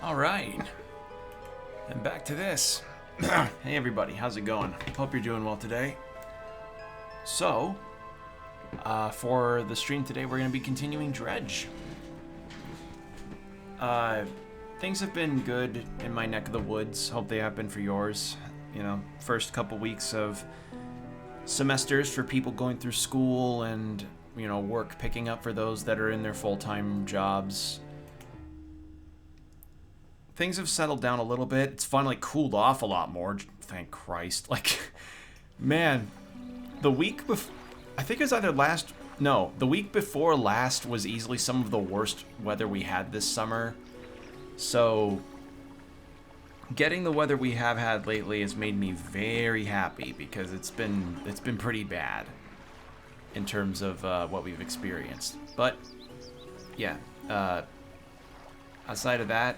All right, and back to this. Hey everybody, how's it going? Hope you're doing well today. So, for the stream today, we're going to be continuing Dredge. Things have been good in my neck of the woods. Hope they have been for yours. You know, first couple weeks of semesters for people going through school and, you know, work picking up for those that are in their full-time jobs. Things have settled down a little bit. It's finally cooled off a lot more. Thank Christ. Like, man, the week before, I think it was either the week before last was easily some of the worst weather we had this summer. So, getting the weather we have had lately has made me very happy because it's been pretty bad in terms of what we've experienced. But, yeah, outside of that,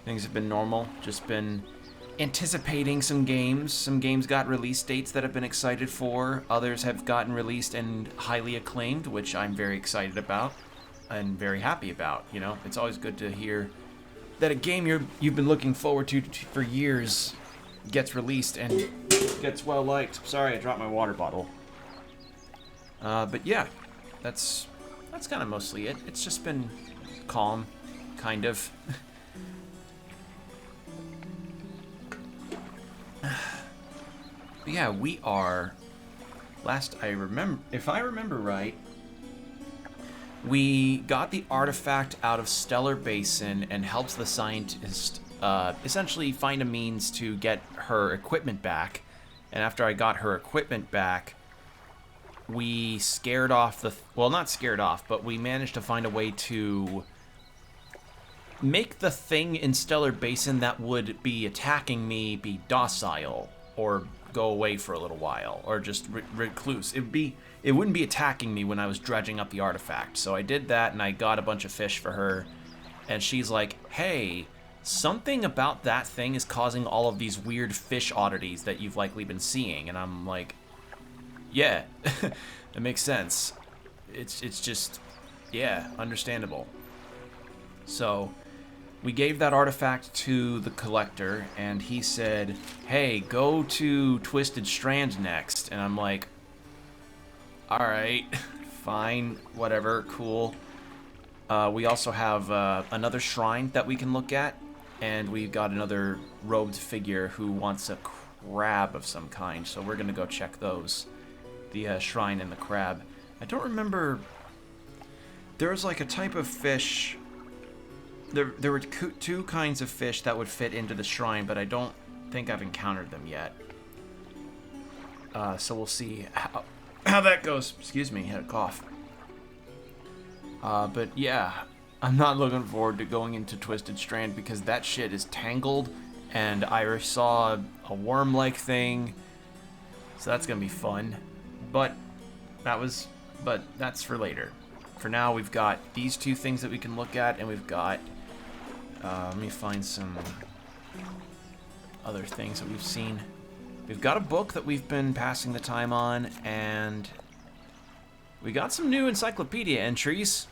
things have been normal. Just been anticipating some games. Some games got release dates that I've been excited for. Others have gotten released and highly acclaimed, which I'm very excited about and very happy about. You know, it's always good to hear that a game you've been looking forward to for years gets released and gets well liked. Sorry, I dropped my water bottle. But yeah, that's kind of mostly it. It's just been calm, kind of. But yeah, we are, if I remember right, we got the artifact out of Stellar Basin and helped the scientist essentially find a means to get her equipment back. And after I got her equipment back, we scared off not scared off, but we managed to find a way to make the thing in Stellar Basin that would be attacking me be docile or go away for a little while or just recluse. It wouldn't be attacking me when I was dredging up the artifact. So I did that and I got a bunch of fish for her, and she's like, hey, something about that thing is causing all of these weird fish oddities that you've likely been seeing. And I'm like, yeah, it makes sense. It's just, yeah, understandable. So we gave that artifact to the collector, and he said, hey, go to Twisted Strand next. And I'm like, alright, fine, whatever, cool. We also have another shrine that we can look at, and we've got another robed figure who wants a crab of some kind, so we're gonna go check those. The shrine and the crab. I don't remember, there's like a type of fish. There were two kinds of fish that would fit into the shrine, but I don't think I've encountered them yet. So we'll see how that goes. Excuse me, I had a cough. But yeah, I'm not looking forward to going into Twisted Strand because that shit is tangled, and I saw a worm-like thing, so that's gonna be fun. But that's for later. For now, we've got these two things that we can look at, and we've got. Let me find some other things that we've seen. We've got a book that we've been passing the time on, and we got some new encyclopedia entries.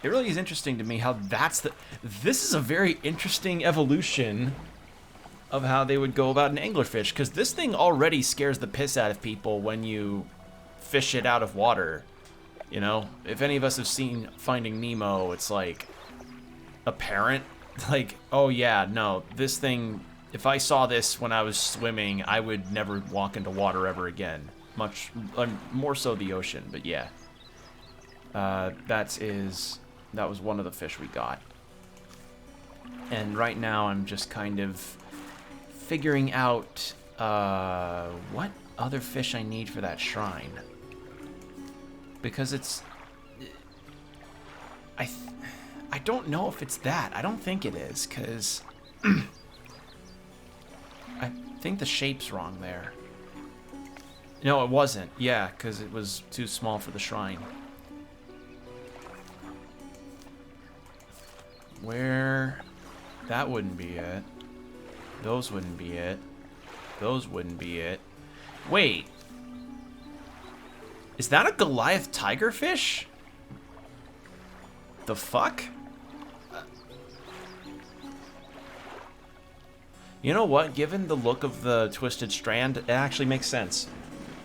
It really is interesting to me how this is a very interesting evolution of how they would go about an anglerfish, because this thing already scares the piss out of people when you fish it out of water. You know, if any of us have seen Finding Nemo, it's like apparent, like, oh yeah, no, this thing, if I saw this when I was swimming, I would never walk into water ever again. Much more so the ocean, but yeah. That was one of the fish we got. And right now I'm just kind of figuring out what other fish I need for that shrine. Because I don't know if it's that. I don't think it is, because I think the shape's wrong there. No, it wasn't. Yeah, because it was too small for the shrine. Where? That wouldn't be it. Those wouldn't be it. Those wouldn't be it. Wait. Is that a Goliath tigerfish? The fuck? You know what? Given the look of the twisted strand, it actually makes sense.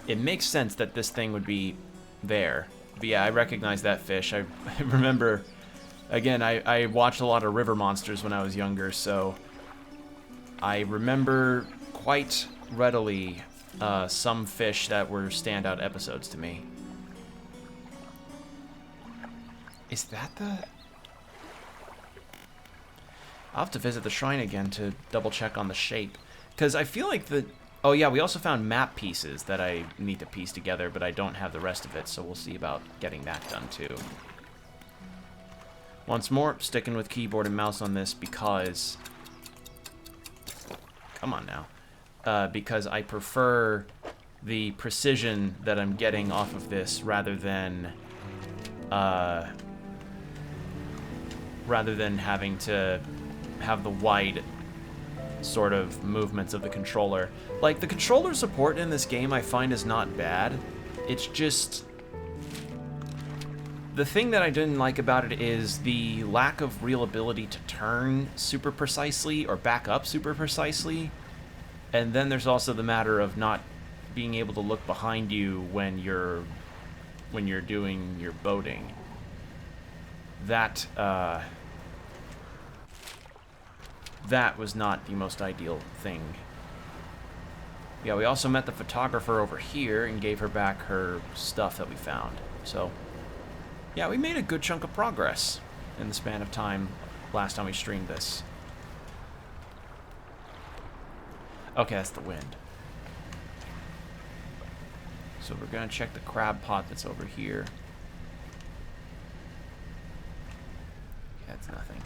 It makes sense that this thing would be there. But yeah, I recognize that fish. I remember, again, I watched a lot of river monsters when I was younger, so I remember quite readily some fish that were standout episodes to me. Is that the... I'll have to visit the shrine again to double check on the shape. Because I feel like the... Oh yeah, we also found map pieces that I need to piece together, but I don't have the rest of it, so we'll see about getting that done too. Once more, sticking with keyboard and mouse on this because... Come on now. Because I prefer the precision that I'm getting off of this rather than having to have the wide sort of movements of the controller. Like, the controller support in this game I find is not bad. It's just... The thing that I didn't like about it is the lack of real ability to turn super precisely or back up super precisely. And then there's also the matter of not being able to look behind you when you're doing your boating. That was not the most ideal thing. Yeah, we also met the photographer over here and gave her back her stuff that we found. So, yeah, we made a good chunk of progress in the span of time last time we streamed this. Okay, that's the wind. So we're gonna check the crab pot that's over here. Yeah, it's nothing.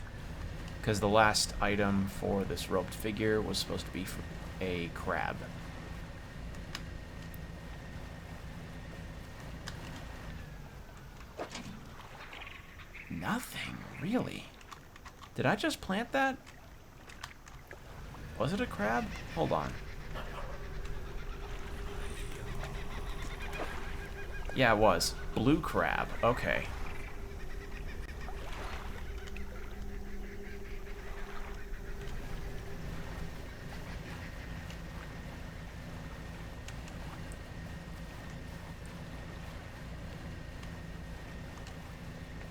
Because the last item for this roped figure was supposed to be for a crab. Nothing, really? Did I just plant that? Was it a crab? Hold on. Yeah, it was. Blue crab. Okay.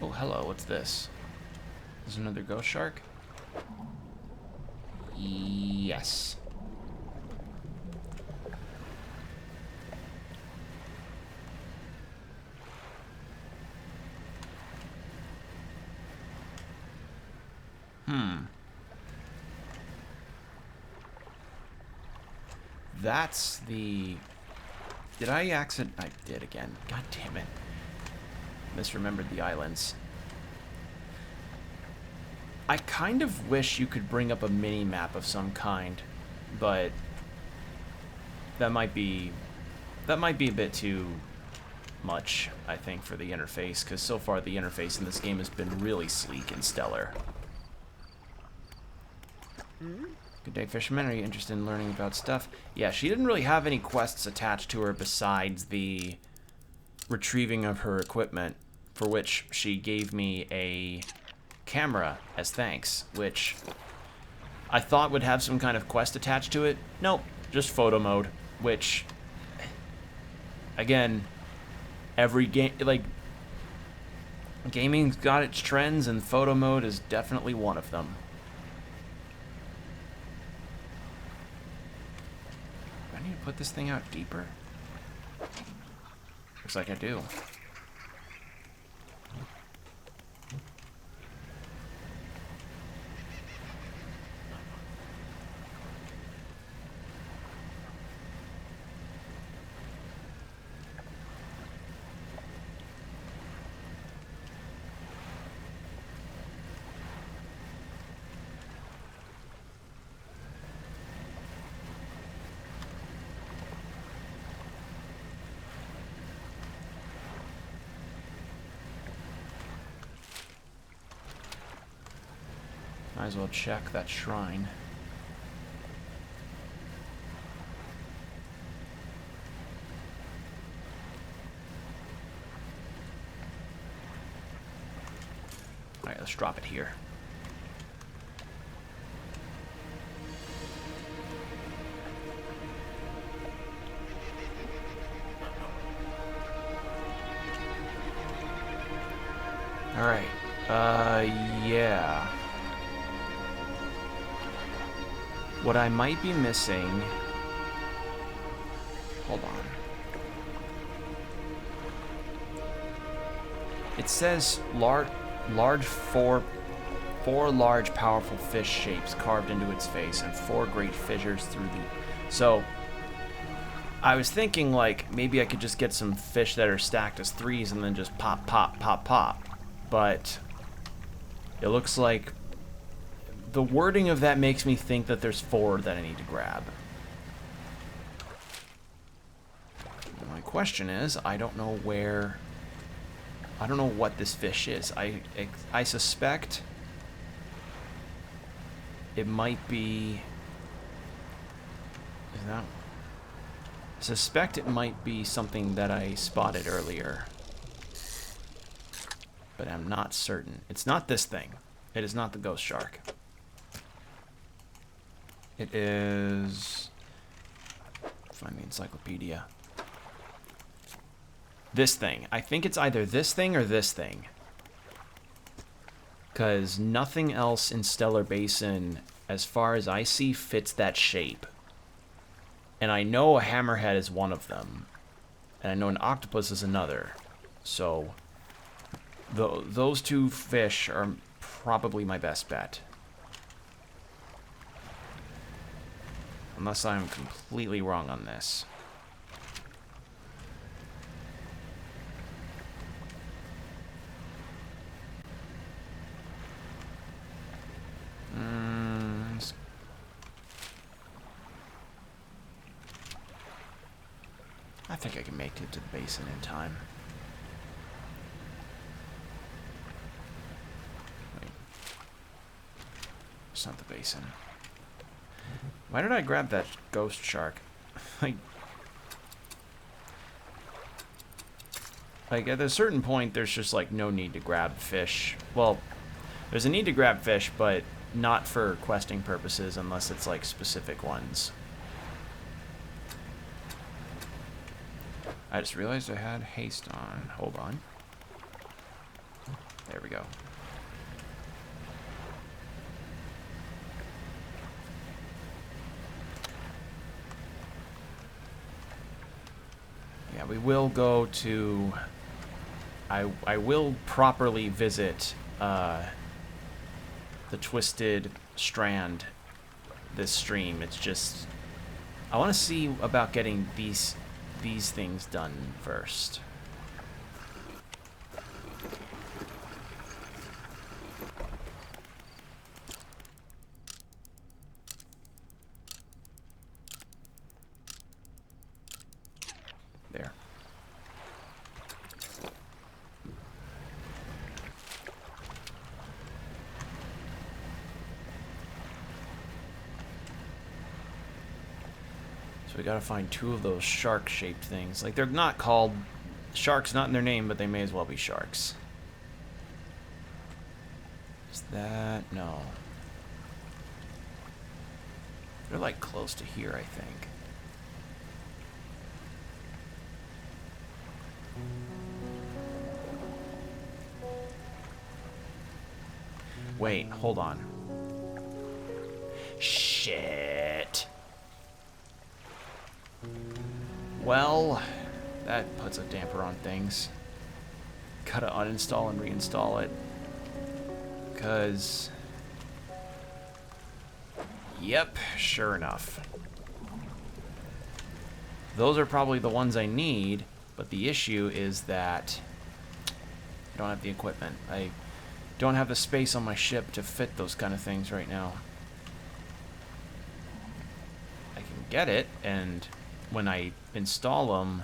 Oh, hello. What's this? Is it another ghost shark? Yes. That's the... Did I accident... I did again. God damn it. Misremembered the islands. I kind of wish you could bring up a mini-map of some kind, but that might be a bit too much, I think, for the interface, because so far the interface in this game has been really sleek and stellar. Good day, fisherman. Are you interested in learning about stuff? Yeah, she didn't really have any quests attached to her besides the retrieving of her equipment, for which she gave me a camera as thanks, which I thought would have some kind of quest attached to it. Nope, just photo mode, which, again, every game, like, gaming's got its trends, and photo mode is definitely one of them. Do I need to put this thing out deeper? Looks like I do. Might as well check that shrine. Alright, let's drop it here. Yeah. What I might be missing... Hold on. It says four large, powerful fish shapes carved into its face and 4 great fissures through the... So, I was thinking, like, maybe I could just get some fish that are stacked as 3s and then just pop, pop, pop, pop. But it looks like the wording of that makes me think that there's 4 that I need to grab. My question is, I don't know where... I don't know what this fish is. I suspect it might be... Is that... I suspect it might be something that I spotted earlier. But I'm not certain. It's not this thing. It is not the ghost shark. It is... Find the encyclopedia. This thing. I think it's either this thing or this thing. Because nothing else in Stellar Basin, as far as I see, fits that shape. And I know a hammerhead is one of them. And I know an octopus is another. So, those 2 fish are probably my best bet. Unless I'm completely wrong on this. I think I can make it to the basin in time. Wait. It's not the basin. Why did I grab that ghost shark? Like at a certain point, there's just like no need to grab fish. Well, there's a need to grab fish, but not for questing purposes unless it's like specific ones. I just realized I had haste on. Hold on. There we go. Yeah, we will go to... I will properly visit the Twisted Strand this stream. It's just... I want to see about getting these things done first. There. So we gotta find 2 of those shark-shaped things. Like, they're not called sharks, not in their name, but they may as well be sharks. Is that... no. They're, like, close to here, I think. Wait, hold on. Shit. Well, that puts a damper on things. Gotta uninstall and reinstall it. Because... Yep, sure enough. Those are probably the ones I need, but the issue is that I don't have the equipment. I don't have the space on my ship to fit those kind of things right now. I can get it, and when I install them,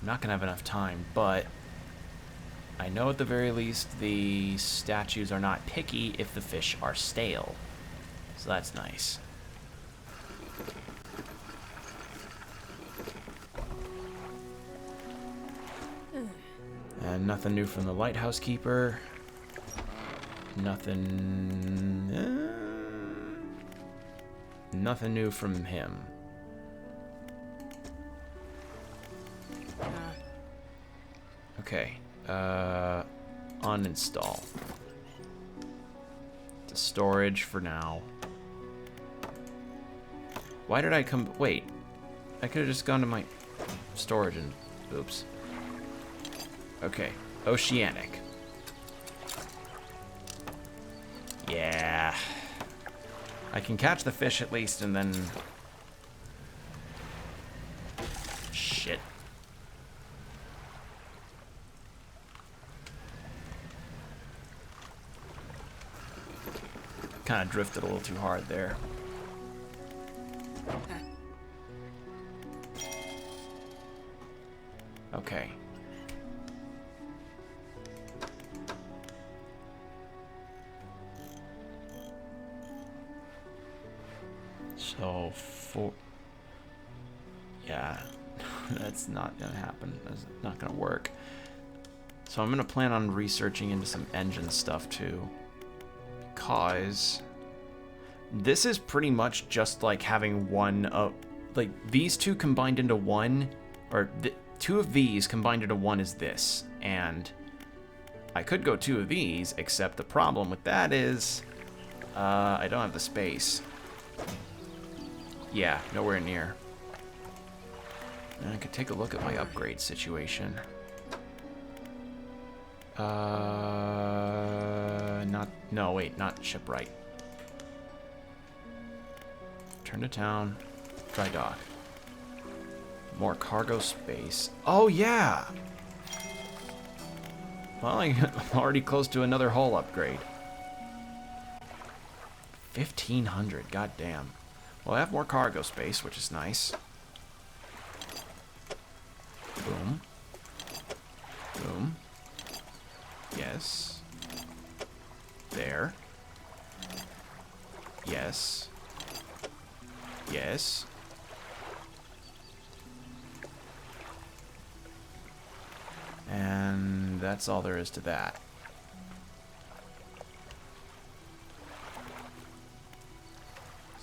I'm not gonna have enough time, but I know at the very least the statues are not picky if the fish are stale. So that's nice. And nothing new from the lighthouse keeper. Nothing... nothing new from him. Okay. Uninstall. To storage for now. Why did I come... Wait. I could have just gone to my storage and... Oops. Okay. Oceanic. Yeah. I can catch the fish at least and then... Shit. Kind of drifted a little too hard there. Okay. So, yeah, that's not gonna happen. That's not gonna work. So I'm gonna plan on researching into some engine stuff too. Because this is pretty much just like having one of, like, these two combined into one, or two of these combined into one is this. And I could go two of these, except the problem with that is I don't have the space. Yeah, nowhere near. And I could take a look at my upgrade situation. No, wait, not shipwright. Turn to town, dry dock. More cargo space. Oh, yeah! Well, I'm already close to another hull upgrade. 1,500, goddamn. Well, I have more cargo space, which is nice. Boom. Boom. Yes. There. Yes. Yes. And that's all there is to that.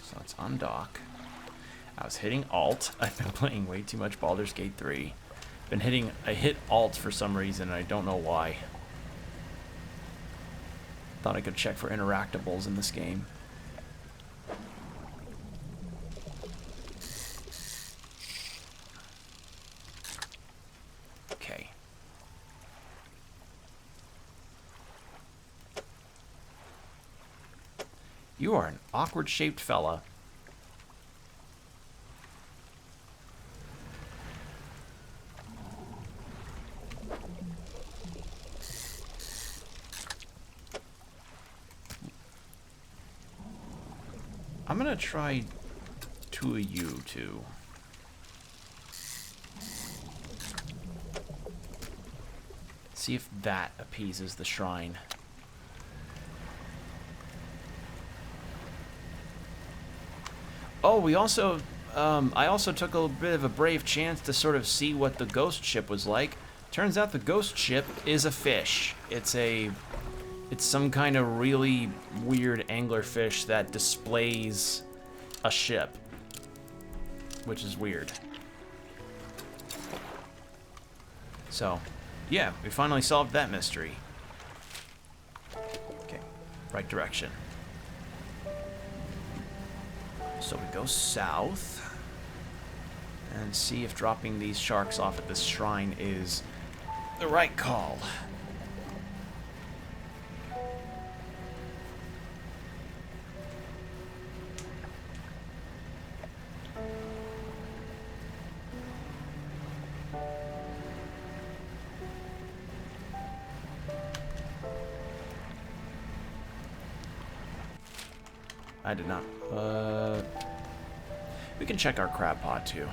So it's on dock. I was hitting Alt. I've been playing way too much Baldur's Gate 3. I hit Alt for some reason, and I don't know why. Thought I could check for interactables in this game. Okay. You are an awkward-shaped fella. I'm gonna try two of you two. See if that appeases the shrine. Oh, we also, I also took a bit of a brave chance to sort of see what the ghost ship was like. Turns out the ghost ship is a fish. It's some kind of really weird anglerfish that displays a ship, which is weird. So, yeah, we finally solved that mystery. Okay, right direction. So we go south and see if dropping these sharks off at this shrine is the right call. I did not. We can check our crab pot too.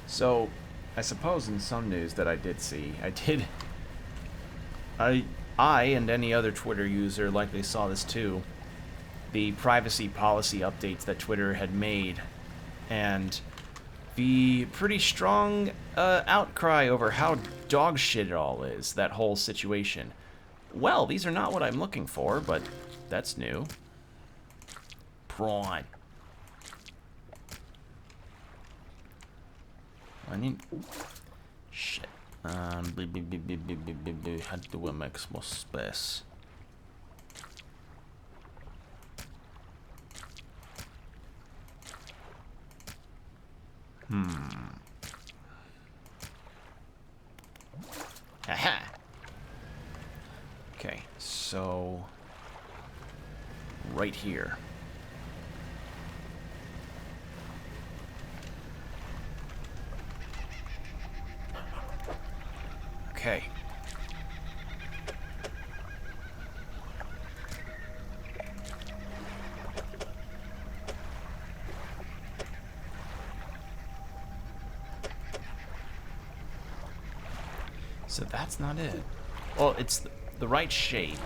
So, I suppose in some news that I did see, I and any other Twitter user likely saw this too, the privacy policy updates that Twitter had made, and the pretty strong outcry over how dog shit it all is, that whole situation. Well, these are not what I'm looking for, but that's new. Prawn. I need... Shit. How do I make more space? Aha! Okay, so... right here. Okay. So that's not it. Well, it's the right shape.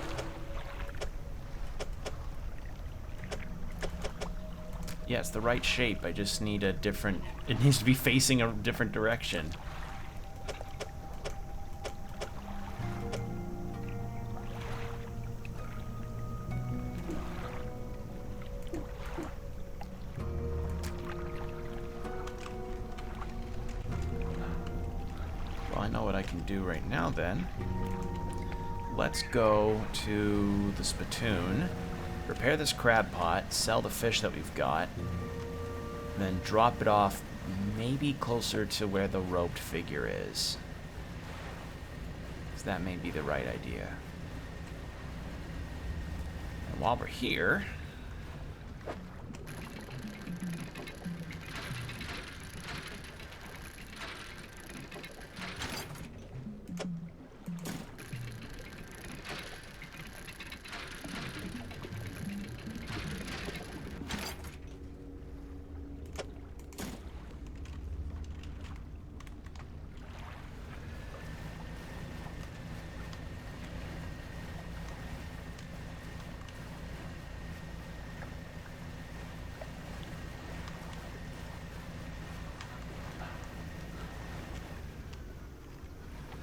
Yeah, it's the right shape. I just need a different... It needs to be facing a different direction. Well, I know what I can do right now, then. Let's go to the spittoon, repair this crab pot, sell the fish that we've got, and then drop it off maybe closer to where the roped figure is. So that may be the right idea. And while we're here...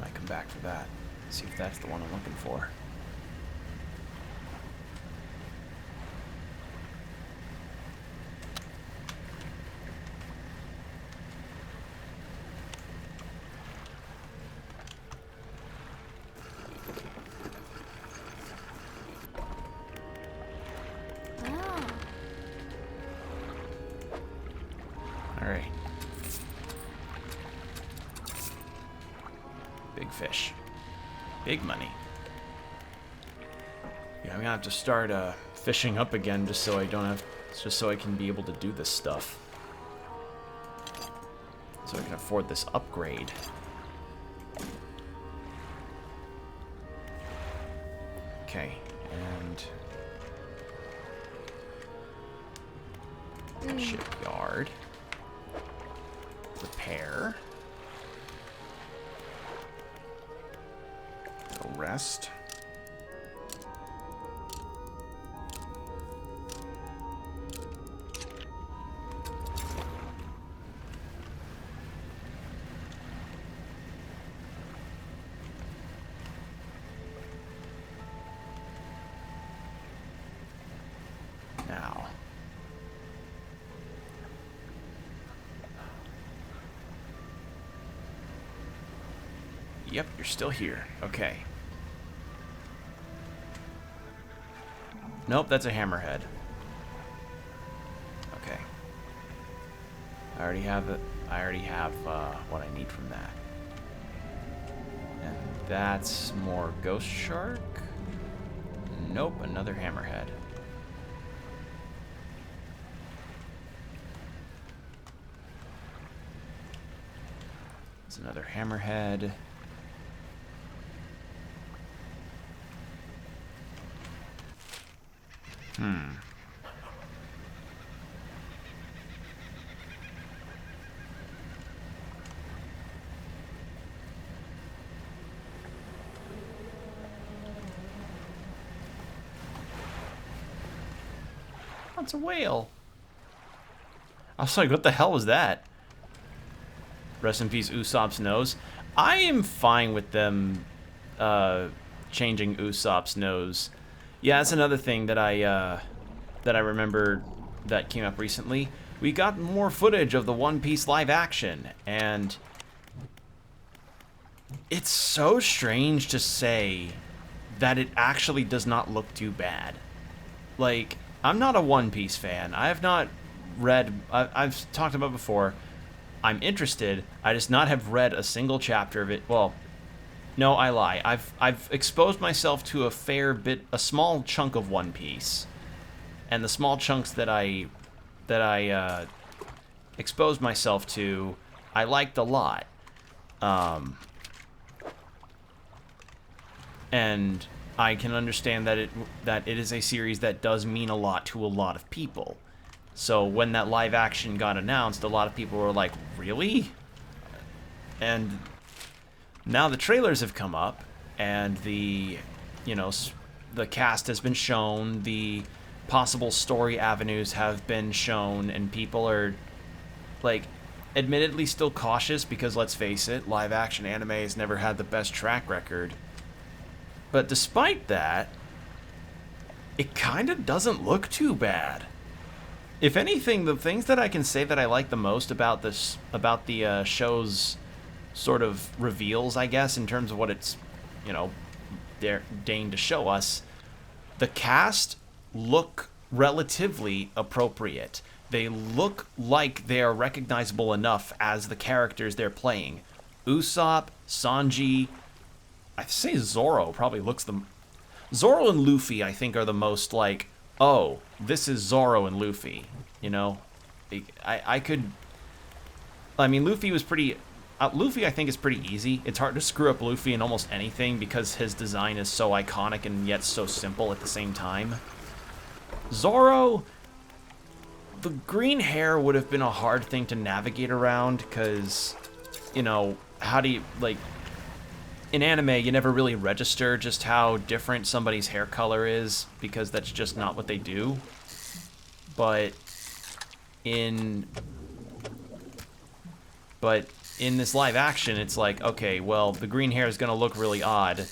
Might come back for that. See if that's the one I'm looking for. All right. Big fish. Big money. Yeah, I'm gonna have to start fishing up again just so I don't have... just so I can be able to do this stuff. So I can afford this upgrade. Okay, and... shipyard. Repair. Rest. Now. Yep, you're still here. Okay. Nope, that's a hammerhead. Okay. I already have it. I already have what I need from that. And that's more ghost shark? Nope, another hammerhead. It's another hammerhead. It's a whale. I was like, what the hell was that? Rest in peace, Usopp's nose. I am fine with them changing Usopp's nose. Yeah, that's another thing that I remember that came up recently. We got more footage of the One Piece live action, and It's so strange to say that it actually does not look too bad. Like, I'm not a One Piece fan. I have not read. I've talked about before. I'm interested. I just not have read a single chapter of it. Well, no, I lie. I've exposed myself to a small chunk of One Piece, and the small chunks that I exposed myself to, I liked a lot. And I can understand that it is a series that does mean a lot to a lot of people. So when that live action got announced, a lot of people were like, "Really?" And now the trailers have come up, and the cast has been shown, the possible story avenues have been shown, and people are like, admittedly still cautious because, let's face it, live action anime has never had the best track record. But despite that, it kind of doesn't look too bad. If anything, the things that I can say that I like the most about the show's sort of reveals, I guess, in terms of what it's, deigned to show us, the cast look relatively appropriate. They look like they are recognizable enough as the characters they're playing. Usopp, Sanji, I'd say Zoro probably looks the... Zoro and Luffy, I think, are the most like, oh, this is Zoro and Luffy, I could... I mean, Luffy was pretty... Luffy, I think, is pretty easy. It's hard to screw up Luffy in almost anything because his design is so iconic and yet so simple at the same time. Zoro, the green hair would have been a hard thing to navigate around because, how do you, like... In anime, you never really register just how different somebody's hair color is because that's just not what they do. But in this live action, it's like, okay, well, the green hair is going to look really odd.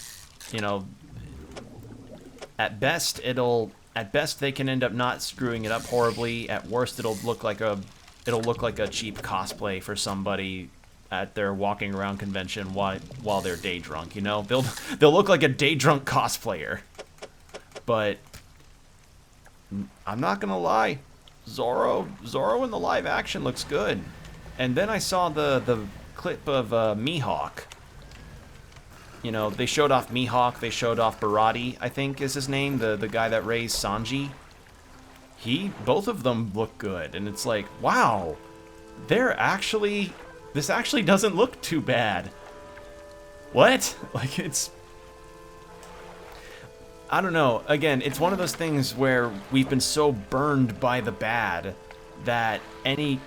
At best they can end up not screwing it up horribly. At worst, it'll look like a cheap cosplay for somebody at their walking around convention while they're day drunk, They'll look like a day drunk cosplayer. But I'm not gonna lie, Zoro in the live action looks good. And then I saw the clip of Mihawk. They showed off Mihawk, they showed off Barati, I think is his name, the guy that raised Sanji. Both of them look good, and it's like, wow, this actually doesn't look too bad. What? Like, I don't know. Again, it's one of those things where we've been so burned by the bad that any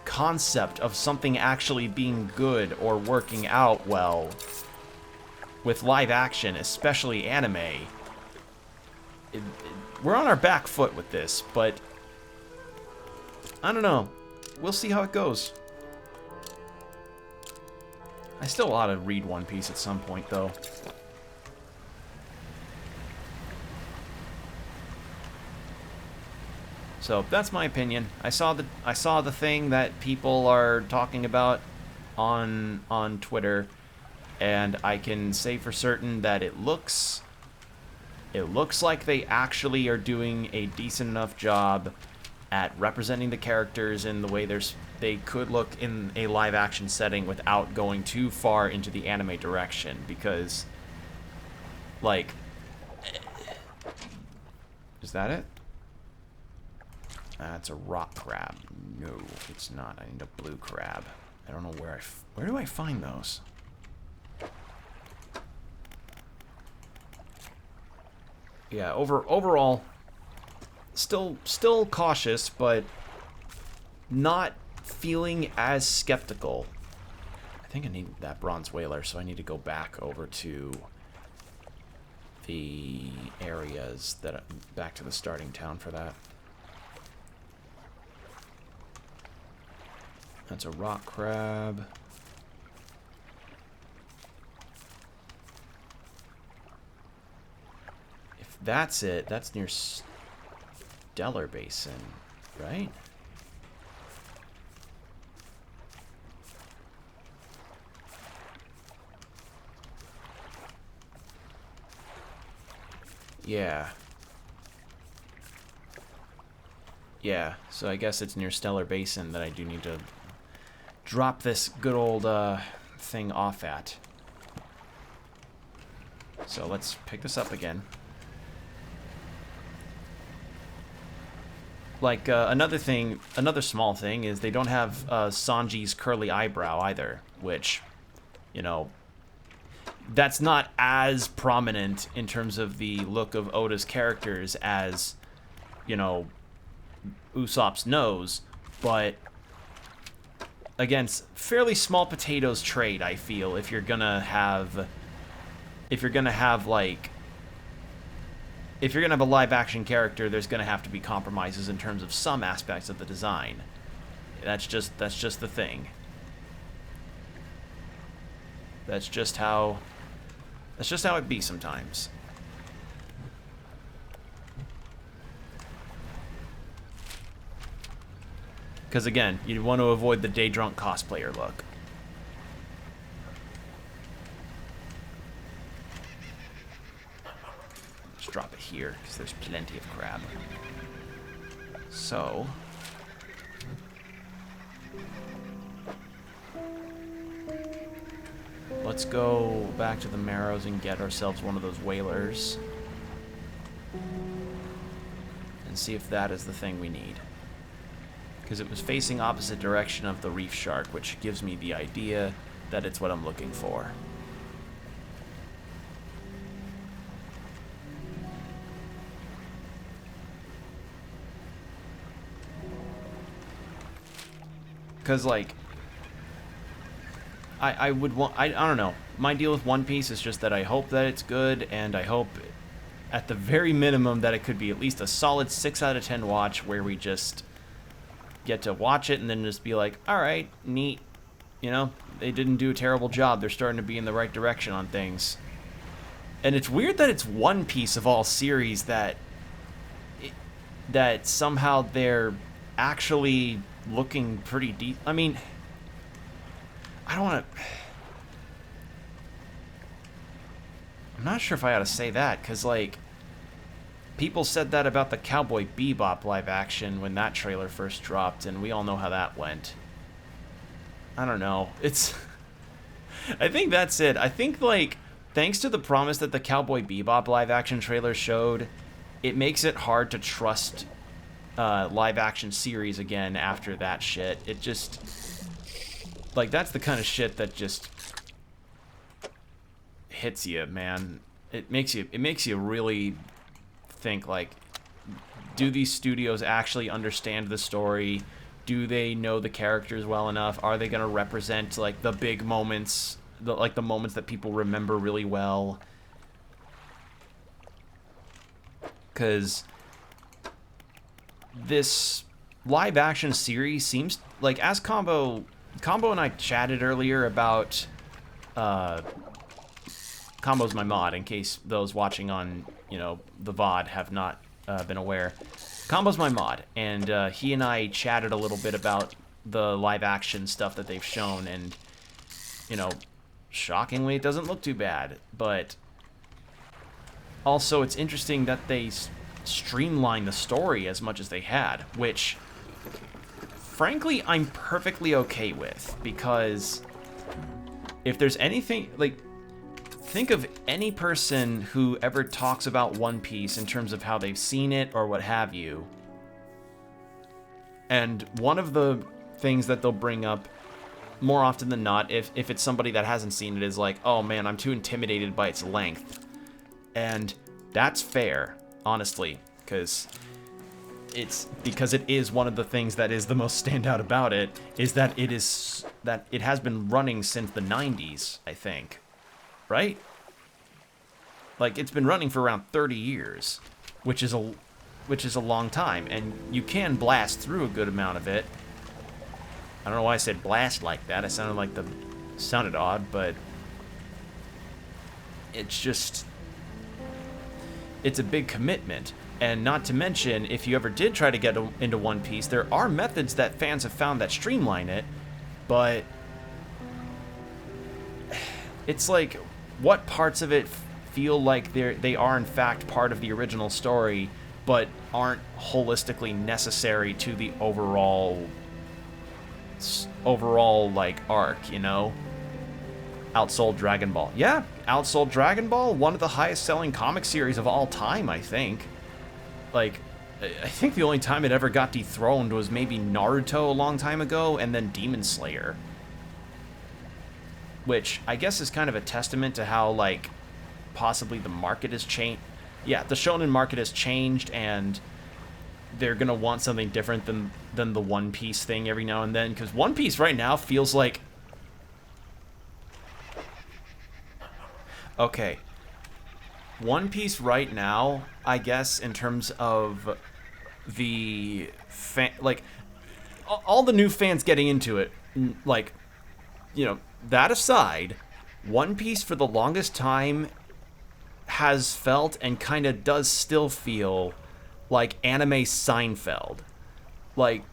concept of something actually being good or working out well with live action, especially anime, we're on our back foot with this, but I don't know. We'll see how it goes. I still ought to read One Piece at some point, though. So that's my opinion. I saw the thing that people are talking about on Twitter, and I can say for certain that it looks like they actually are doing a decent enough job at representing the characters in the way they could look in a live action setting without going too far into the anime direction, because, like, is that it? That's a rock crab. No, it's not. I need a blue crab. I don't know where do I find those? Yeah, overall, still cautious, but not feeling as skeptical. I think I need that bronze whaler, so I need to go back over to the areas back to the starting town for that. That's a rock crab. If that's it, that's near Stellar Basin, right? Yeah. Yeah, so I guess it's near Stellar Basin that I do need to drop this good old thing off at. So let's pick this up again. Like, another small thing is they don't have Sanji's curly eyebrow either, which, you know, that's not as prominent in terms of the look of Oda's characters as, you know, Usopp's nose, but again, fairly small potatoes trade, I feel, if you're gonna have like, if you're gonna have a live action character, there's gonna have to be compromises in terms of some aspects of the design. That's just the thing. That's just how it be sometimes. Because again, you want to avoid the day drunk cosplayer look. Let's drop it here, because there's plenty of crab. So... let's go back to the Marrows and get ourselves one of those whalers. And see if that is the thing we need. Because it was facing opposite direction of the reef shark, which gives me the idea that it's what I'm looking for. Because, like, I would want... I don't know. My deal with One Piece is just that I hope that it's good, and I hope, at the very minimum, that it could be at least a solid 6 out of 10 watch where we just get to watch it and then just be like, alright, neat. You know, they didn't do a terrible job. They're starting to be in the right direction on things. And it's weird that it's One Piece of all series that somehow they're actually looking pretty deep. I mean, I don't want to... I'm not sure if I ought to say that, because, like, people said that about the Cowboy Bebop live action when that trailer first dropped, and we all know how that went. I don't know. It's... I think that's it. I think, like, thanks to the promise that the Cowboy Bebop live action trailer showed, it makes it hard to trust live action series again after that shit. It just... like, that's the kind of shit that just hits you, man. It makes you really think, like, do these studios actually understand the story? Do they know the characters well enough? Are they going to represent, like, the big moments, the moments that people remember really well? Because this live action series seems like, as Combo and I chatted earlier about, Combo's my mod, in case those watching on, you know, the VOD have not been aware. Combo's my mod, and he and I chatted a little bit about the live action stuff that they've shown, and, you know, shockingly, it doesn't look too bad, but also it's interesting that they streamlined the story as much as they had, which, frankly, I'm perfectly okay with, because if there's anything, like, think of any person who ever talks about One Piece in terms of how they've seen it or what have you, and one of the things that they'll bring up more often than not, if it's somebody that hasn't seen it, is like, oh man, I'm too intimidated by its length. And that's fair, honestly, because it is one of the things that is the most standout about it, is that it has been running since the 90s, I think. Right? Like, it's been running for around 30 years, which is a long time, and you can blast through a good amount of it. I don't know why I said blast like that. It sounded odd, but it's just, it's a big commitment. And not to mention, if you ever did try to get into One Piece, there are methods that fans have found that streamline it, but it's like, what parts of it feel like they are in fact part of the original story, but aren't holistically necessary to the overall like arc, you know? Outsold Dragon Ball. Yeah, outsold Dragon Ball, one of the highest selling comic series of all time, I think. Like, I think the only time it ever got dethroned was maybe Naruto a long time ago, and then Demon Slayer. Which I guess is kind of a testament to how, like, possibly the market has changed. Yeah, the shonen market has changed, and they're gonna want something different than the One Piece thing every now and then, because One Piece right now feels like... Okay. One Piece right now, I guess, in terms of the fan, like, all the new fans getting into it, like, you know, that aside, One Piece for the longest time has felt and kind of does still feel like anime Seinfeld. Like,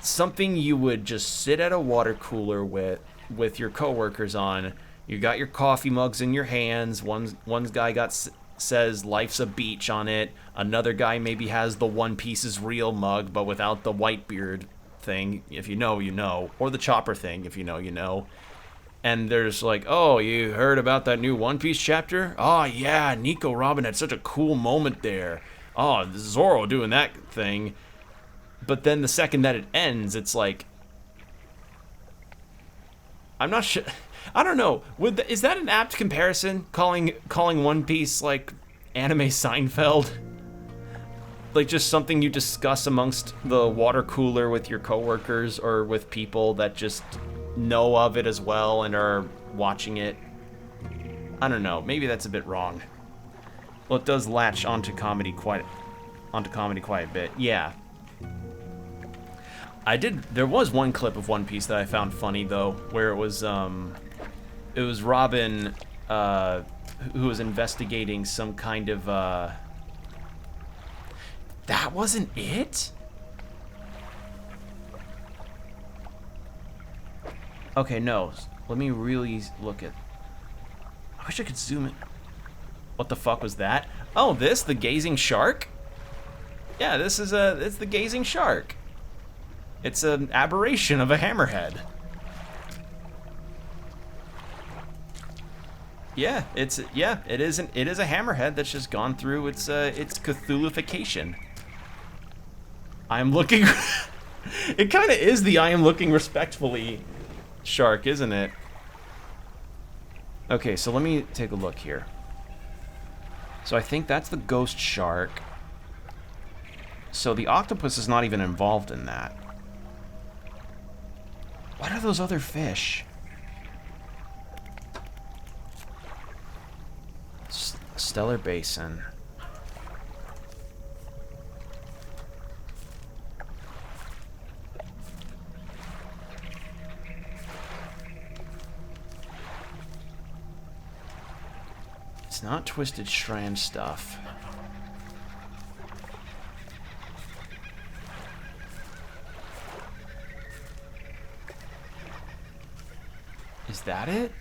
something you would just sit at a water cooler with your coworkers on. You got your coffee mugs in your hands. One guy says life's a beach on it. Another guy maybe has the One Piece's real mug, but without the white beard thing. If you know, you know. Or the chopper thing. If you know, you know. And there's like, oh, you heard about that new One Piece chapter? Oh, yeah, Nico Robin had such a cool moment there. Oh, Zoro doing that thing. But then the second that it ends, it's like... I'm not sure... I don't know. Is that an apt comparison? Calling One Piece, like, anime Seinfeld? Like, just something you discuss amongst the water cooler with your coworkers or with people that just know of it as well and are watching it? I don't know. Maybe that's a bit wrong. Well, it does latch onto comedy quite a bit. Yeah. There was one clip of One Piece that I found funny, though, where it was Robin, who was investigating some kind of, that wasn't it? Okay, no. Let me really look at... I wish I could zoom in. What the fuck was that? Oh, the gazing shark? Yeah, it's the gazing shark. It's an aberration of a hammerhead. Yeah, it is a hammerhead that's just gone through its Cthulhuification. I'm looking it kind of is the I am looking respectfully shark, isn't it? Okay, so let me take a look here. So I think that's the ghost shark. So the octopus is not even involved in that. What are those other fish? Stellar Basin. It's not Twisted Strand stuff. Is that it?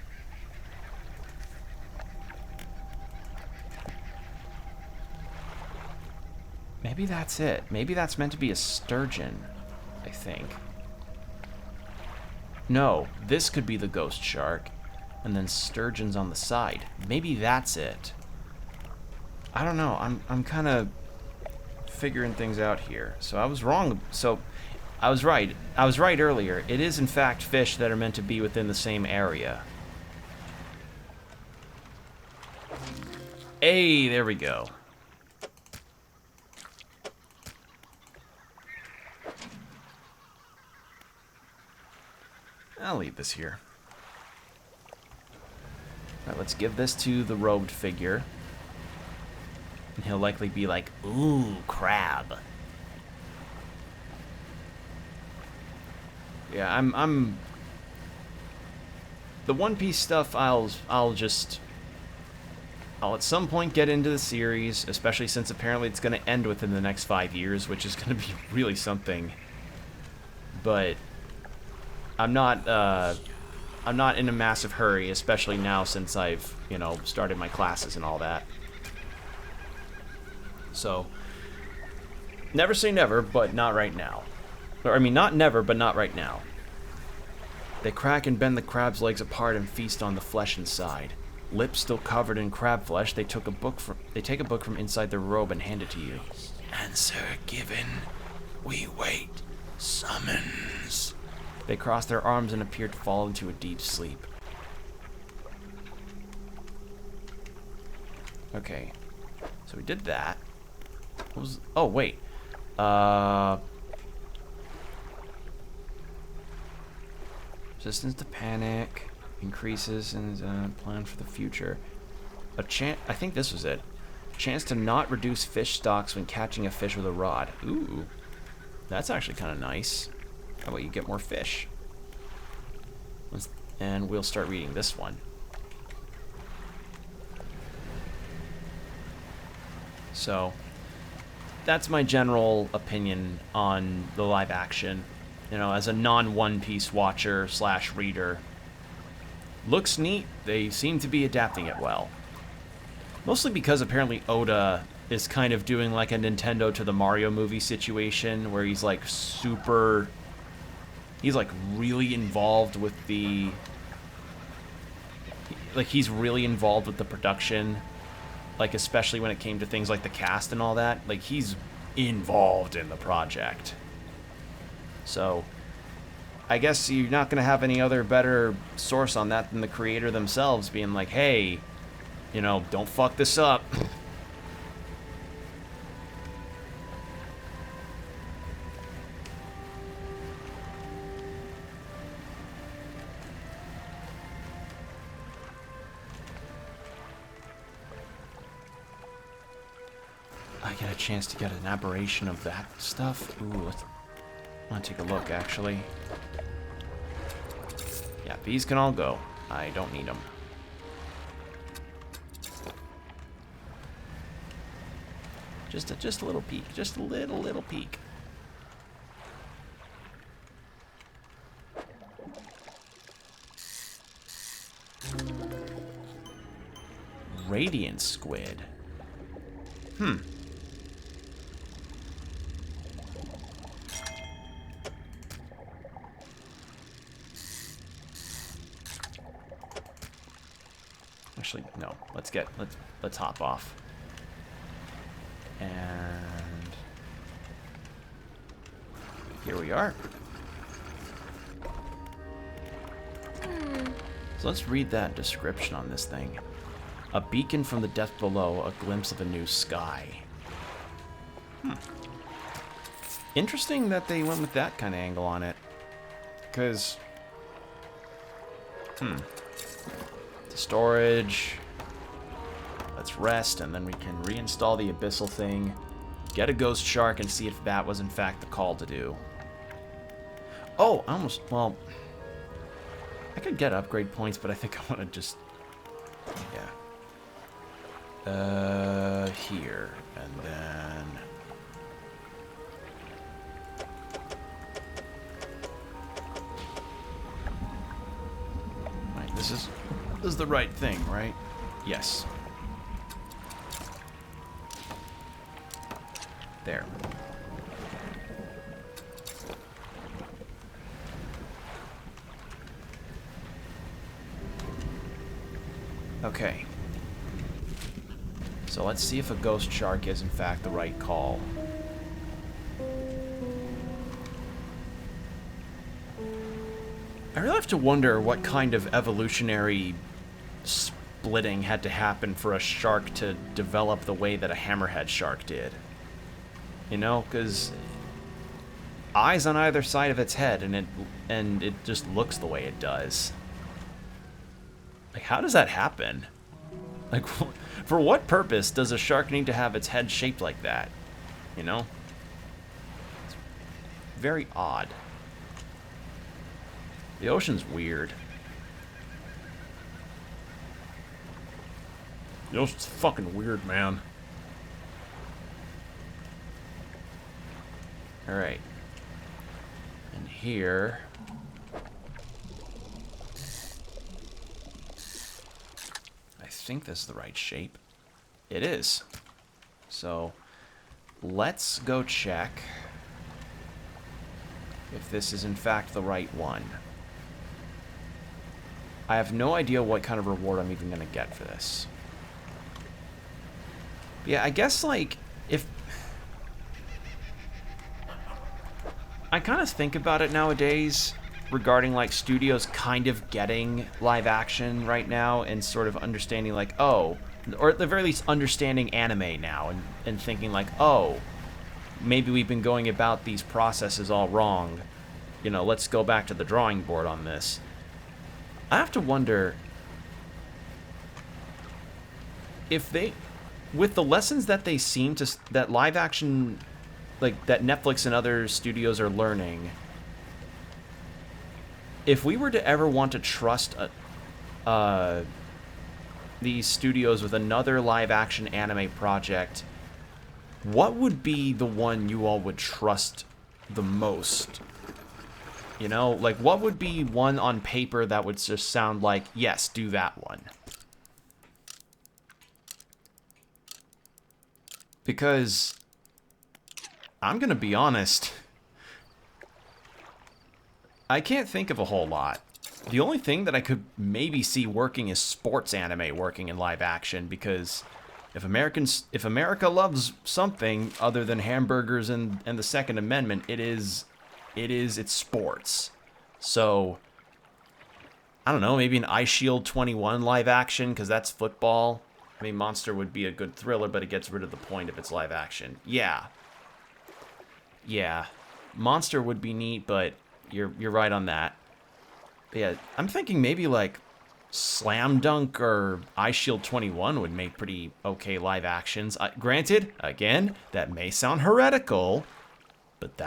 Maybe that's it. Maybe that's meant to be a sturgeon, I think. No, this could be the ghost shark, and then sturgeon's on the side. Maybe that's it. I don't know. I'm kind of figuring things out here. So I was wrong. So I was right. I was right earlier. It is, in fact, fish that are meant to be within the same area. Hey, there we go. I'll leave this here. Alright, let's give this to the robed figure. And he'll likely be like, ooh, crab. Yeah, I'm the One Piece stuff I'll at some point get into the series, especially since apparently it's going to end within the next 5 years, which is going to be really something. But I'm not I'm not in a massive hurry, especially now since I've, you know, started my classes and all that. So, never say never, but not right now. Or, I mean, not never, but not right now. They crack and bend the crab's legs apart and feast on the flesh inside. Lips still covered in crab flesh, they take a book from inside their robe and hand it to you. Answer given. We wait. Summons. They cross their arms and appear to fall into a deep sleep. Okay. So we did that. What was... Oh, wait. Resistance to panic. Increases and plan for the future. I think this was it. Chance to not reduce fish stocks when catching a fish with a rod. Ooh. That's actually kind of nice. How about you get more fish? And we'll start reading this one. So, that's my general opinion on the live action. You know, as a non-One Piece watcher / reader. Looks neat. They seem to be adapting it well. Mostly because apparently Oda is kind of doing like a Nintendo to the Mario movie situation where he's like he's like really involved with the production, like especially when it came to things like the cast and all that. Like he's involved in the project. So I guess you're not going to have any other better source on that than the creator themselves being like, hey, you know, don't fuck this up. I get a chance to get an aberration of that stuff. Ooh, I want to take a look, actually. Yeah, these can all go. I don't need them. Just a little peek. Just a little peek. Radiant squid. Actually, no. Let's hop off. And here we are. So let's read that description on this thing. A beacon from the depth below, a glimpse of a new sky. Interesting that they went with that kind of angle on it. Because... Storage. Let's rest, and then we can reinstall the abyssal thing. Get a ghost shark and see if that was in fact the call to do. Oh, well... I could get upgrade points, but I think I want to just... Yeah. Here. And then... Right, this is the right thing, right? Yes. There. Okay. So let's see if a ghost shark is in fact the right call. I really have to wonder what kind of evolutionary splitting had to happen for a shark to develop the way that a hammerhead shark did. You know, because eyes on either side of its head, and it just looks the way it does. Like, how does that happen? Like, for what purpose does a shark need to have its head shaped like that? You know? It's very odd. The ocean's weird. The ocean's fucking weird, man. Alright. And here... think this is the right shape. It is. So, let's go check if this is in fact the right one. I have no idea what kind of reward I'm even going to get for this. Yeah, I guess, like, if... I kind of think about it nowadays regarding, like, studios kind of getting live action right now and sort of understanding, like, oh, or at the very least understanding anime now and thinking, like, oh, maybe we've been going about these processes all wrong. You know, let's go back to the drawing board on this. I have to wonder if they, with the lessons that they seem to, that live action, like, that Netflix and other studios are learning, if we were to ever want to trust these studios with another live action anime project, what would be the one you all would trust the most? You know, like, what would be one on paper that would just sound like, yes, do that one? Because, I'm gonna be honest, I can't think of a whole lot. The only thing that I could maybe see working is sports anime working in live action, because if America loves something other than hamburgers and the Second Amendment, it's sports. So, I don't know, maybe an Ice Shield 21 live action, because that's football. I mean, Monster would be a good thriller, but it gets rid of the point if it's live action. Yeah. Yeah. Monster would be neat, but you're right on that. But yeah, I'm thinking maybe like Slam Dunk or Ice Shield 21 would make pretty okay live actions. Granted, again, that may sound heretical, but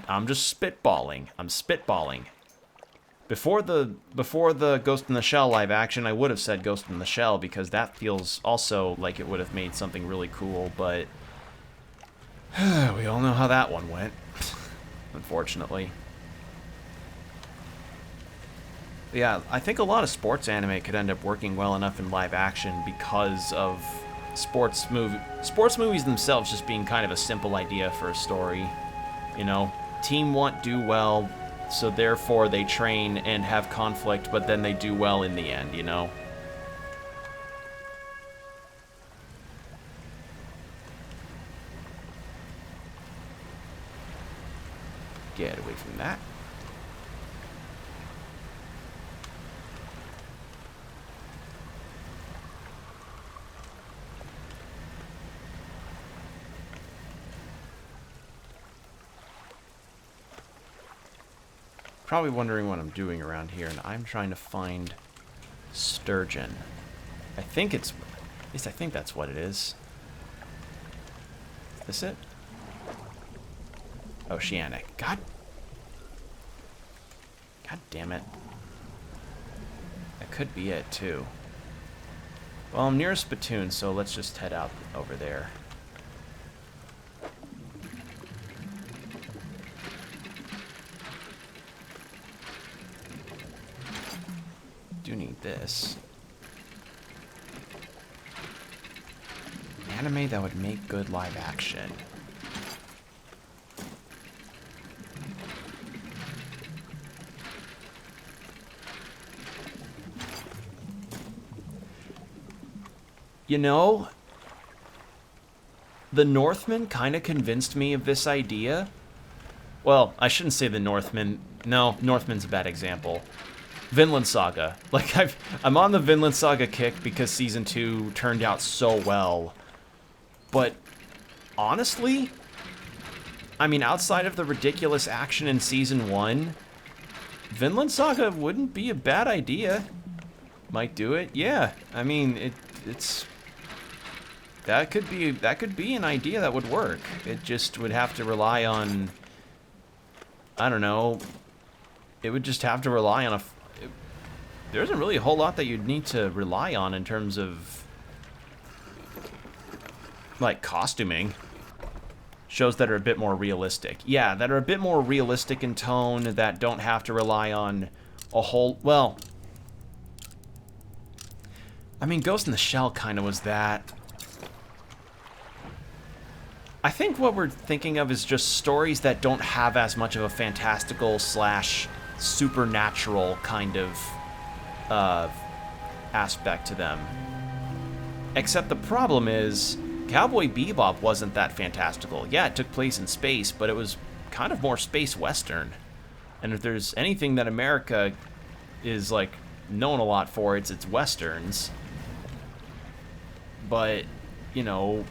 I'm just spitballing. I'm spitballing. Before the Ghost in the Shell live action, I would have said Ghost in the Shell, because that feels also like it would have made something really cool, but we all know how that one went, unfortunately. Yeah, I think a lot of sports anime could end up working well enough in live action because of sports movies themselves just being kind of a simple idea for a story. You know, team won't do well, so therefore they train and have conflict, but then they do well in the end, you know? Get away from that. Probably wondering what I'm doing around here, and I'm trying to find sturgeon. I think at least I think that's what it is. Is this it? Oceanic. God damn it. That could be it, too. Well, I'm near a spittoon, so let's just head out over there. Do need this. Anime that would make good live action. You know, the Northman kind of convinced me of this idea. Well, I shouldn't say the Northman. No, Northman's a bad example. Vinland Saga. Like, I'm on the Vinland Saga kick because Season 2 turned out so well. But, honestly, I mean, outside of the ridiculous action in Season 1, Vinland Saga wouldn't be a bad idea. Might do it, yeah. I mean, it's... That could be an idea that would work. It just would have to rely on... I don't know. It would just have to rely on there isn't really a whole lot that you'd need to rely on in terms of, like, costuming. Shows that are a bit more realistic. Yeah, that are a bit more realistic in tone, that don't have to rely on a whole... Well, I mean, Ghost in the Shell kind of was that. I think what we're thinking of is just stories that don't have as much of a fantastical slash supernatural kind of aspect to them. Except the problem is, Cowboy Bebop wasn't that fantastical. Yeah, it took place in space, but it was kind of more space western. And if there's anything that America is, like, known a lot for, it's its westerns. But, you know,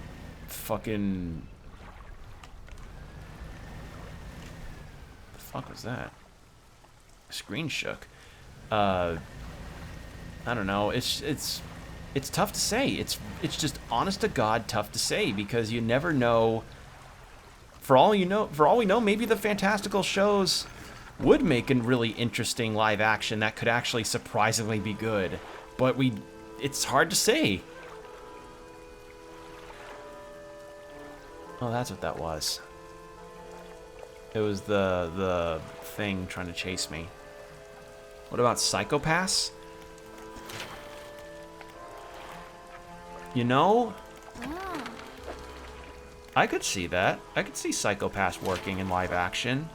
fucking... What the fuck was that? Screen shook. I don't know. It's tough to say. It's just honest to God tough to say because you never know. For all we know, maybe the fantastical shows would make a really interesting live action that could actually surprisingly be good. But it's hard to say. Oh, that's what that was. It was the thing trying to chase me. What about Psychopaths? You know, I could see that. I could see Psychopaths working in live action.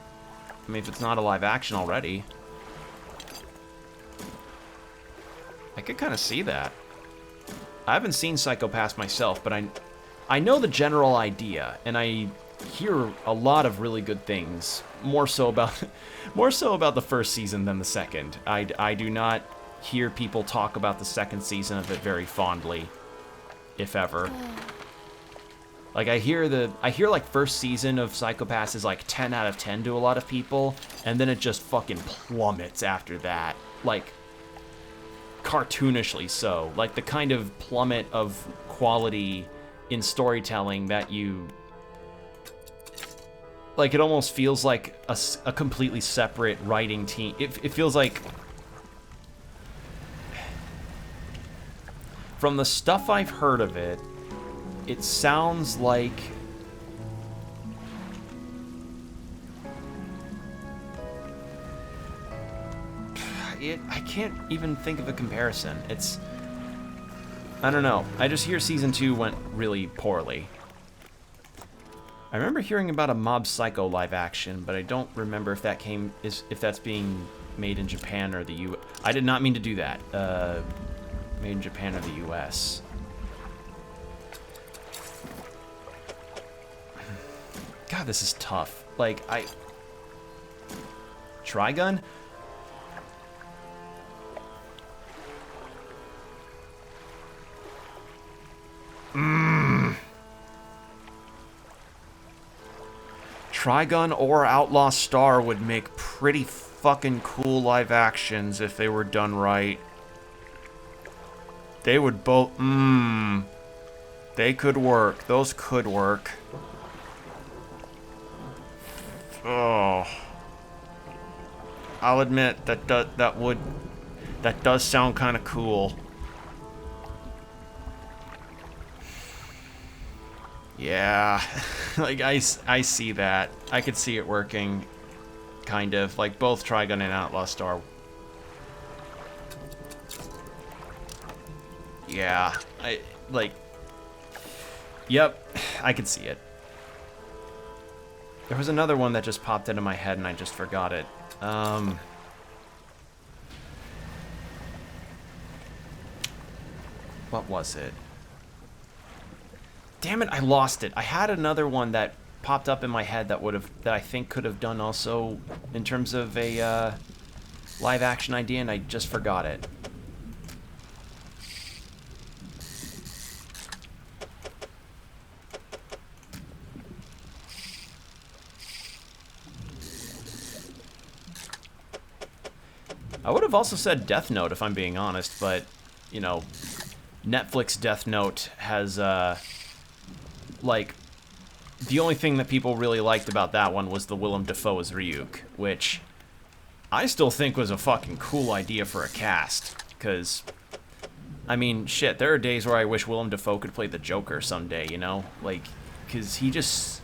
I mean, if it's not a live action already. I could kind of see that. I haven't seen Psychopaths myself, but I know the general idea, and I hear a lot of really good things. More so about the first season than the second. I do not hear people talk about the second season of it very fondly, if ever. Like I hear like first season of Psychopaths is like 10 out of 10 to a lot of people, and then it just fucking plummets after that. Like cartoonishly so. Like the kind of plummet of quality in storytelling that you... Like, it almost feels like a completely separate writing team. It feels like... From the stuff I've heard of it, it sounds like... I can't even think of a comparison. It's... I don't know. I just hear Season 2 went really poorly. I remember hearing about a Mob Psycho live action, but I don't remember if that's being made in Japan or the U. I did not mean to do that. Made in Japan or the US. God, this is tough. Like Trigun? Trigun or Outlaw Star would make pretty fucking cool live actions if they were done right. They would both... They could work. Those could work. Oh. I'll admit that does sound kind of cool. Yeah, like I see that. I could see it working, kind of. Like both Trigun and Outlaw Star. Yeah, Yep, I could see it. There was another one that just popped into my head and I just forgot it. What was it? Damn it, I lost it. I had another one that popped up in my head that I think could have done also in terms of a live action idea, and I just forgot it. I would have also said Death Note if I'm being honest, but, you know, Netflix Death Note has, like, the only thing that people really liked about that one was the Willem Dafoe as Ryuk, which I still think was a fucking cool idea for a cast, because, I mean, shit, there are days where I wish Willem Dafoe could play the Joker someday, you know? Like, because he just...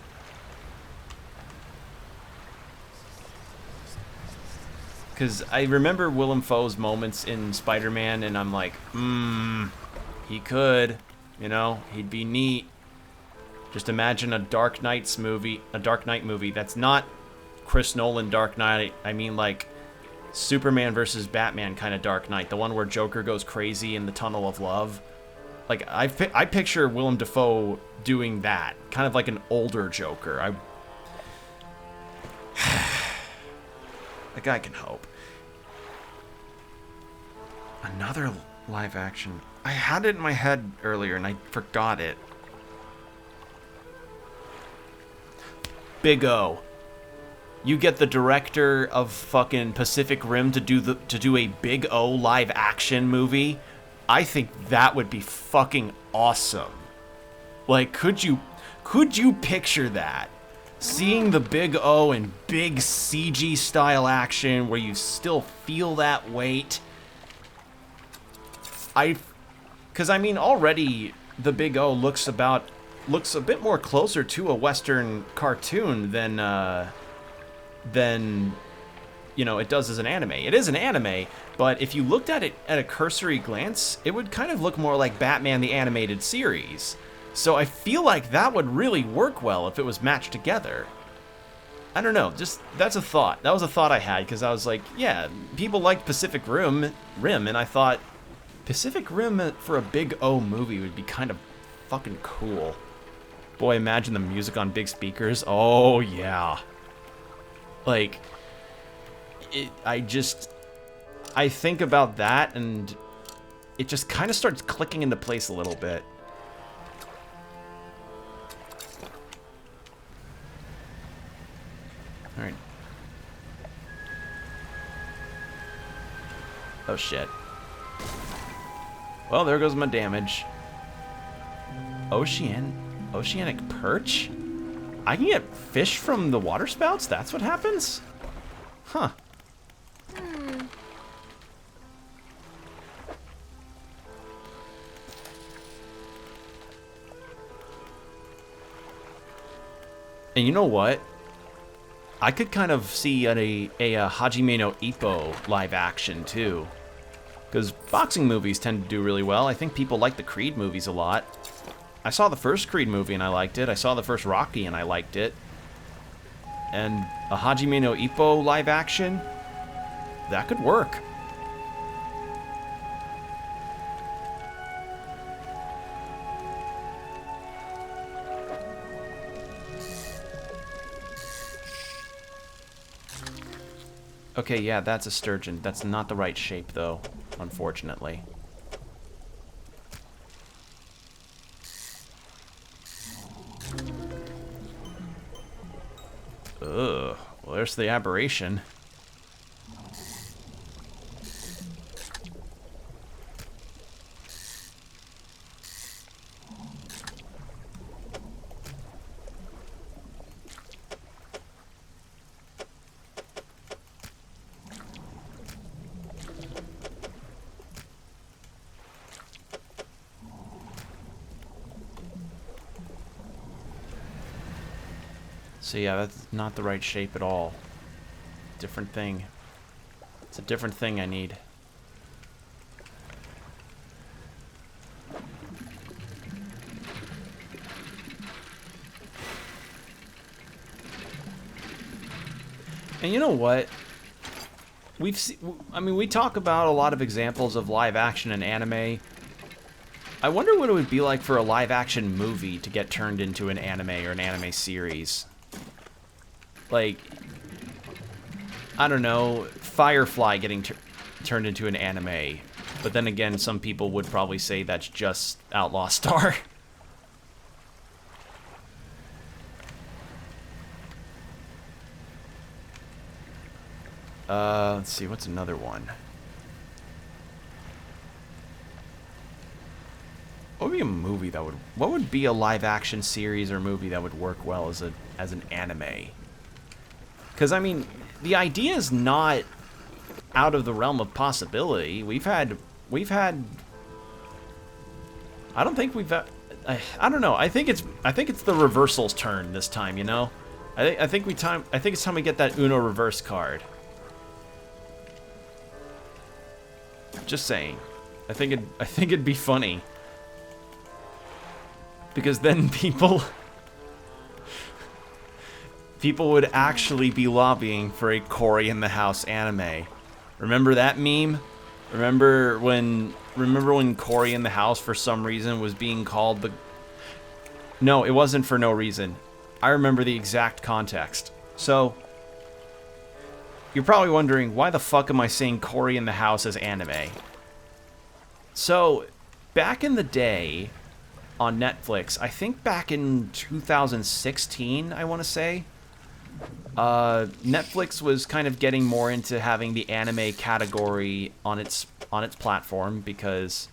Because I remember Willem Dafoe's moments in Spider-Man, and I'm like, He could. You know, he'd be neat. Just imagine a Dark Knight movie that's not Chris Nolan Dark Knight. I mean, like, Superman versus Batman kind of Dark Knight. The one where Joker goes crazy in the Tunnel of Love. Like, I picture Willem Dafoe doing that. Kind of like an older Joker. The guy can hope. Another live action. I had it in my head earlier and I forgot it. Big O. You get the director of fucking Pacific Rim to do a Big O live action movie. I think that would be fucking awesome. Like, could you picture that? Seeing the Big O in big CG style action where you still feel that weight. Because I mean, already the Big O looks a bit more closer to a Western cartoon than you know, it does as an anime. It is an anime, but if you looked at it at a cursory glance, it would kind of look more like Batman the Animated Series. So I feel like that would really work well if it was matched together. I don't know, just, that's a thought. That was a thought I had, because I was like, yeah, people like Pacific Rim, and I thought, Pacific Rim for a Big O movie would be kind of fucking cool. Boy, imagine the music on big speakers. Oh, yeah. Like, I think about that, and it just kind of starts clicking into place a little bit. Alright. Oh, shit. Well, there goes my damage. Oceanic perch? I can get fish from the water spouts? That's what happens? Huh. And you know what? I could kind of see a Hajime no Ippo live action too. Because boxing movies tend to do really well. I think people like the Creed movies a lot. I saw the first Creed movie and I liked it. I saw the first Rocky and I liked it. And a Hajime no Ippo live action, that could work. Okay, yeah, that's a sturgeon. That's not the right shape, though, unfortunately. Ugh. Well, there's the aberration. So yeah, that's not the right shape at all. Different thing. It's a different thing I need. And you know what? We talk about a lot of examples of live action and anime. I wonder what it would be like for a live action movie to get turned into an anime or an anime series. Like, I don't know, Firefly getting turned into an anime. But then again, some people would probably say that's just Outlaw Star. Let's see, what's another one? What would be a movie that would... What would be a live-action series or movie that would work well as an anime? Because, I mean, the idea is not out of the realm of possibility. We've had... I don't think we've... I don't know. I think it's the reversal's turn this time, you know? I think it's time we get that Uno reverse card. Just saying. I think it'd be funny. Because then people would actually be lobbying for a Cory in the House anime. Remember that meme? Remember when Cory in the House for some reason was being called the... No, it wasn't for no reason. I remember the exact context. So, you're probably wondering, why the fuck am I saying Cory in the House as anime? So, back in the day on Netflix, I think back in 2016, I want to say, Netflix was kind of getting more into having the anime category on its platform because,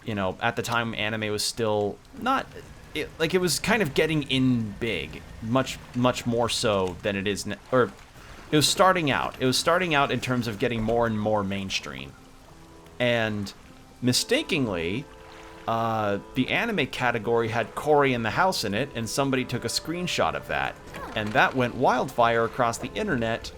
you know, at the time anime was still not... It was kind of getting in big, much more so than it is, or it was starting out. It was starting out in terms of getting more and more mainstream. And mistakenly, the anime category had Cory in the House in it, and somebody took a screenshot of that. And that went wildfire across the internet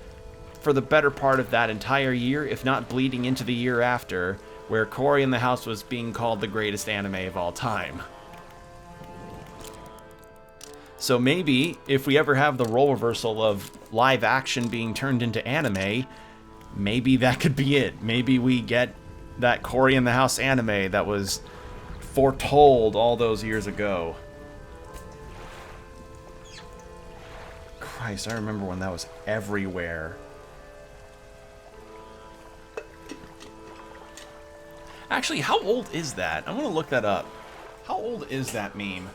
for the better part of that entire year, if not bleeding into the year after, where Cory in the House was being called the greatest anime of all time. So maybe, if we ever have the role reversal of live action being turned into anime, maybe that could be it. Maybe we get that Cory in the House anime that was foretold all those years ago. Christ, I remember when that was everywhere. Actually, how old is that? I'm gonna look that up. How old is that meme?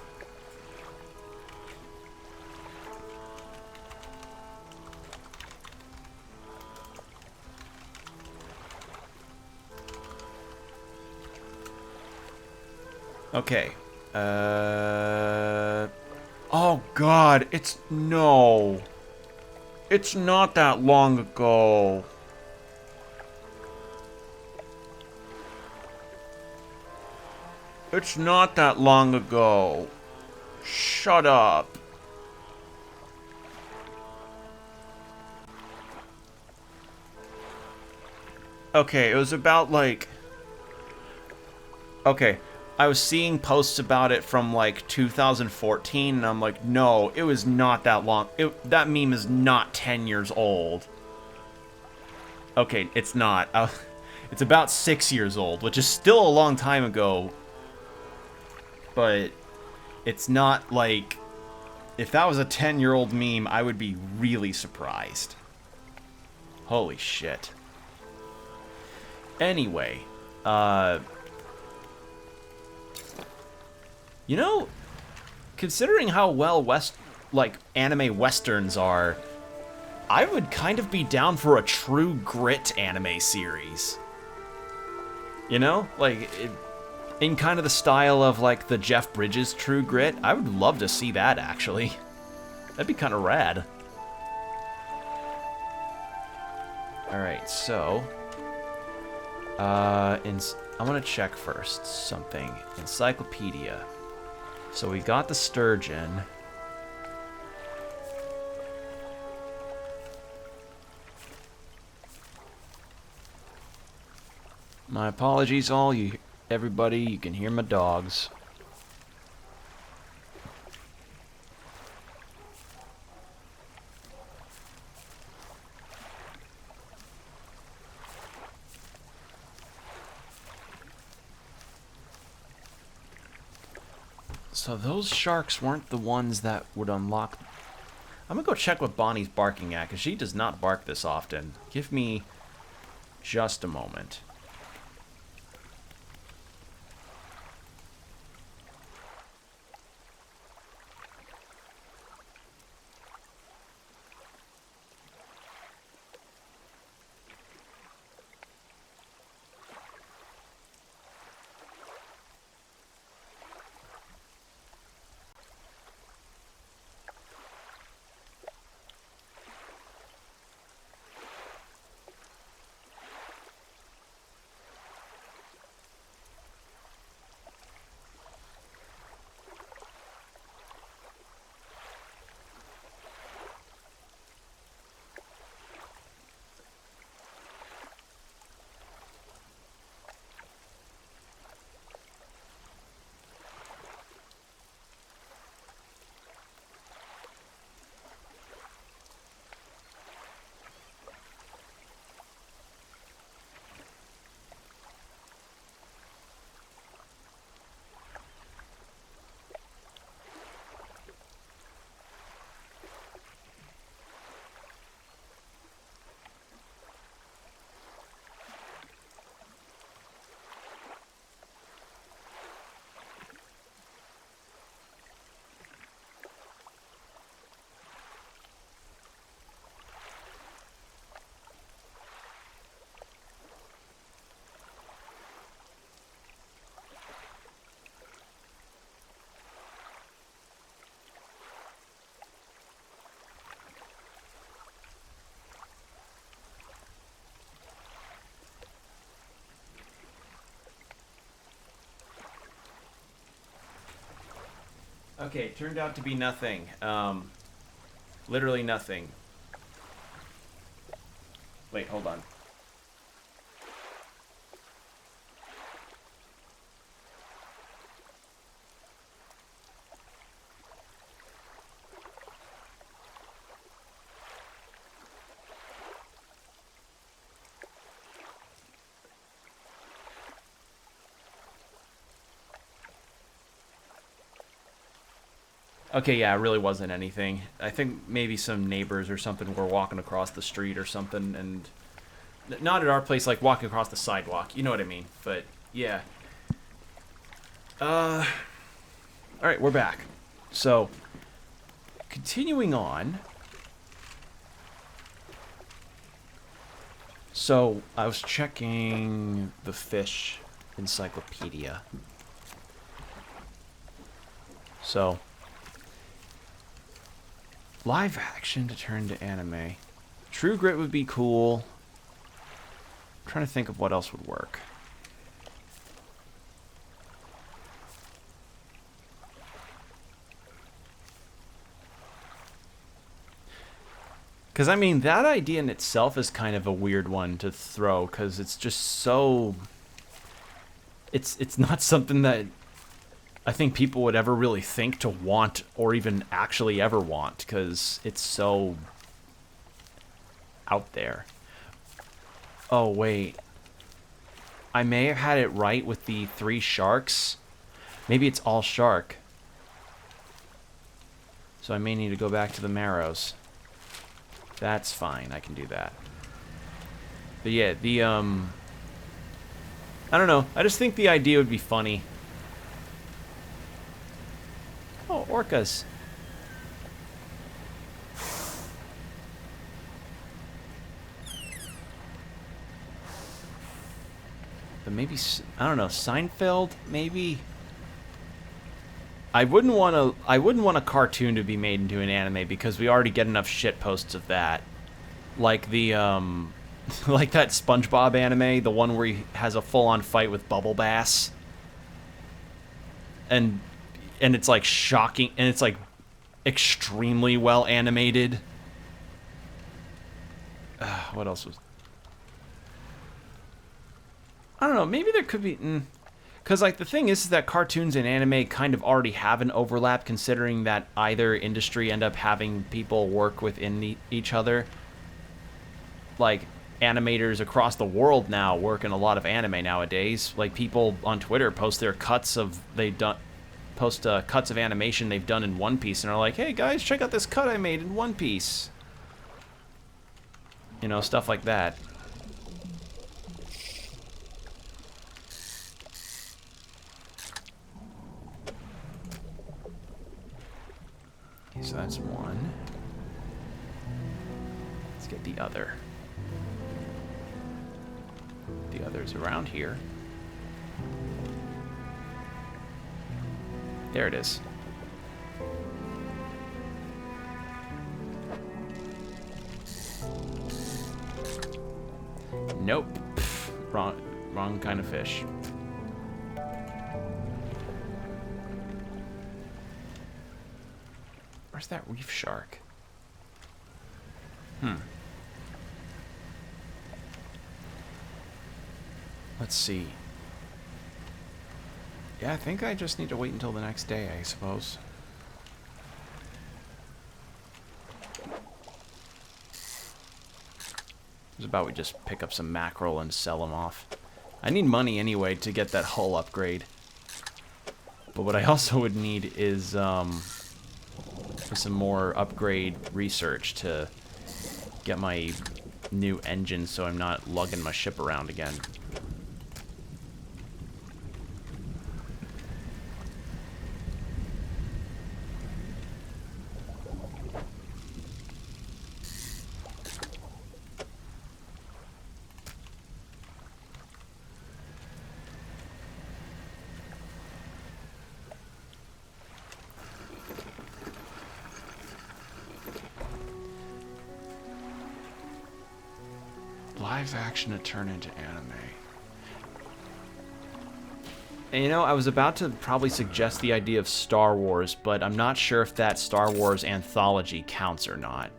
Okay. Oh, God. No. It's not that long ago. It's not that long ago. Shut up. Okay, it was about, like... Okay. I was seeing posts about it from like 2014, and I'm like, no, it was not that long. That meme is not 10 years old. Okay, it's not. It's about 6 years old, which is still a long time ago. But it's not like... If that was a 10-year-old meme, I would be really surprised. Holy shit. Anyway, you know, considering how well anime westerns are, I would kind of be down for a True Grit anime series. You know, like in kind of the style of like the Jeff Bridges True Grit. I would love to see that actually. That'd be kind of rad. All right, so I'm gonna check first something. Encyclopedia. So we got the sturgeon. My apologies everybody, you can hear my dogs. So those sharks weren't the ones that would unlock... I'm gonna go check what Bonnie's barking at, because she does not bark this often. Give me just a moment. Okay, it turned out to be nothing. Literally nothing. Wait, hold on. Okay, yeah, it really wasn't anything. I think maybe some neighbors or something were walking across the street or something, and not at our place, like walking across the sidewalk. You know what I mean? But yeah. All right, we're back. So, continuing on. So, I was checking the fish encyclopedia. So, live action to turn to anime. True Grit would be cool. I'm trying to think of what else would work. Because, I mean, that idea in itself is kind of a weird one to throw, because it's just so... It's not something that I think people would ever really think to want, or even actually ever want, because it's so out there. Oh, wait. I may have had it right with the 3 sharks. Maybe it's all shark. So I may need to go back to the marrows. That's fine, I can do that. But yeah, the, I don't know, I just think the idea would be funny. Oh, orcas. But maybe, I don't know, Seinfeld, maybe? I wouldn't want a cartoon to be made into an anime because we already get enough shit posts of that. Like the like that SpongeBob anime, the one where he has a full-on fight with Bubble Bass. And it's like shocking, and it's like extremely well animated. What else was? I don't know, maybe there could be because, like, the thing is that cartoons and anime kind of already have an overlap, considering that either industry end up having people work within each other. Like, animators across the world now work in a lot of anime nowadays. Like, people on Twitter post their cuts of... cuts of animation they've done in One Piece, and are like, hey, guys, check out this cut I made in One Piece. You know, stuff like that. So that's one. Let's get the other. The other's around here. There it is. Nope. Pff, wrong kind of fish. Where's that reef shark? Let's see. Yeah, I think I just need to wait until the next day, I suppose. It's about we just pick up some mackerel and sell them off. I need money anyway to get that hull upgrade. But what I also would need is some more upgrade research to get my new engine so I'm not lugging my ship around again. Live action to turn into anime. And, you know, I was about to probably suggest the idea of Star Wars, but I'm not sure if that Star Wars anthology counts or not.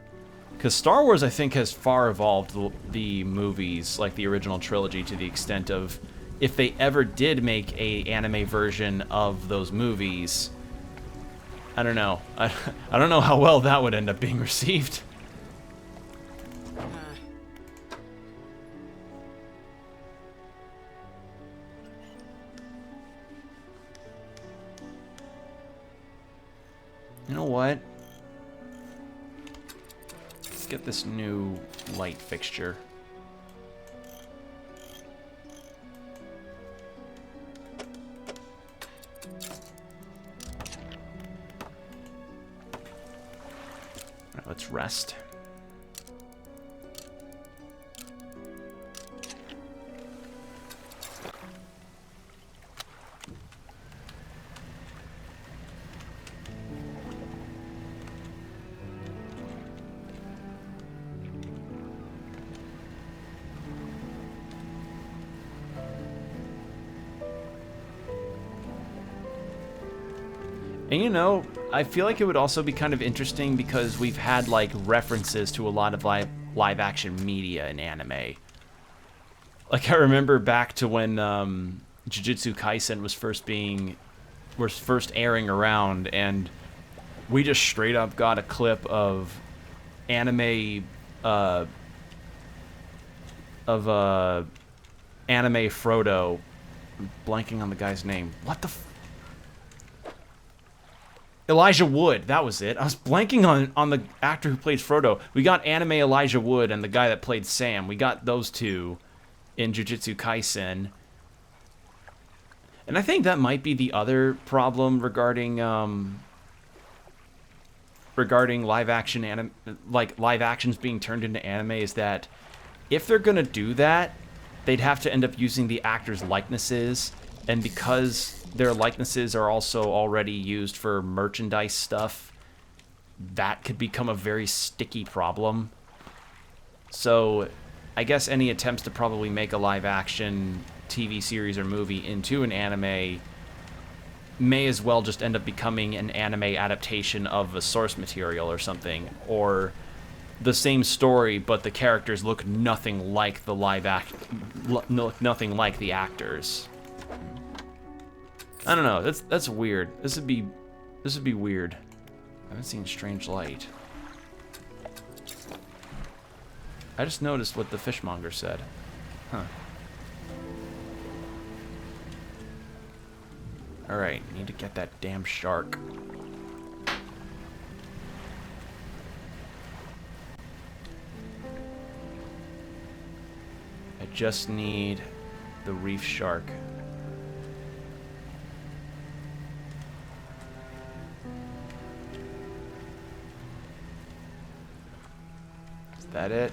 Because Star Wars, I think, has far evolved the movies, like the original trilogy, to the extent of if they ever did make a anime version of those movies, I don't know. I don't know how well that would end up being received. You know what? Let's get this new light fixture. All right, let's rest. And you know, I feel like it would also be kind of interesting because we've had like references to a lot of live action media in anime. Like I remember back to when Jujutsu Kaisen was first airing around, and we just straight up got a clip of anime anime Frodo. I'm blanking on the guy's name. What the Elijah Wood, that was it. I was blanking on the actor who plays Frodo. We got anime Elijah Wood and the guy that played Sam. We got those two in Jujutsu Kaisen. And I think that might be the other problem regarding live actions being turned into anime, is that if they're gonna do that, they'd have to end up using the actors' likenesses, and because their likenesses are also already used for merchandise stuff, that could become a very sticky problem. So I guess any attempts to probably make a live action TV series or movie into an anime may as well just end up becoming an anime adaptation of a source material or something, or the same story but the characters look nothing like the nothing like the actors. I don't know. That's weird. This would be weird. I haven't seen Strange Light. I just noticed what the fishmonger said. Huh. Alright, need to get that damn shark. I just need the reef shark. Is that it?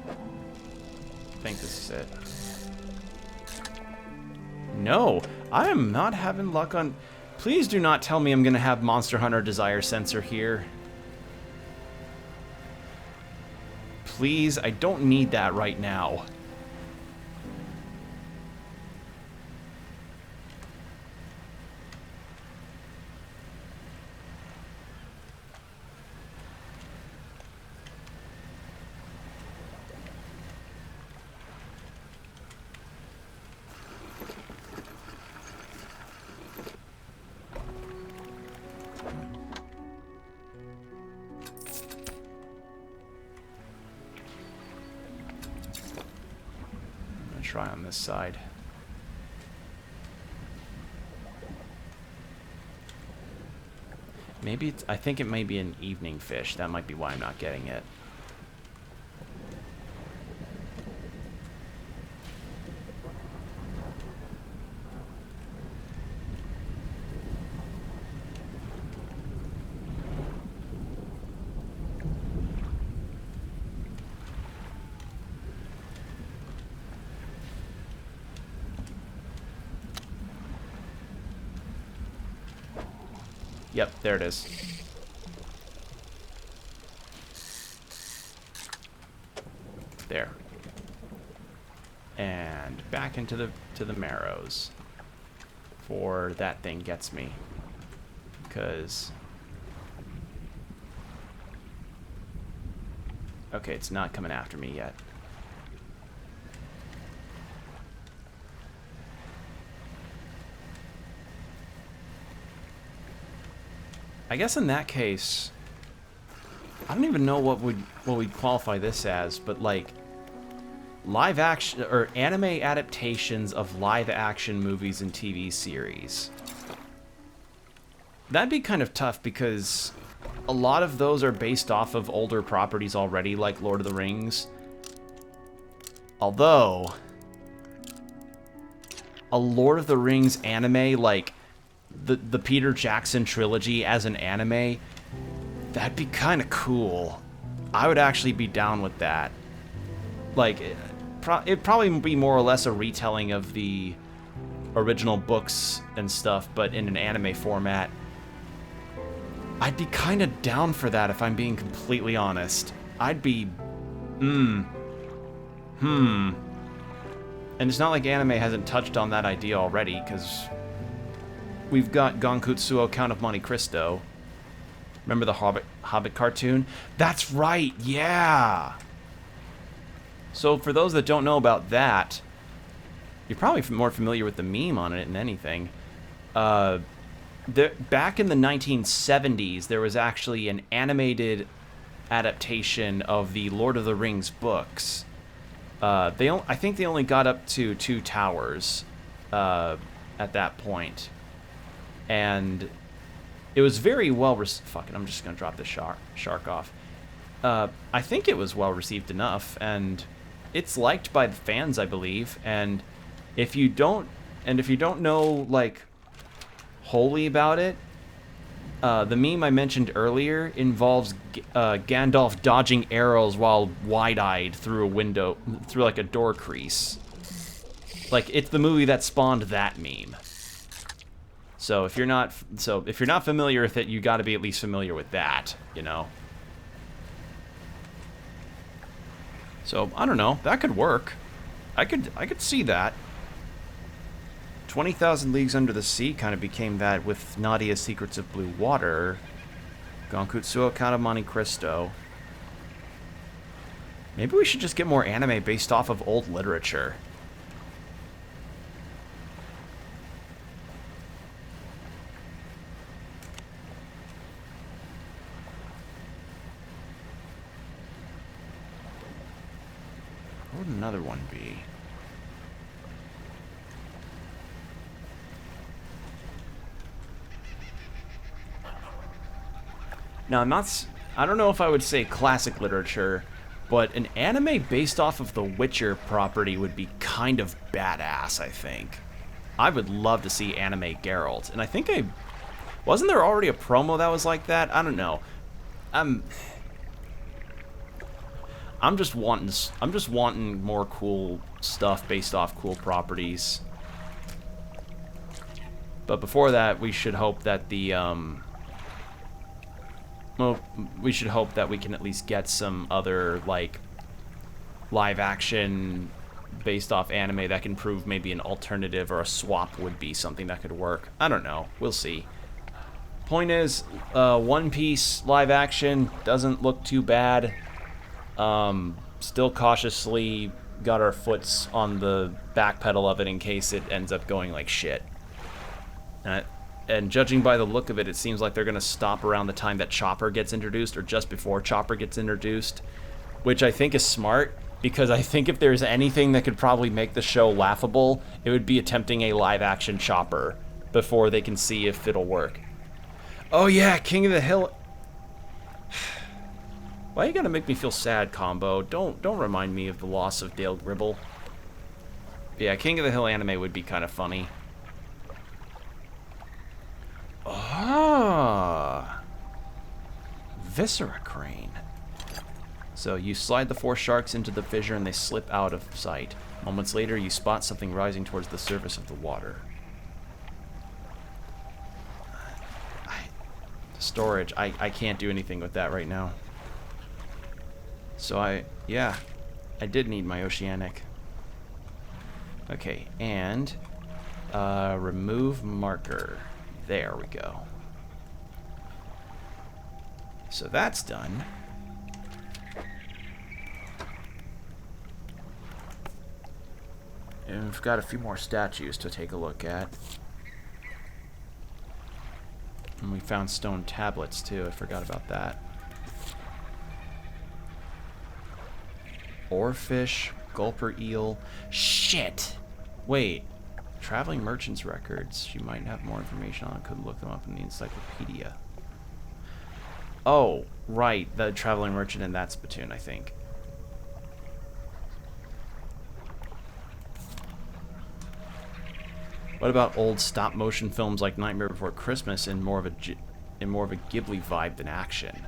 I think this is it. No, I am not having luck on... Please do not tell me I'm going to have Monster Hunter Desire Sensor here. Please, I don't need that right now. Try on this side. Maybe it's, I think it may be an evening fish. That might be why I'm not getting it. Yep, there it is. There. And back into the Marrows. Before that thing gets me. Because... okay, it's not coming after me yet. I guess in that case, I don't even know what we'd qualify this as, but like live action or anime adaptations of live action movies and TV series. That'd be kind of tough because a lot of those are based off of older properties already, like Lord of the Rings. Although a Lord of the Rings anime, like the Peter Jackson trilogy as an anime, that'd be kind of cool. I would actually be down with that. Like, it'd probably be more or less a retelling of the original books and stuff, but in an anime format. I'd be kind of down for that if I'm being completely honest. I'd be... And it's not like anime hasn't touched on that idea already, because we've got Gonkutsuo Count of Monte Cristo. Remember the Hobbit cartoon? That's right, yeah! So for those that don't know about that, you're probably more familiar with the meme on it than anything. Back in the 1970s, there was actually an animated adaptation of the Lord of the Rings books. I think they only got up to 2 towers at that point. And it was very well received. Fuck it, I'm just going to drop the shark off. I think it was well received enough, and it's liked by the fans, I believe. And if you don't know, like, wholly about it, the meme I mentioned earlier involves Gandalf dodging arrows while wide-eyed through a window, through like a door crease. Like, it's the movie that spawned that meme. So if you're not familiar with it, you got to be at least familiar with that, you know. So I don't know, that could work. I could see that. 20,000 Leagues Under the Sea kind of became that with Nadia's Secrets of Blue Water. Gonkutsuo Count of Monte Cristo. Maybe we should just get more anime based off of old literature. What would another one be? Now, I don't know if I would say classic literature, but an anime based off of the Witcher property would be kind of badass, I think. I would love to see anime Geralt, and I think wasn't there already a promo that was like that? I don't know. I'm just wanting more cool stuff based off cool properties. But before that, we should hope that we should hope that we can at least get some other, like, live action based off anime that can prove maybe an alternative or a swap would be something that could work. I don't know. We'll see. Point is, One Piece live action doesn't look too bad. Still cautiously got our foots on the back pedal of it in case it ends up going like shit. And judging by the look of it, it seems like they're going to stop around the time that Chopper gets introduced, or just before Chopper gets introduced, which I think is smart, because I think if there's anything that could probably make the show laughable, it would be attempting a live-action Chopper before they can see if it'll work. Oh yeah, King of the Hill... Why you gotta make me feel sad, Combo? Don't remind me of the loss of Dale Gribble. Yeah, King of the Hill anime would be kind of funny. Ah, Viscera Crane. So you slide the 4 sharks into the fissure and they slip out of sight. Moments later, you spot something rising towards the surface of the water. Storage. I can't do anything with that right now. So yeah, I did need my Oceanic. Okay, and remove marker. There we go. So that's done. And we've got a few more statues to take a look at. And we found stone tablets too, I forgot about that. Oarfish, gulper eel. Shit! Wait. Traveling merchants' records. You might have more information on it. Couldn't look them up in the encyclopedia. Oh, right. The traveling merchant in that spittoon, I think. What about old stop-motion films like Nightmare Before Christmas in more of a Ghibli vibe than action?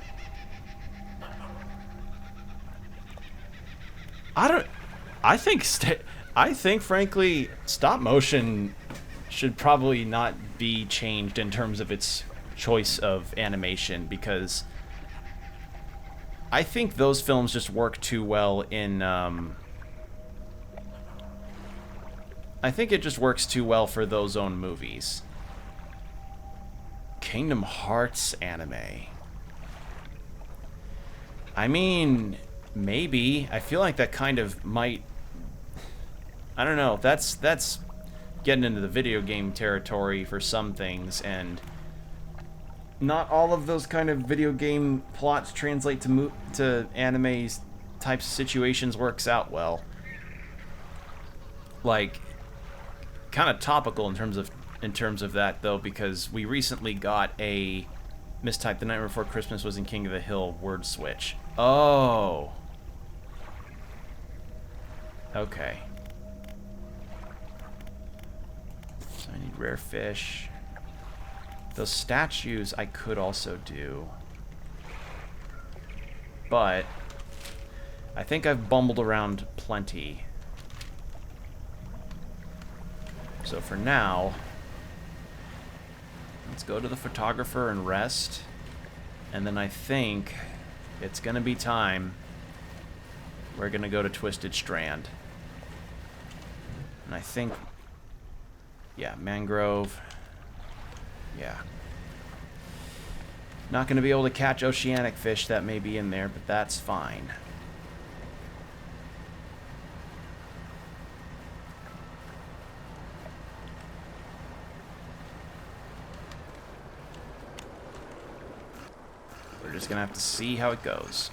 I think frankly stop motion should probably not be changed in terms of its choice of animation, because I think those films just work too well in I think it just works too well for those own movies. Kingdom Hearts anime. I mean, maybe. I feel like that kind of might... I don't know. That's getting into the video game territory for some things, and not all of those kind of video game plots translate to anime types of situations works out well. Like, kind of topical in terms of that though, because we recently got a mistype. The Nightmare Before Christmas was in King of the Hill word switch. Oh. Okay. So I need rare fish. Those statues I could also do, but I think I've bumbled around plenty. So for now, let's go to the photographer and rest. And then I think it's gonna be time. We're gonna go to Twisted Strand. And I think, yeah, mangrove. Yeah. Not gonna be able to catch oceanic fish that may be in there, but that's fine. We're just gonna have to see how it goes.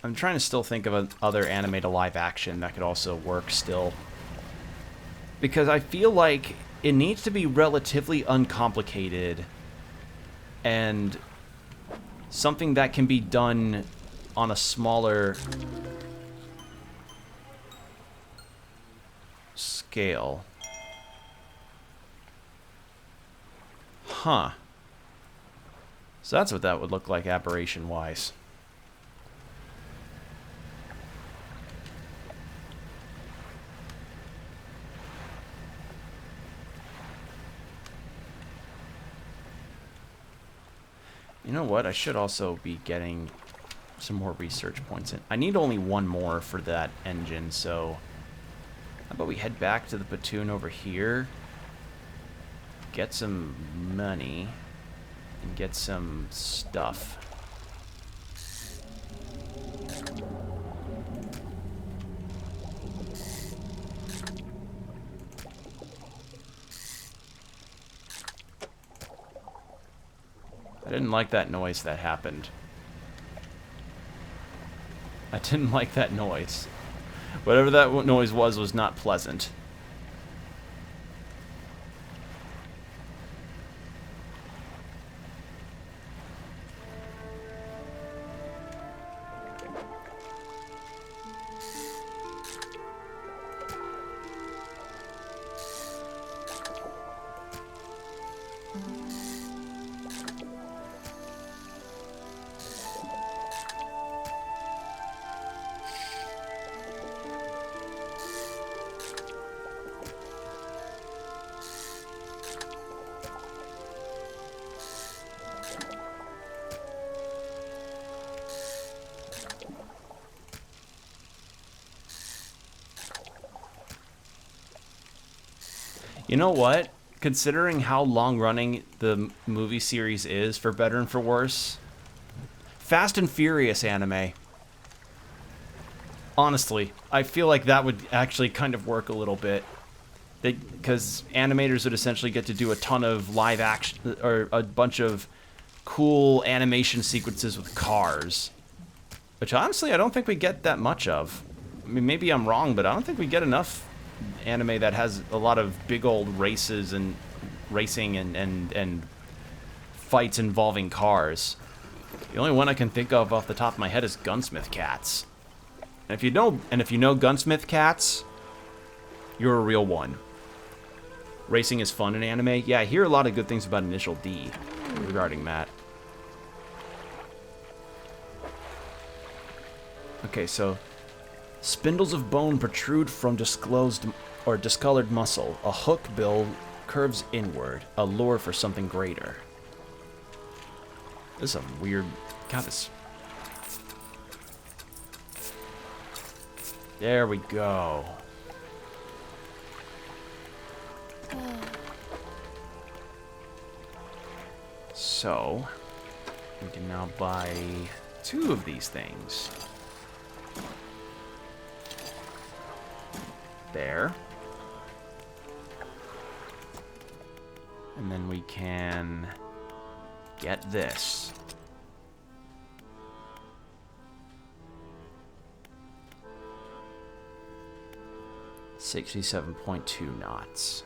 I'm trying to still think of other anime to live action that could also work still. Because I feel like it needs to be relatively uncomplicated and something that can be done on a smaller scale. Huh. So that's what that would look like aberration-wise. You know what? I should also be getting some more research points in. I need only one more for that engine, so how about we head back to the platoon over here, get some money, and get some stuff. I didn't like that noise that happened. I didn't like that noise. Whatever that noise was not pleasant. You know what? Considering how long-running the movie series is, for better and for worse, Fast and Furious anime. Honestly, I feel like that would actually kind of work a little bit. Because animators would essentially get to do a ton of live action, or a bunch of cool animation sequences with cars. Which honestly, I don't think we get that much of. I mean, maybe I'm wrong, but I don't think we get enough anime that has a lot of big old races and racing and fights involving cars. The only one I can think of off the top of my head is Gunsmith Cats. And if you know Gunsmith Cats, you're a real one. Racing is fun in anime. Yeah, I hear a lot of good things about Initial D regarding that. Okay, so spindles of bone protrude from disclosed or discolored muscle. A hook bill curves inward, a lure for something greater. This is a weird... God, this... There we go. So, we can now buy 2 of these things. There. And then we can get this. $67.2 knots.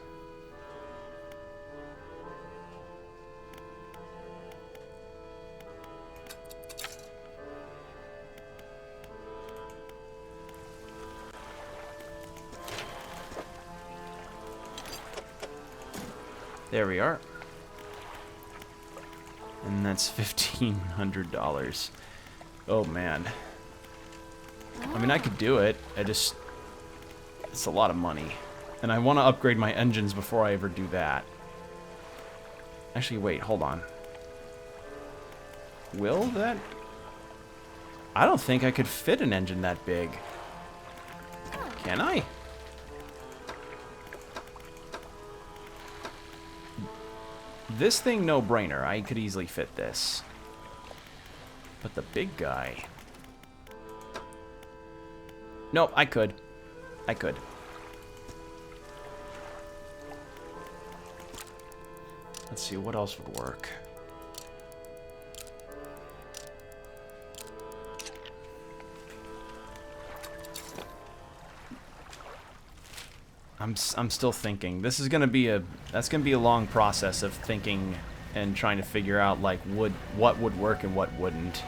There we are. And that's $1,500. Oh, man. I mean, I could do it. It's a lot of money. And I want to upgrade my engines before I ever do that. Actually, wait, hold on. Will that... I don't think I could fit an engine that big. Can I? This thing, no brainer. I could easily fit this. But the big guy... Nope, I could. I could. Let's see, what else would work? I'm still thinking. This is gonna be that's gonna be a long process of thinking and trying to figure out like what would work and what wouldn't.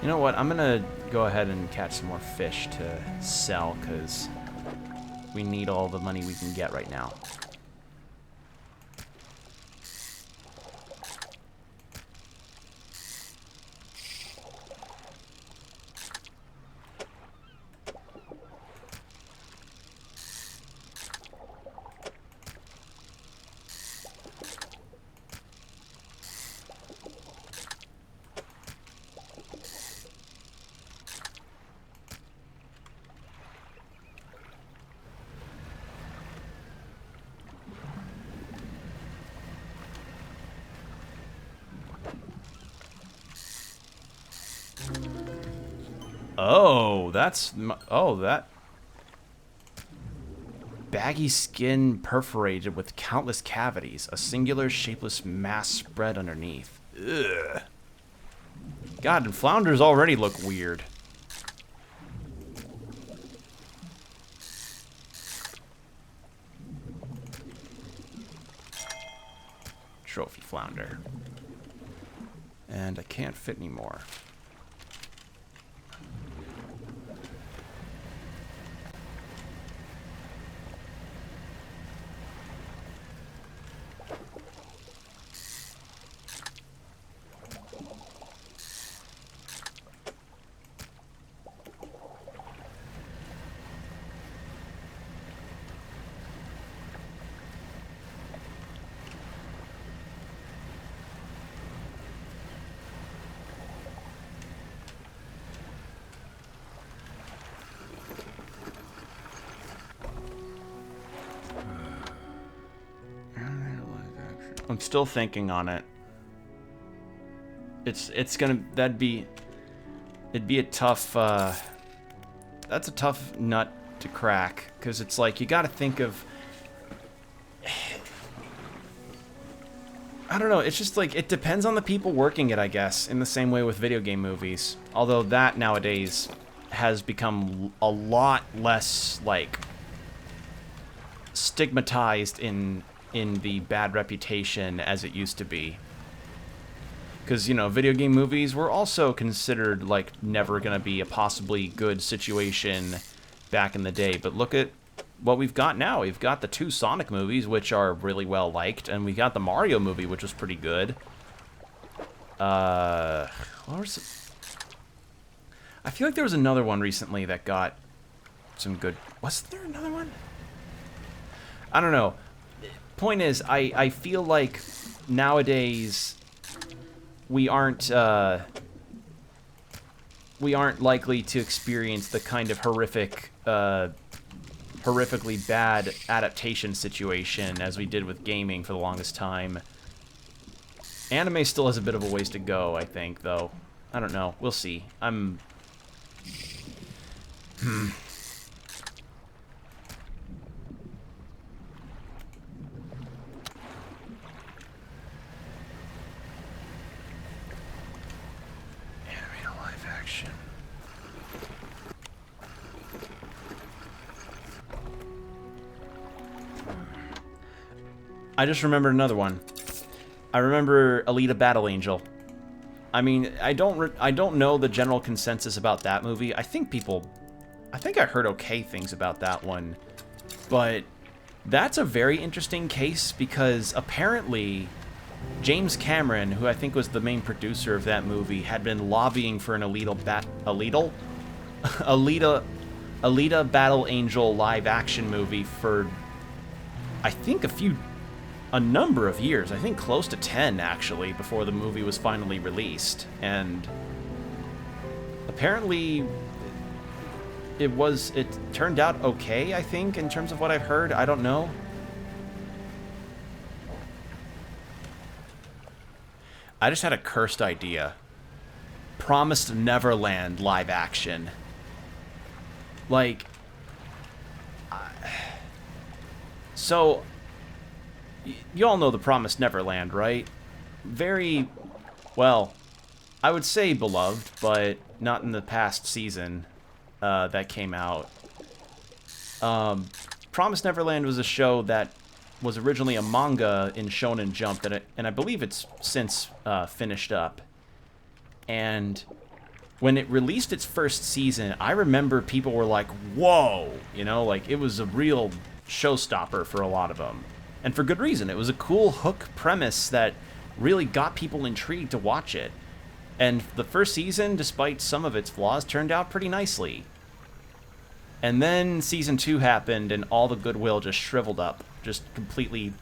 You know what? I'm gonna go ahead and catch some more fish to sell, because we need all the money we can get right now. Oh, that baggy skin perforated with countless cavities, a singular shapeless mass spread underneath. Ugh. God, and flounders already look weird. Trophy flounder. And I can't fit anymore. I'm still thinking on it. It'd be a tough, that's a tough nut to crack, because it's like, you gotta think of, I don't know, it's just like, it depends on the people working it, I guess, in the same way with video game movies. Although that, nowadays, has become a lot less, like, stigmatized in the bad reputation as it used to be. Because, you know, video game movies were also considered, like, never gonna be a possibly good situation back in the day. But look at what we've got now. We've got the 2 Sonic movies, which are really well liked, and we got the Mario movie, which was pretty good. What was it? I feel like there was another one recently that got some good... Wasn't there another one? I don't know. Point is, I feel like nowadays we aren't likely to experience the kind of horrifically bad adaptation situation as we did with gaming for the longest time. Anime still has a bit of a ways to go, I think, though. I don't know. We'll see. I just remembered another one. I remember Alita Battle Angel. I mean, I don't know the general consensus about that movie. I think I heard okay things about that one. But that's a very interesting case because apparently James Cameron, who I think was the main producer of that movie, had been lobbying for an Alita Battle Angel live action movie for, I think, a number of years. I think close to 10, actually, before the movie was finally released. And apparently it turned out okay, I think, in terms of what I've heard. I don't know. I just had a cursed idea. Promised Neverland live action. Like, so you all know the Promised Neverland, right? Very, well, I would say beloved, but not in the past season that came out. Promised Neverland was a show that was originally a manga in Shonen Jump, and I believe it's since finished up. And when it released its first season, I remember people were like, whoa! You know, like, it was a real showstopper for a lot of them. And for good reason. It was a cool hook premise that really got people intrigued to watch it. And the first season, despite some of its flaws, turned out pretty nicely. And then season 2 happened, and all the goodwill just shriveled up. Just completely...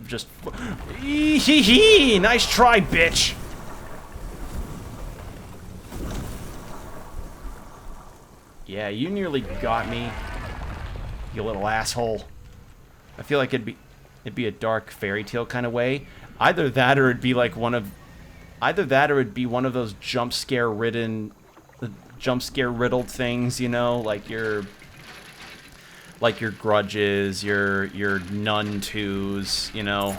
Just... Nice try, bitch! Yeah, you nearly got me, you little asshole. I feel like it'd be a dark fairy tale kind of way. Either that, or it'd be like one of those jump scare riddled things, you know, like your Grudges, your Nun 2s, you know.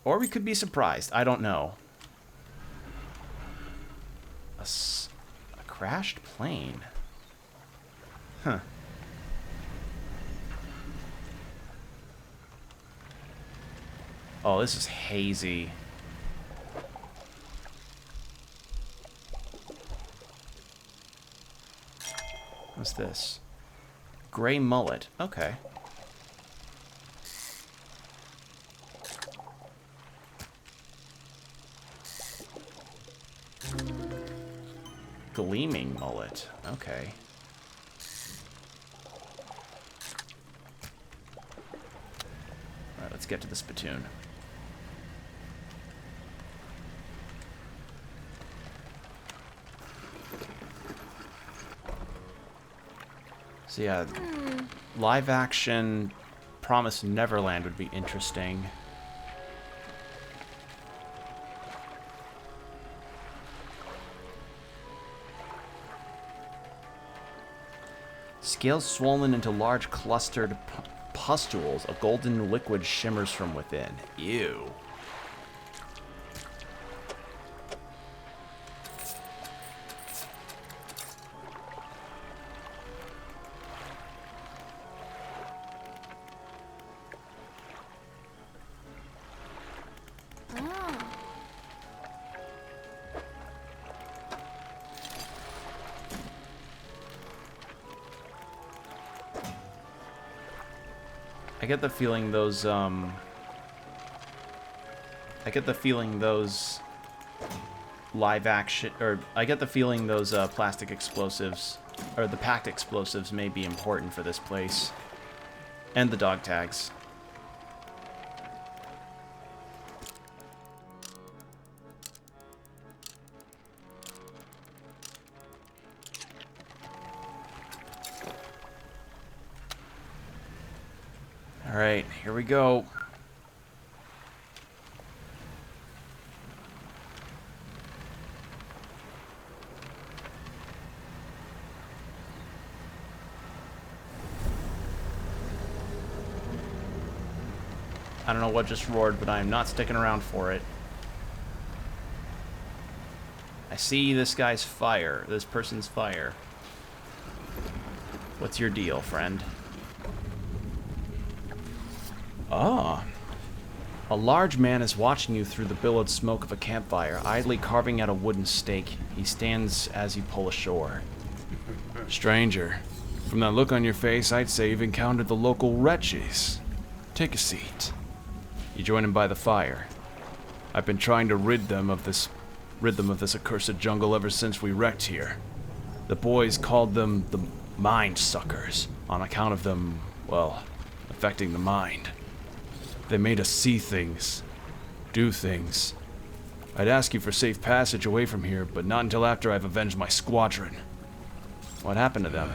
Or we could be surprised. I don't know. A crashed plane. Huh. Oh, this is hazy. What's this? Gray mullet. Okay. Gleaming mullet. Okay. Alright, let's get to the spittoon. So yeah, live action Promised Neverland would be interesting. Scales swollen into large clustered pustules. A golden liquid shimmers from within. Ew. I get the feeling those, live action, or I get the feeling those, plastic explosives, or the packed explosives may be important for this place. And the dog tags. Alright, here we go. I don't know what just roared, but I am not sticking around for it. I see this guy's fire, this person's fire. What's your deal, friend? Ah. A large man is watching you through the billowed smoke of a campfire, idly carving out a wooden stake. He stands as you pull ashore. Stranger, from that look on your face, I'd say you've encountered the local wretches. Take a seat. You join him by the fire. I've been trying to rid them of this accursed jungle ever since we wrecked here. The boys called them the mind suckers, on account of them, well, affecting the mind. They made us see things, do things. I'd ask you for safe passage away from here, but not until after I've avenged my squadron. What happened to them?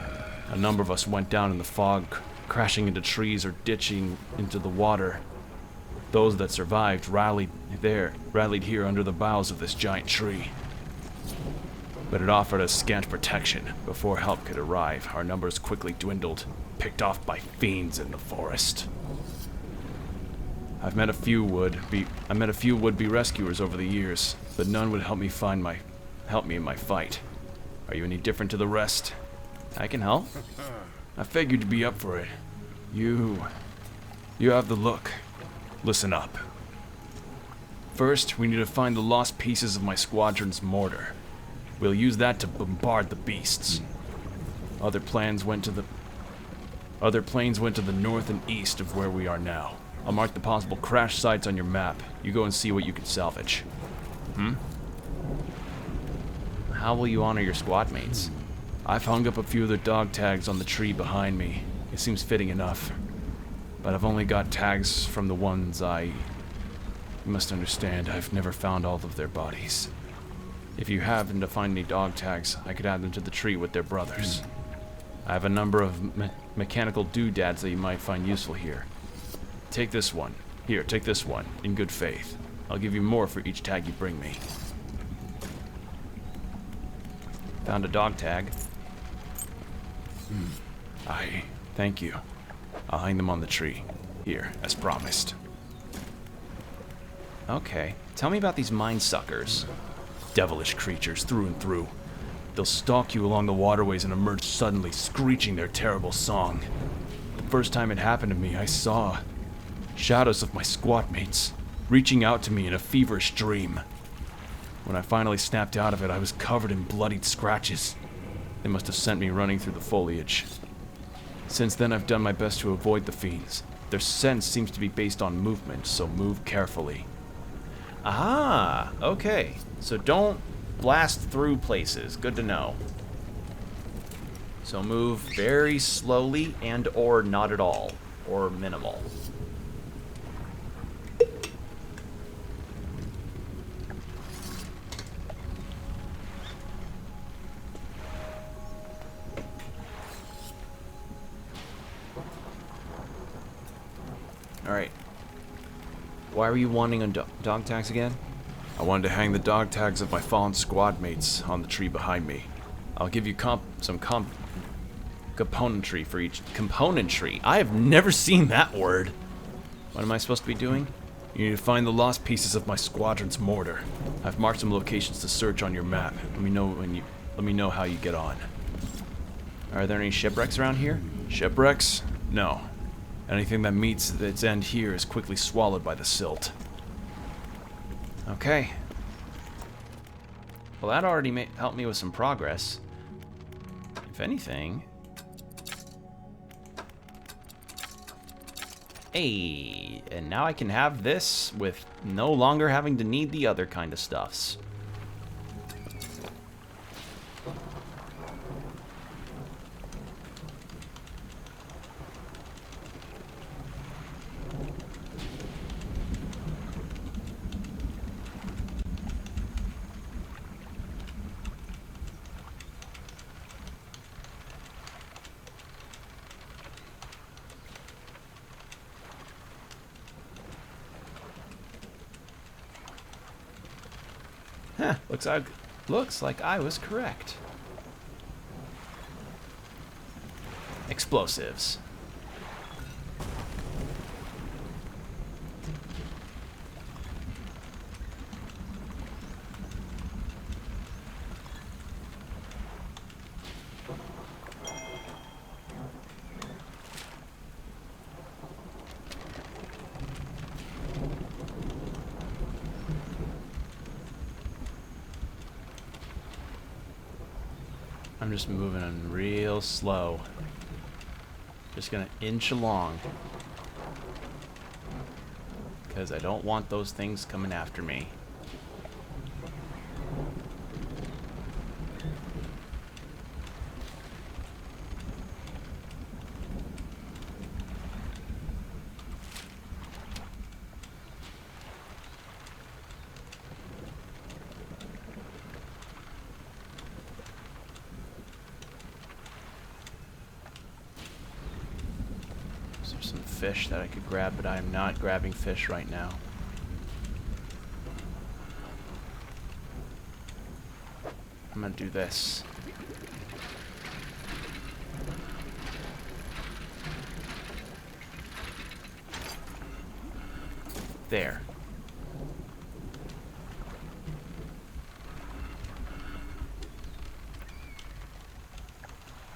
A number of us went down in the fog, crashing into trees or ditching into the water. Those that survived rallied here under the boughs of this giant tree. But it offered us scant protection. Before help could arrive, our numbers quickly dwindled, picked off by fiends in the forest. I met a few would-be rescuers over the years, but none would help me in my fight. Are you any different to the rest? I can help. I figured you'd be up for it. You have the look. Listen up. First, we need to find the lost pieces of my squadron's mortar. We'll use that to bombard the beasts. Other planes went to the north and east of where we are now. I'll mark the possible crash sites on your map. You go and see what you can salvage. How will you honor your squad mates? I've hung up a few of their dog tags on the tree behind me. It seems fitting enough. But I've only got tags from the ones You must understand, I've never found all of their bodies. If you happen to find any dog tags, I could add them to the tree with their brothers. I have a number of mechanical doodads that you might find useful here. Take this one. Here, take this one, in good faith. I'll give you more for each tag you bring me. Found a dog tag. Thank you. I'll hang them on the tree. Here, as promised. Okay. Tell me about these mind suckers. Devilish creatures through and through. They'll stalk you along the waterways and emerge suddenly, screeching their terrible song. The first time it happened to me, I saw shadows of my squad mates reaching out to me in a feverish dream. When I finally snapped out of it, I was covered in bloodied scratches. They must have sent me running through the foliage. Since then, I've done my best to avoid the fiends. Their sense seems to be based on movement, so move carefully. Ah, okay. So don't blast through places. Good to know. So move very slowly and or not at all, or minimal. Alright. Why were you wanting a dog tags again? I wanted to hang the dog tags of my fallen squad mates on the tree behind me. I'll give you some componentry for each. Componentry? I have never seen that word. What am I supposed to be doing? You need to find the lost pieces of my squadron's mortar. I've marked some locations to search on your map. Let me know how you get on. Are there any shipwrecks around here? Shipwrecks? No. Anything that meets its end here is quickly swallowed by the silt. Okay. Well, that already helped me with some progress. If anything... Hey, and now I can have this with no longer having to need the other kind of stuffs. Huh, looks like I was correct. Explosives. I'm just moving on real slow. Just gonna inch along. Because I don't want those things coming after me. Some fish that I could grab, but I am not grabbing fish right now. I'm gonna do this. There.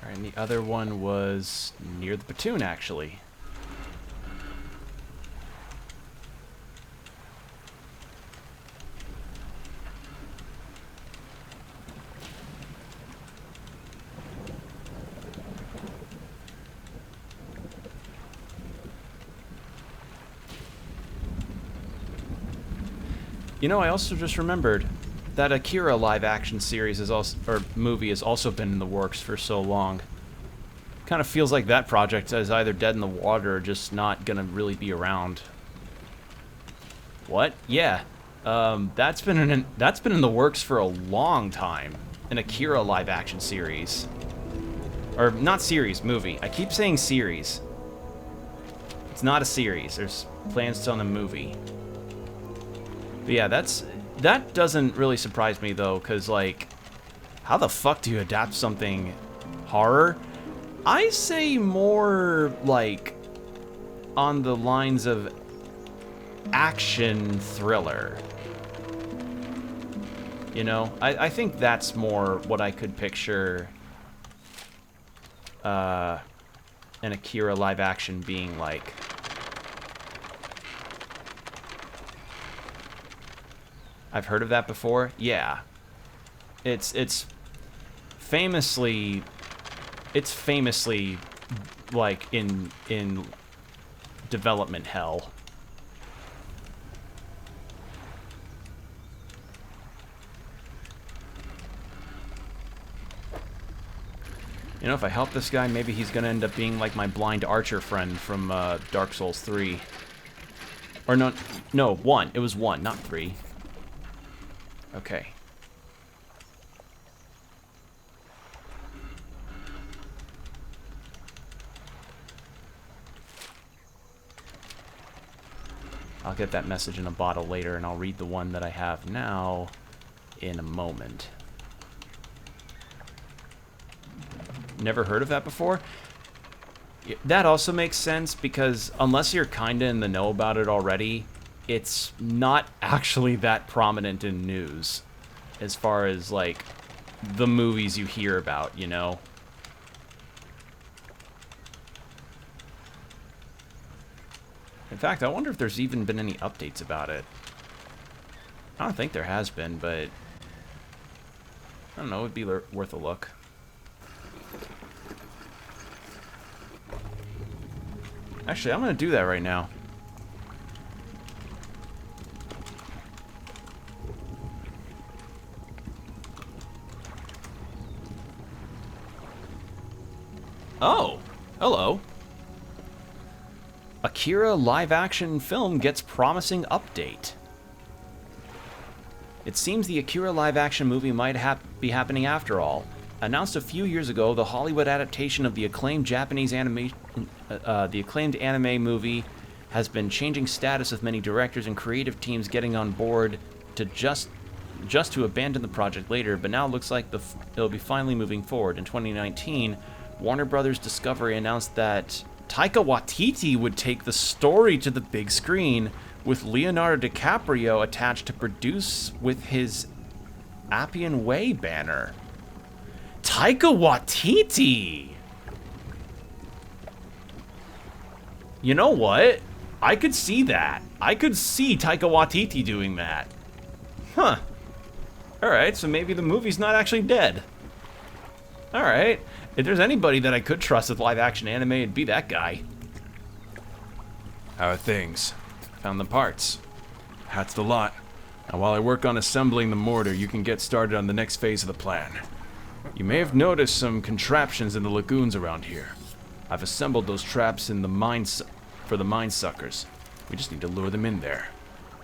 Alright, and the other one was near the platoon, actually. You know, I also just remembered that Akira live-action series is also, or movie has also been in the works for so long. Kind of feels like that project is either dead in the water or just not gonna really be around. What? Yeah, that's been in the works for a long time. An Akira live-action series, or not series, movie. I keep saying series. It's not a series. There's plans on a movie. But yeah, that doesn't really surprise me though, because like, how the fuck do you adapt something horror? I say more like on the lines of action thriller. You know, I think that's more what I could picture an Akira live action being like. I've heard of that before. Yeah, it's famously like in development hell. You know, if I help this guy, maybe he's gonna end up being like my blind archer friend from Dark Souls 3. Or no, 1. It was 1, not 3. Okay. I'll get that message in a bottle later, and I'll read the one that I have now in a moment. Never heard of that before? That also makes sense, because unless you're kinda in the know about it already, it's not actually that prominent in news as far as, like, the movies you hear about, you know? In fact, I wonder if there's even been any updates about it. I don't think there has been, but I don't know, it'd be worth a look. Actually, I'm gonna do that right now. Oh, hello. Akira live-action film gets promising update. It seems the Akira live-action movie might be happening after all. Announced a few years ago, the Hollywood adaptation of the acclaimed anime movie has been changing status, with many directors and creative teams getting on board to just to abandon the project later. But now it looks like it'll be finally moving forward. In 2019, Warner Brothers Discovery announced that Taika Waititi would take the story to the big screen, with Leonardo DiCaprio attached to produce with his Appian Way banner. Taika Waititi! You know what? I could see that. I could see Taika Waititi doing that. Huh. Alright, so maybe the movie's not actually dead. Alright. If there's anybody that I could trust with live-action anime, it'd be that guy. How are things? Found the parts. That's the lot. Now, while I work on assembling the mortar, you can get started on the next phase of the plan. You may have noticed some contraptions in the lagoons around here. I've assembled those traps in the mines for the mine suckers. We just need to lure them in there.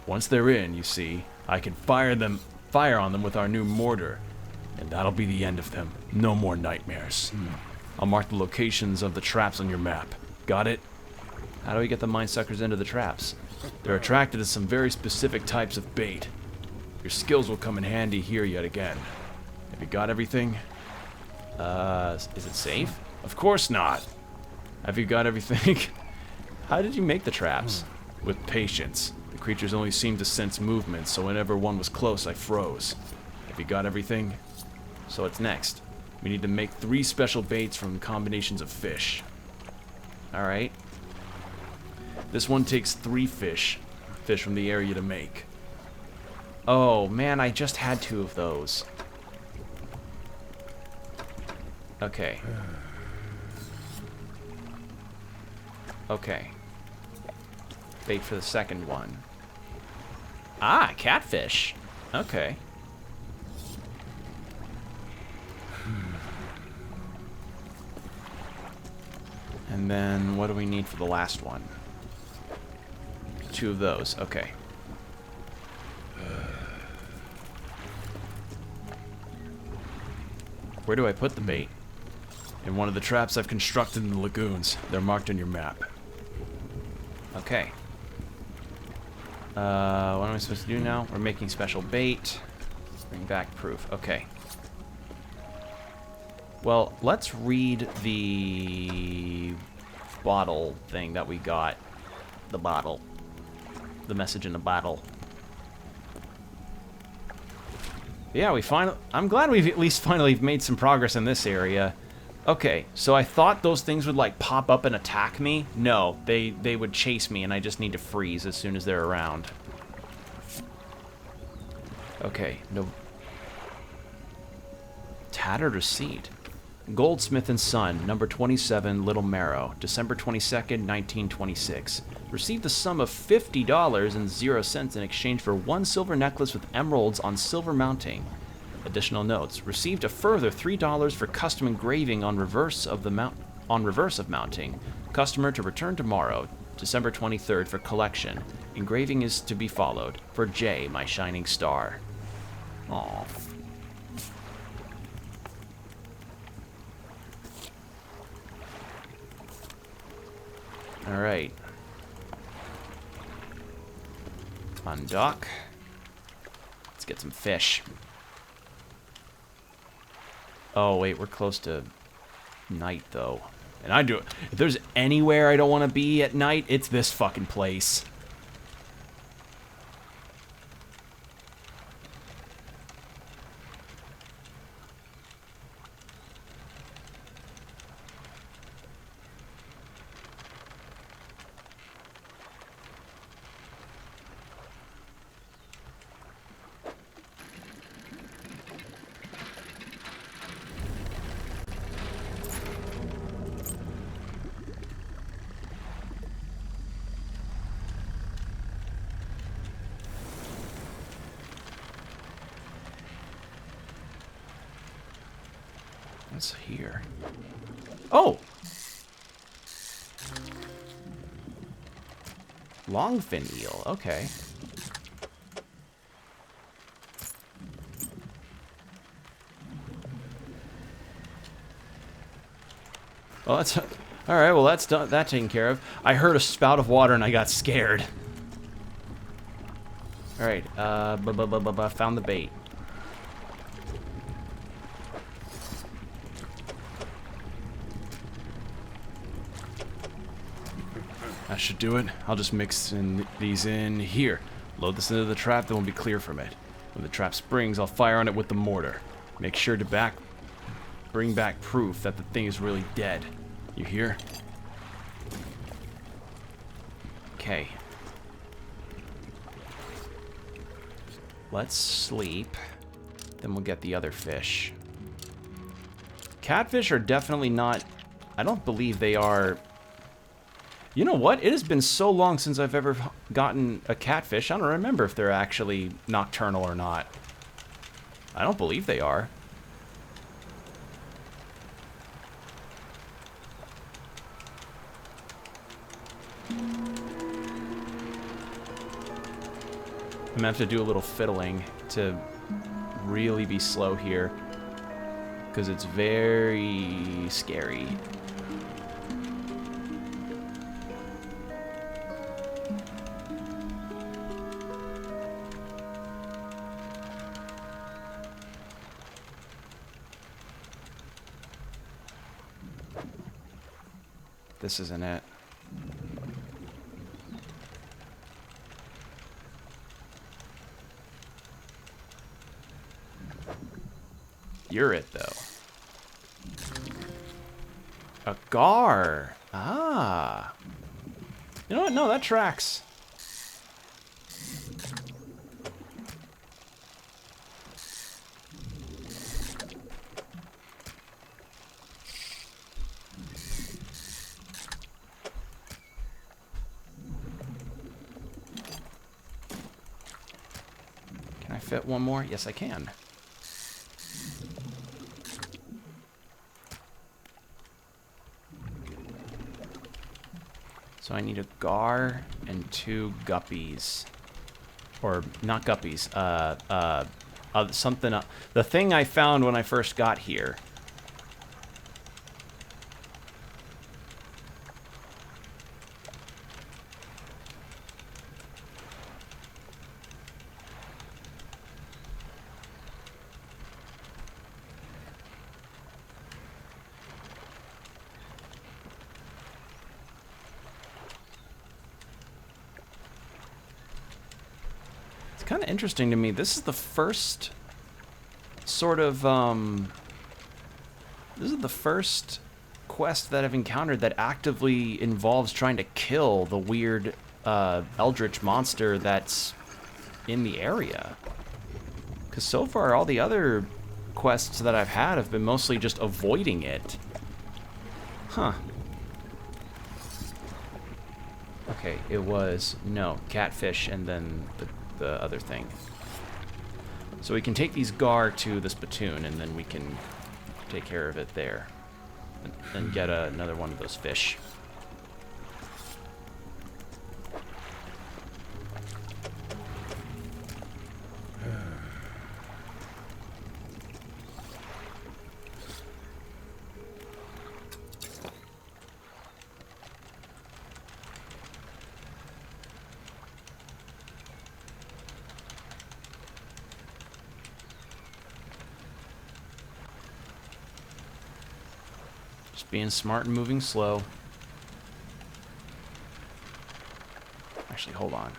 Once they're in, you see, I can fire on them with our new mortar. And that'll be the end of them. No more nightmares. I'll mark the locations of the traps on your map. Got it? How do we get the mine suckers into the traps? They're attracted to some very specific types of bait. Your skills will come in handy here yet again. Have you got everything? Is it safe? Of course not. Have you got everything? How did you make the traps? With patience. The creatures only seemed to sense movement, so whenever one was close, I froze. Have you got everything? So what's next? We need to make 3 special baits from combinations of fish. Alright. This one takes 3 fish from the area to make. Oh, man, I just had 2 of those. Okay. Okay. Bait for the second one. Ah, catfish. Okay. And then, what do we need for the last one? 2 of those. Okay. Where do I put the bait? In one of the traps I've constructed in the lagoons. They're marked on your map. Okay. What am I supposed to do now? We're making special bait. Bring back proof. Okay. Well, let's read the bottle thing that we got. The bottle. The message in the bottle. Yeah, I'm glad we've at least finally made some progress in this area. Okay, so I thought those things would, like, pop up and attack me. No, they would chase me, and I just need to freeze as soon as they're around. Okay, no. Tattered receipt. Goldsmith and Son, number 27, Little Marrow, December 22nd, 1926. Received the sum of $50.00 in exchange for 1 silver necklace with emeralds on silver mounting. Additional notes. Received a further $3 for custom engraving on reverse of mounting. Customer to return tomorrow, December 23rd, for collection. Engraving is to be followed. For Jay, my shining star. Aww. Alright. Undock. Let's get some fish. Oh, wait, we're close to night, though. And if there's anywhere I don't want to be at night, it's this fucking place. What's here? Oh! Longfin eel, okay. Well, that's... Alright, well that's done, that taken care of. I heard a spout of water and I got scared. Alright, found the bait. That should do it. I'll just mix these in here. Load this into the trap, then we'll be clear from it. When the trap springs, I'll fire on it with the mortar. Make sure to bring back proof that the thing is really dead. You hear? Okay. Let's sleep. Then we'll get the other fish. Catfish are definitely not... I don't believe they are... You know what? It has been so long since I've ever gotten a catfish. I don't remember if they're actually nocturnal or not. I don't believe they are. I'm gonna have to do a little fiddling to really be slow here, because it's very scary. This isn't it. You're it, though. A gar. Ah. You know what? No, that tracks. Can I fit one more? Yes, I can. So I need a gar and 2 guppies. Or, not guppies, something... the thing I found when I first got here. Kind of interesting to me. This is the first sort of this is the first quest that I've encountered that actively involves trying to kill the weird eldritch monster that's in the area. Because so far all the other quests that I've had have been mostly just avoiding it. Huh. Okay, it was catfish and then the other thing. So we can take these gar to the spittoon and then we can take care of it there and get another one of those fish. Just being smart and moving slow. Actually, hold on.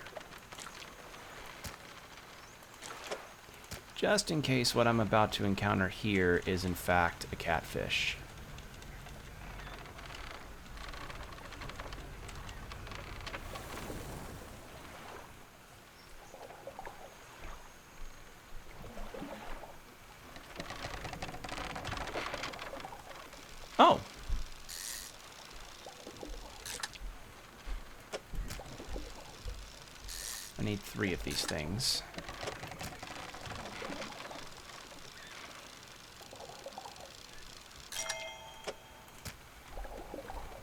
Just in case what I'm about to encounter here is in fact a catfish. Oh. I need 3 of these things.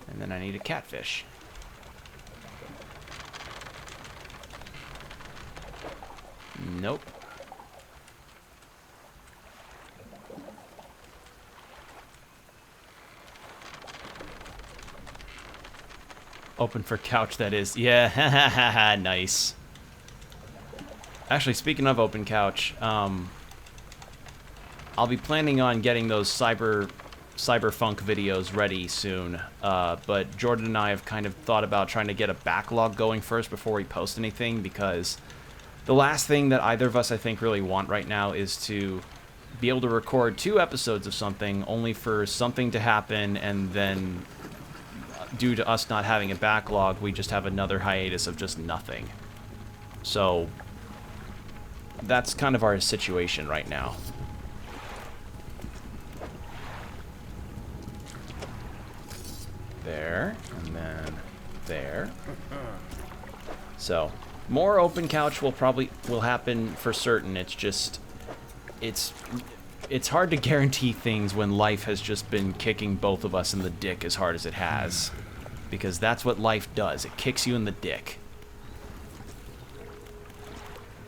And then I need a catfish. Nope. Open for couch, that is. Yeah, nice. Actually, speaking of open couch, I'll be planning on getting those cyberpunk videos ready soon. But Jordan and I have kind of thought about trying to get a backlog going first before we post anything, because the last thing that either of us, I think, really want right now is to be able to record 2 episodes of something only for something to happen, and then due to us not having a backlog, we just have another hiatus of just nothing. So that's kind of our situation right now. There, and then there. So more open couch will happen for certain. It's just it's hard to guarantee things when life has just been kicking both of us in the dick as hard as it has. Because that's what life does. It kicks you in the dick.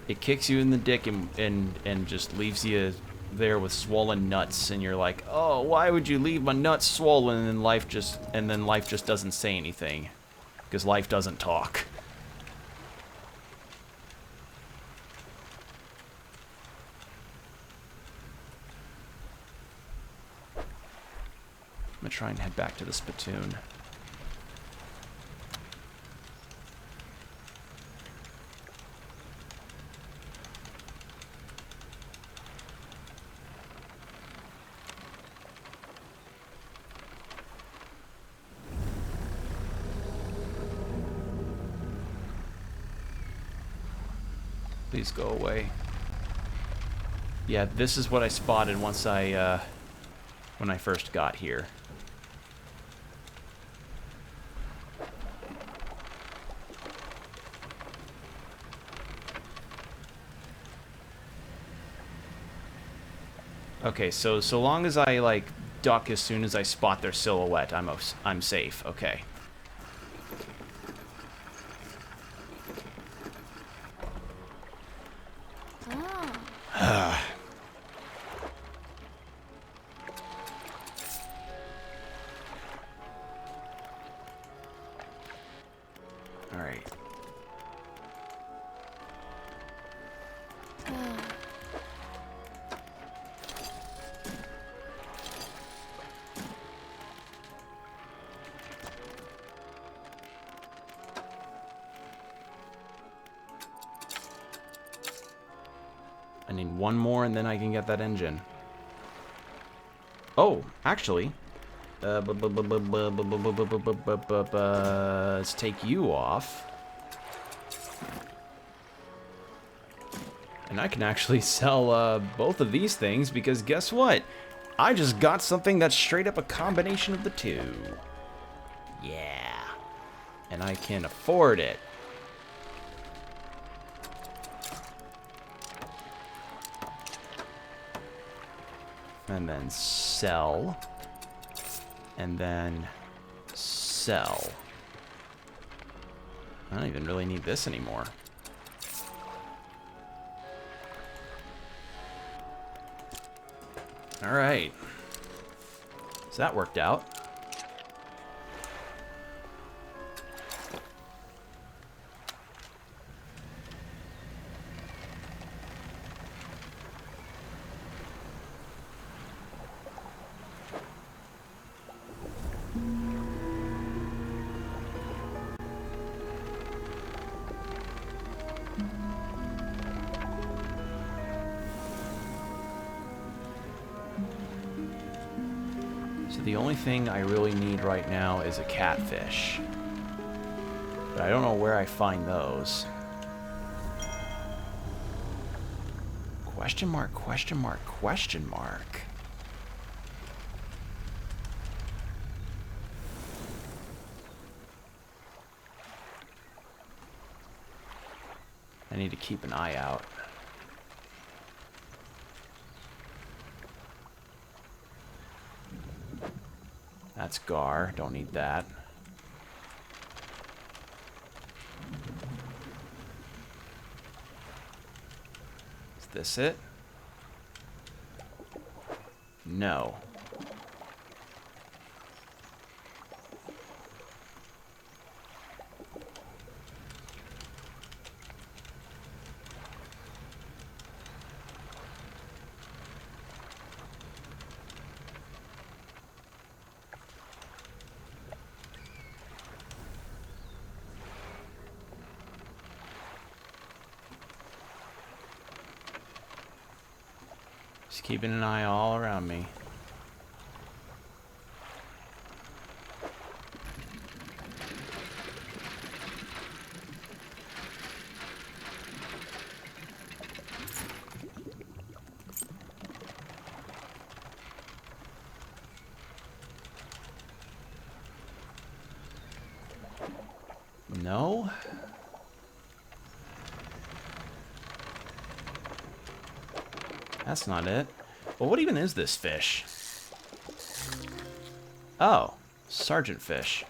It kicks you in the dick and just leaves you there with swollen nuts, and you're like, oh, why would you leave my nuts swollen? And then life just doesn't say anything. Because life doesn't talk. I'm gonna try and head back to the spittoon. Please go away. Yeah, this is what I spotted once when I first got here. Okay, so long as I like duck as soon as I spot their silhouette, I'm safe. Okay. All right. I need one more and then I can get that engine. Oh, actually, let's take you off. And I can actually sell both of these things, because guess what? I just got something that's straight up a combination of the two. Yeah. And I can afford it. And then sell. And then sell. I don't even really need this anymore. All right. So that worked out. So the only thing I really need right now is a catfish. But I don't know where I find those. Question mark, question mark, question mark. I need to keep an eye out. That's gar, don't need that. Is this it? No. Just keeping an eye all around me. No? That's not it. Well, what even is this fish? Oh, sergeant fish.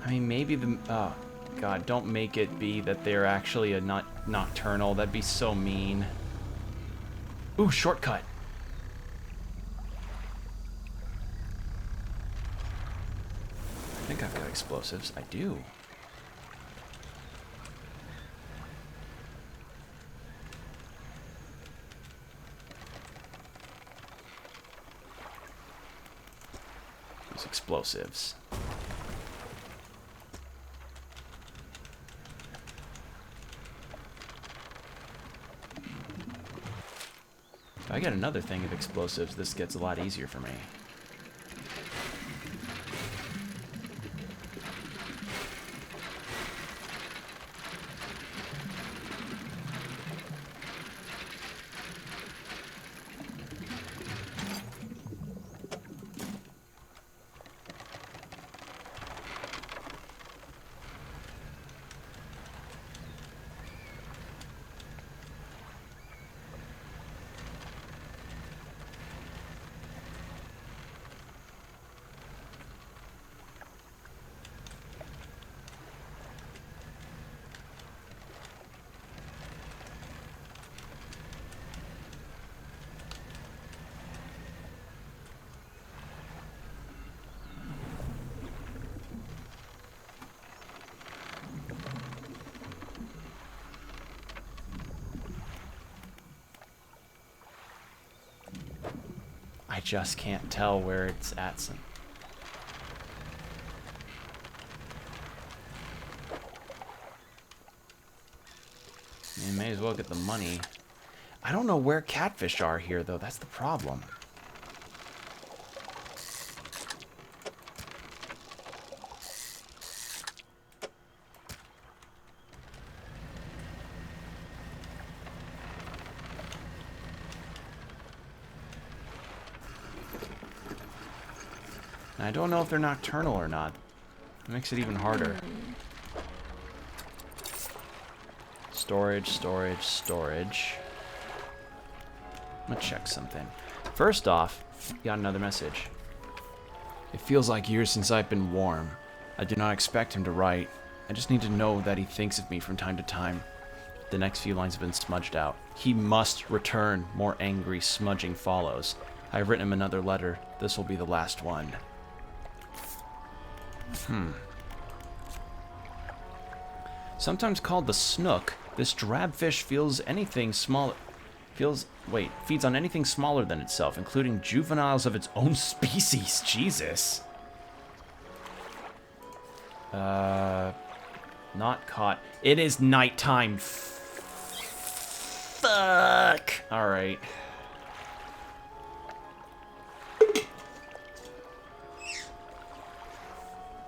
I mean, maybe the... Oh, God, don't make it be that they're actually a nocturnal. That'd be so mean. Ooh, shortcut. I think I've got explosives. I do. Use explosives. If I get another thing of explosives, this gets a lot easier for me. I just can't tell where it's at. You may as well get the money. I don't know where catfish are here, though. That's the problem. I don't know if they're nocturnal or not. It makes it even harder. Storage, storage, storage. I'm gonna check something. First off, got another message. It feels like years since I've been warm. I do not expect him to write. I just need to know that he thinks of me from time to time. The next few lines have been smudged out. He must return. More angry smudging follows. I have written him another letter. This will be the last one. Sometimes called the snook, this drabfish feeds on anything smaller than itself, including juveniles of its own species. Jesus. Not caught. It is nighttime. Fuck. All right.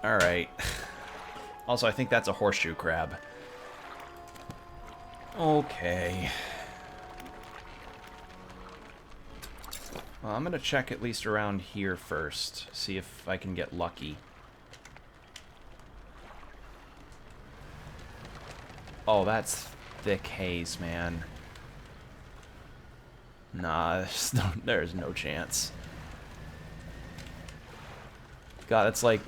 All right. Also, I think that's a horseshoe crab. Okay. Well, I'm gonna check at least around here first. See if I can get lucky. Oh, that's thick haze, man. Nah, there's no chance. God, that's like...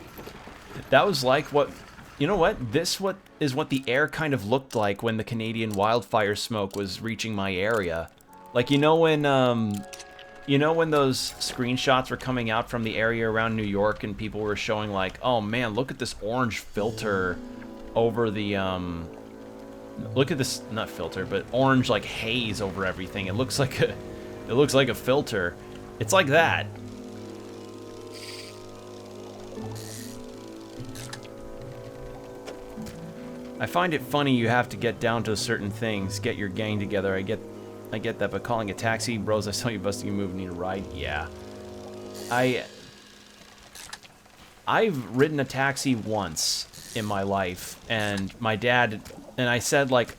That was like what... You know what? This is what the air kind of looked like when the Canadian wildfire smoke was reaching my area. Like, you know when those screenshots were coming out from the area around New York and people were showing like, oh man, look at this orange filter over the, look at this, not filter, but orange like haze over everything. It looks like a filter. It's like that. I find it funny you have to get down to certain things, get your gang together. I get that, but calling a taxi, bros, I saw you busting a move, need a ride? Yeah. I've ridden a taxi once in my life, and my dad, and I said like,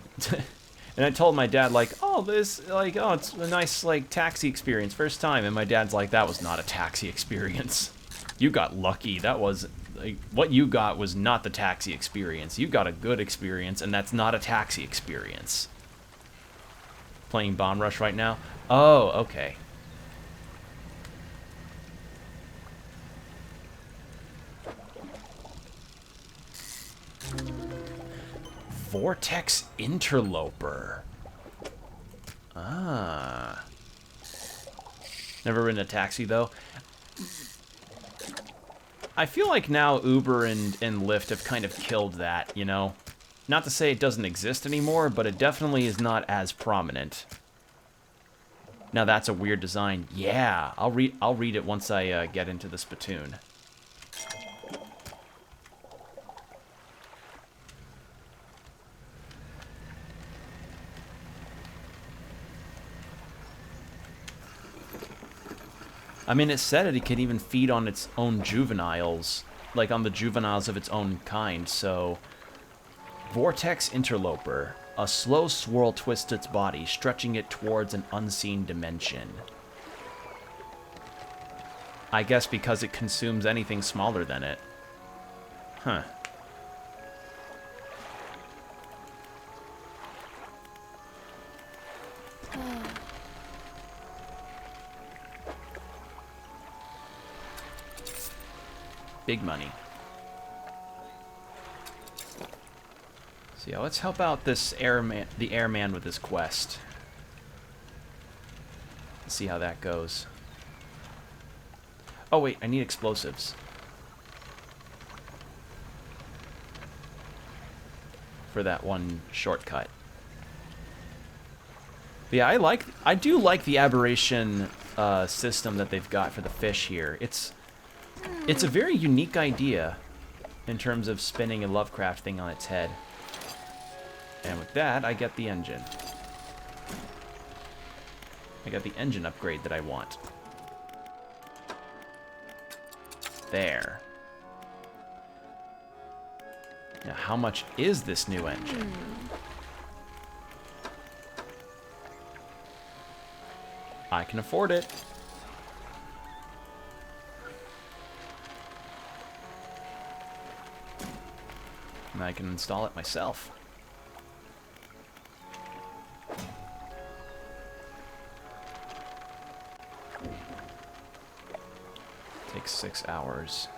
and I told my dad like, oh, it's a nice like taxi experience, first time, and my dad's like, that was not a taxi experience. You got lucky. That was, like, what you got was not the taxi experience. You got a good experience, and that's not a taxi experience. Playing Bomb Rush right now? Oh, okay. Vortex Interloper. Ah. Never ridden a taxi, though. I feel like now Uber and Lyft have kind of killed that, you know? Not to say it doesn't exist anymore, but it definitely is not as prominent. Now that's a weird design. Yeah, I'll read it once I get into the spittoon. I mean, it said it could even feed on its own juveniles, like on the juveniles of its own kind, so... Vortex Interloper. A slow swirl twists its body, stretching it towards an unseen dimension. I guess because it consumes anything smaller than it. Huh. Big money. So yeah, let's help out this the airman with his quest. Let's see how that goes. Oh wait, I need explosives. For that one shortcut. But yeah, I do like the aberration system that they've got for the fish here. It's a very unique idea in terms of spinning a Lovecraft thing on its head. And with that, I get the engine. I got the engine upgrade that I want. There. Now, how much is this new engine? I can afford it. And I can install it myself. Takes 6 hours.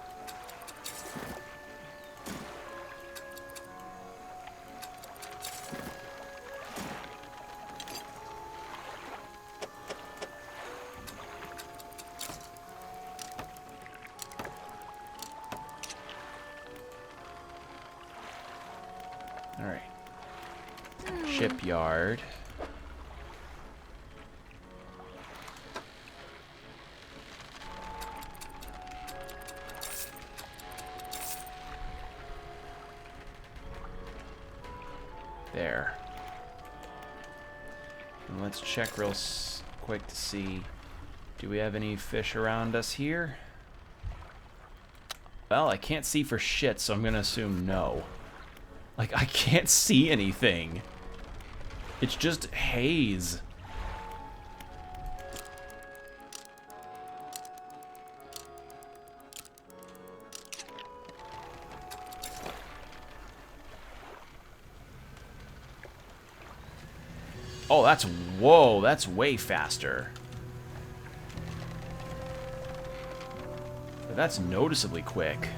All right. Shipyard. There. And let's check real quick to see, do we have any fish around us here? Well, I can't see for shit, so I'm gonna assume no. Like, I can't see anything. It's just haze. Oh, whoa, that's way faster. But that's noticeably quick.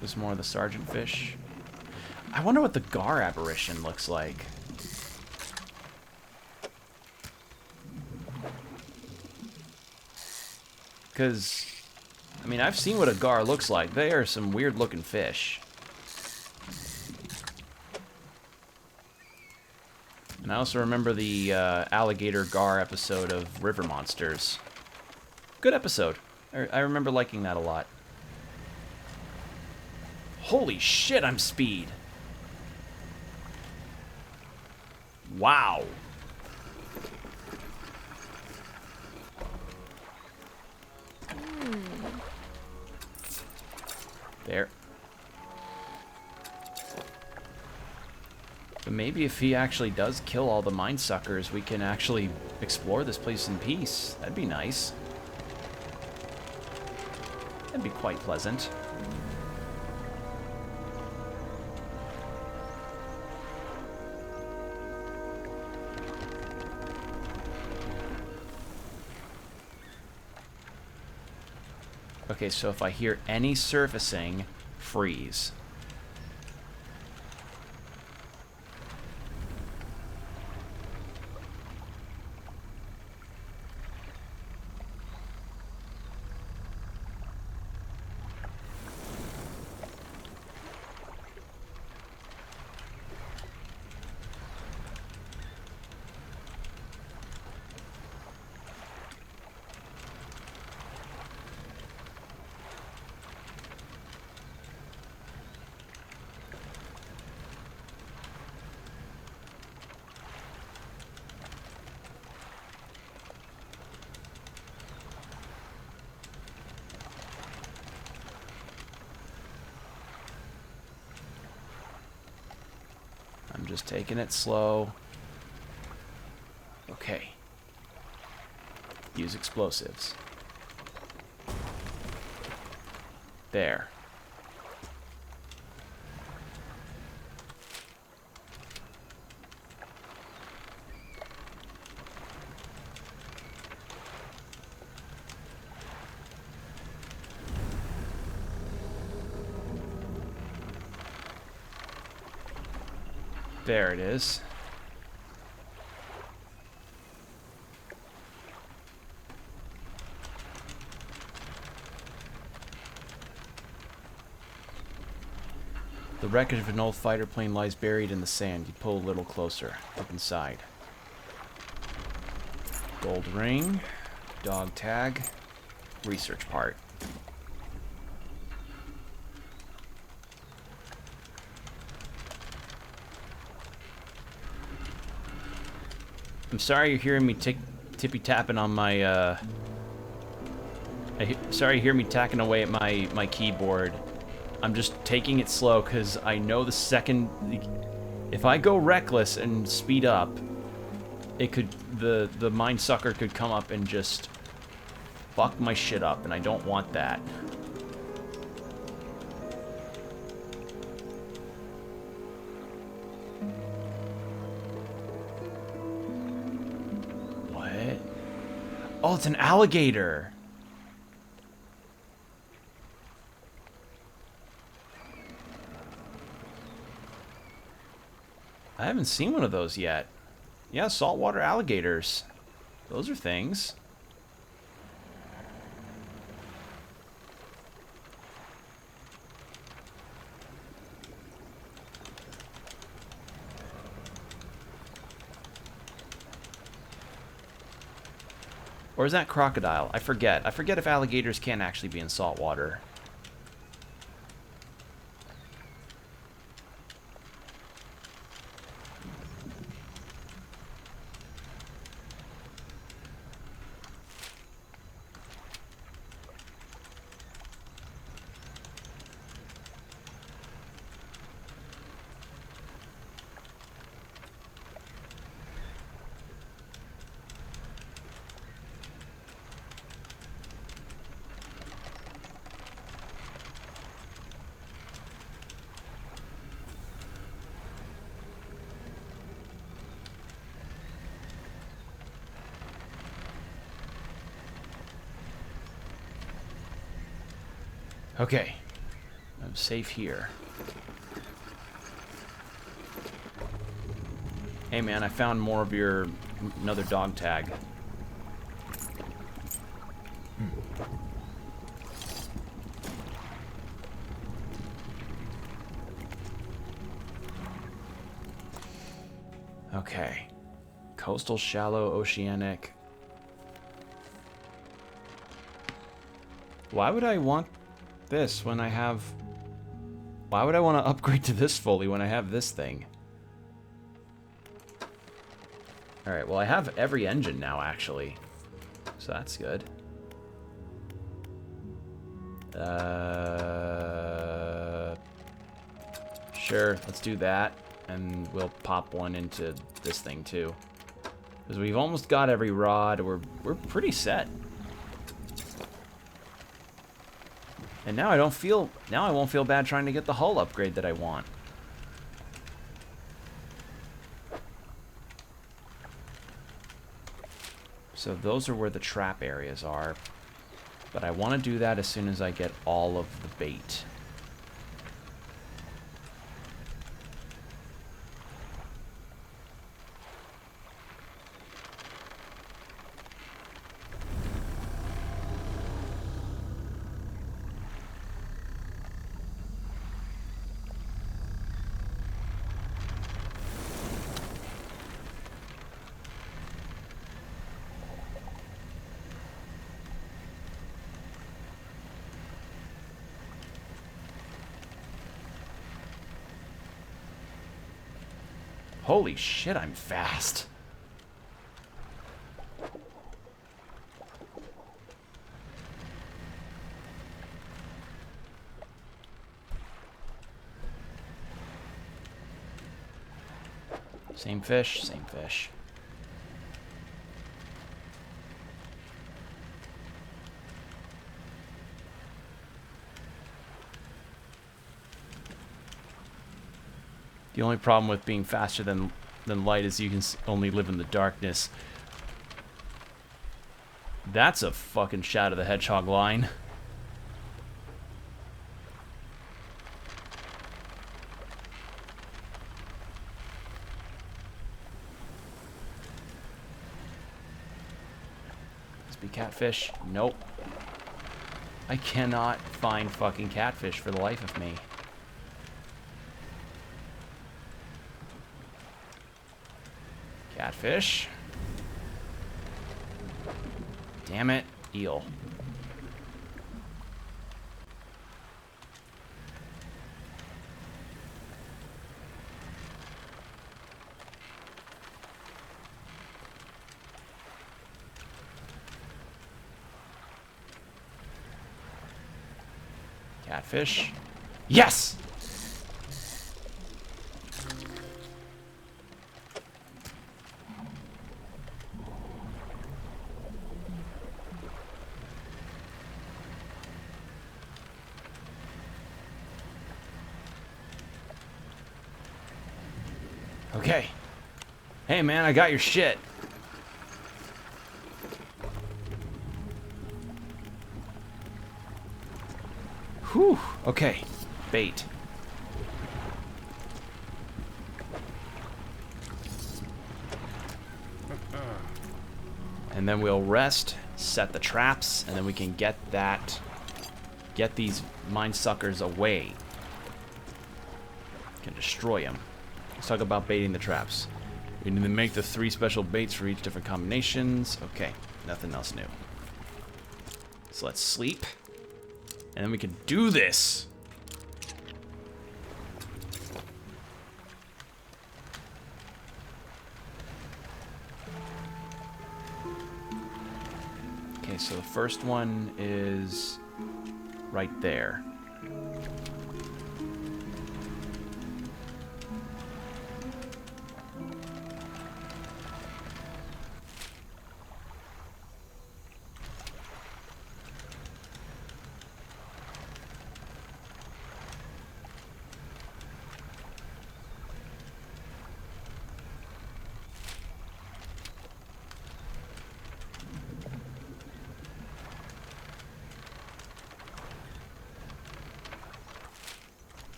There's more of the sergeant fish. I wonder what the gar apparition looks like. Because, I mean, I've seen what a gar looks like. They are some weird-looking fish. And I also remember the alligator gar episode of River Monsters. Good episode. I remember liking that a lot. Holy shit, I'm speed. Wow. There. But maybe if he actually does kill all the mine suckers, we can actually explore this place in peace. That'd be nice. That'd be quite pleasant. Okay, so if I hear any surfacing, freeze. I'm just taking it slow. Okay. Use explosives. There. There it is. The wreckage of an old fighter plane lies buried in the sand. You pull a little closer. Up inside. Gold ring. Dog tag. Research part. I'm sorry you're hearing me tippy-tapping on my, sorry you hear me tacking away at my keyboard. I'm just taking it slow because I know the second... If I go reckless and speed up, it could... The mine sucker could come up and just fuck my shit up, and I don't want that. Oh, it's an alligator. I haven't seen one of those yet. Yeah, saltwater alligators. Those are things. Or is that crocodile? I forget. I forget if alligators can actually be in salt water. Okay, I'm safe here. Hey man, I found more of your... another dog tag. Okay. Coastal, shallow, oceanic. Why would I want this when I have... Why would I want to upgrade to this fully when I have this thing? Alright, well I have every engine now, actually. So that's good. Sure, let's do that. And we'll pop one into this thing, too. Because we've almost got every rod. We're pretty set. And now I don't feel... Now I won't feel bad trying to get the hull upgrade that I want. So those are where the trap areas are. But I want to do that as soon as I get all of the bait. Holy shit, I'm fast. Same fish, same fish. The only problem with being faster than light is you can only live in the darkness. That's a fucking Shadow the Hedgehog line. Must be catfish. Nope. I cannot find fucking catfish for the life of me. Catfish. Damn it. Eel. Catfish. Yes! Okay. Hey, man, I got your shit. Whew. Okay. Bait. And then we'll rest, set the traps, and then we can get these mine suckers away. Can destroy them. Let's talk about baiting the traps. We need to make the 3 special baits for each different combinations. Okay, nothing else new. So let's sleep. And then we can do this. Okay, so the first one is right there.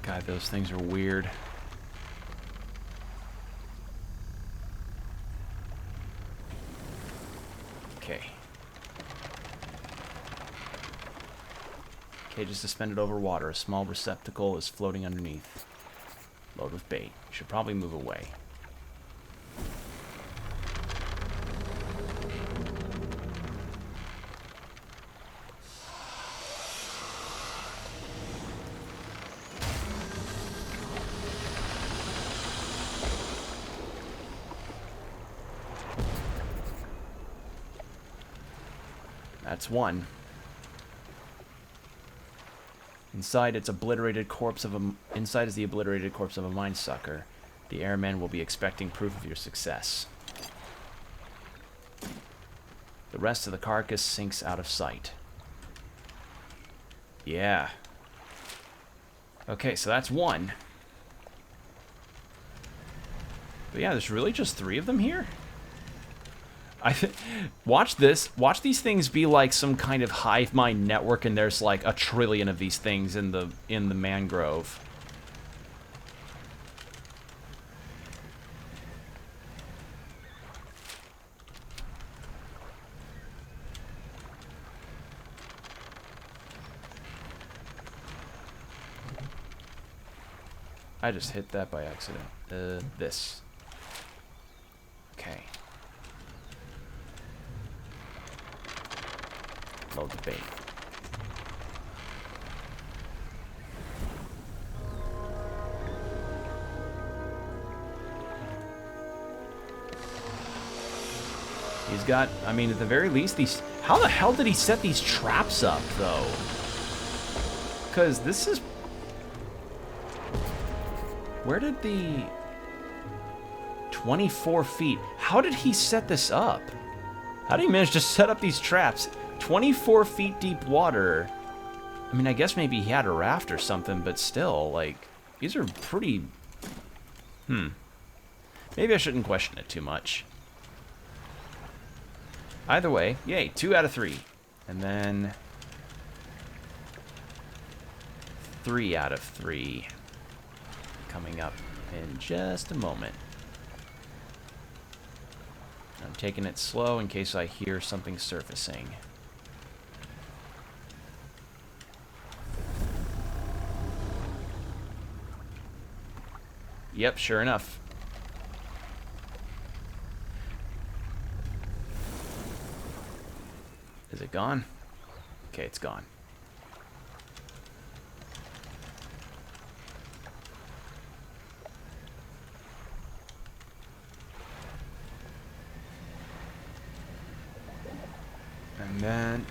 God, those things are weird. Okay. Cage is suspended over water. A small receptacle is floating underneath. Load with bait. Should probably move away. That's one. Inside is the obliterated corpse of a mine sucker. The airmen will be expecting proof of your success. The rest of the carcass sinks out of sight. Yeah. Okay, so that's one. But yeah, there's really just 3 of them here? Watch this. Watch these things be like some kind of hive mind network, and there's like 1 trillion of these things in the mangrove. I just hit that by accident. This. Okay. Load the bait. He's got, I mean, at the very least, these... How the hell did he set these traps up, though? Because this is... Where did the... 24 feet... How did he set this up? How did he manage to set up these traps? 24 feet deep water. I mean, I guess maybe he had a raft or something, but still, like, these are pretty... Maybe I shouldn't question it too much. Either way, yay, 2 out of 3. And then... 3 out of 3. Coming up in just a moment. I'm taking it slow in case I hear something surfacing. Yep, sure enough. Is it gone? Okay, it's gone. And then...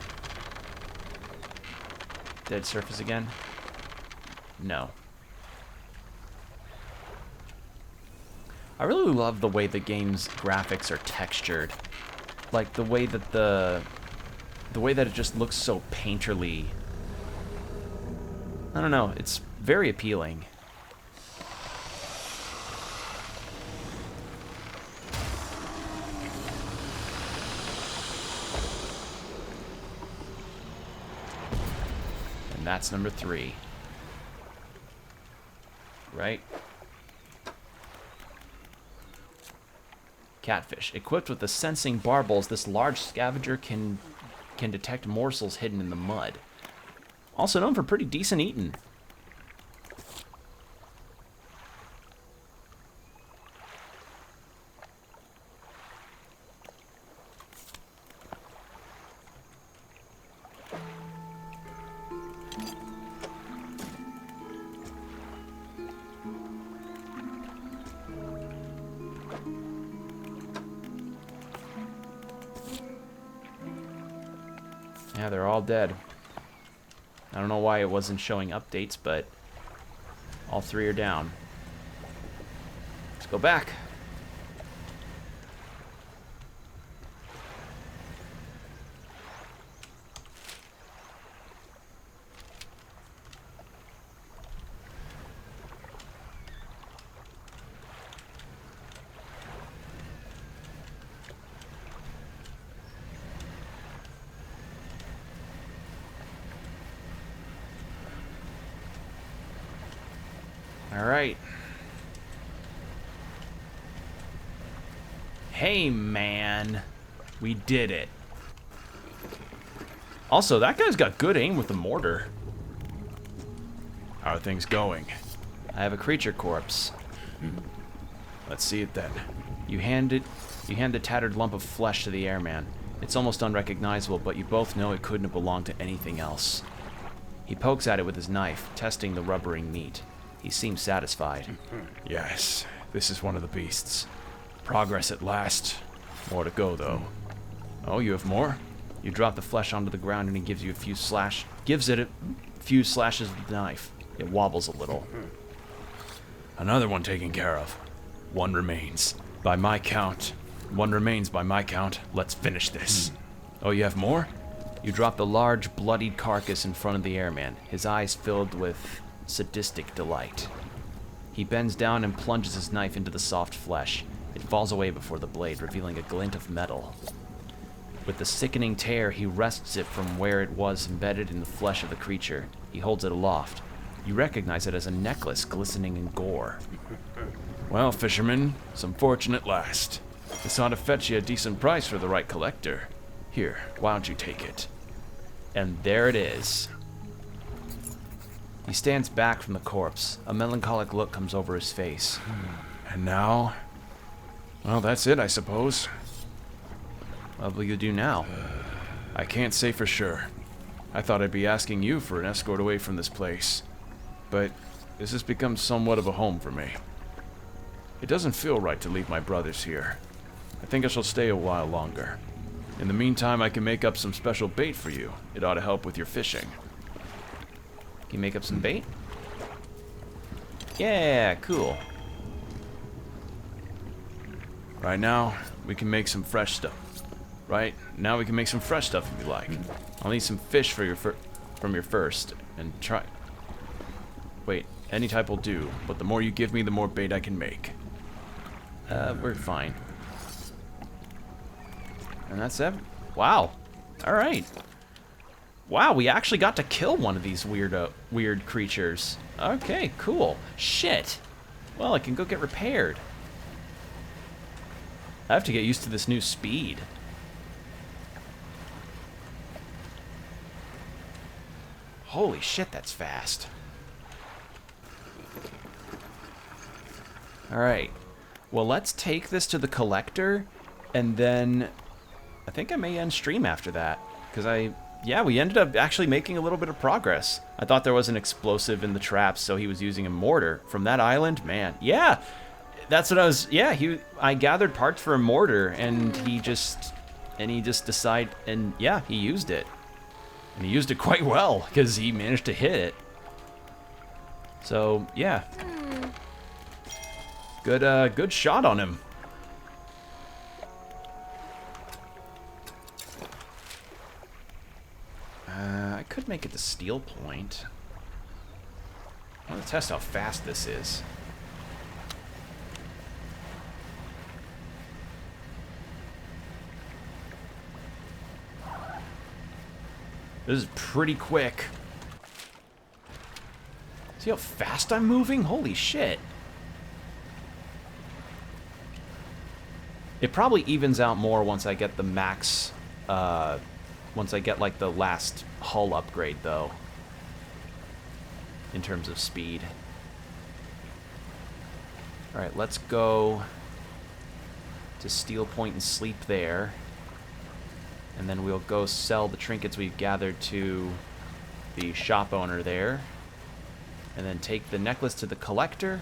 Dead surface again? No. I really love the way the game's graphics are textured. Like the way that it just looks so painterly. I don't know, it's very appealing. And that's number 3. Right? Catfish. Equipped with the sensing barbels, this large scavenger can detect morsels hidden in the mud. Also known for pretty decent eating. Yeah, they're all dead. I don't know why it wasn't showing updates, but all 3 are down. Let's go back. All right. Hey, man. We did it. Also, that guy's got good aim with the mortar. How are things going? I have a creature corpse. Let's see it then. You hand the tattered lump of flesh to the airman. It's almost unrecognizable, but you both know it couldn't have belonged to anything else. He pokes at it with his knife, testing the rubbering meat. He seems satisfied. Yes, this is one of the beasts. Progress at last. More to go, though. Oh, you have more? You drop the flesh onto the ground and he gives it a few slashes with the knife. It wobbles a little. Another one taken care of. One remains. By my count. One remains by my count. Let's finish this. Oh, you have more? You drop the large, bloodied carcass in front of the airman, his eyes filled with sadistic delight. He bends down and plunges his knife into the soft flesh. It falls away before the blade, revealing a glint of metal. With the sickening tear, he wrests it from where it was embedded in the flesh of the creature. He holds it aloft. You recognize it as a necklace glistening in gore. Well, fisherman, some fortune at last. This ought to fetch you a decent price for the right collector. Here, why don't you take it? And there it is. He stands back from the corpse. A melancholic look comes over his face. And now? Well, that's it, I suppose. What will you do now? I can't say for sure. I thought I'd be asking you for an escort away from this place. But this has become somewhat of a home for me. It doesn't feel right to leave my brothers here. I think I shall stay a while longer. In the meantime, I can make up some special bait for you. It ought to help with your fishing. Can you make up some bait? Yeah, cool. Right now, we can make some fresh stuff. Right now, we can make some fresh stuff if you like. I'll need some fish for from your first, and try. Wait, any type will do. But the more you give me, the more bait I can make. We're fine. And that's it. Wow. All right. Wow, we actually got to kill one of these weird creatures. Okay, cool. Shit. Well, I can go get repaired. I have to get used to this new speed. Holy shit, that's fast. Alright. Well, let's take this to the collector, and then I think I may end stream after that. Because yeah, we ended up actually making a little bit of progress. I thought there was an explosive in the traps, so he was using a mortar. From that island, man. Yeah, that's what I was, yeah, I gathered parts for a mortar, and he just decided, and yeah, he used it. And he used it quite well, because he managed to hit it. So, yeah. Good shot on him. I could make it to Steel Point. I want to test how fast this is. This is pretty quick. See how fast I'm moving? Holy shit. It probably evens out more once I get the max, once I get like the last hull upgrade though. in terms of speed. Alright, let's go to Steel Point and sleep there. And then we'll go sell the trinkets we've gathered to the shop owner there. And then take the necklace to the collector.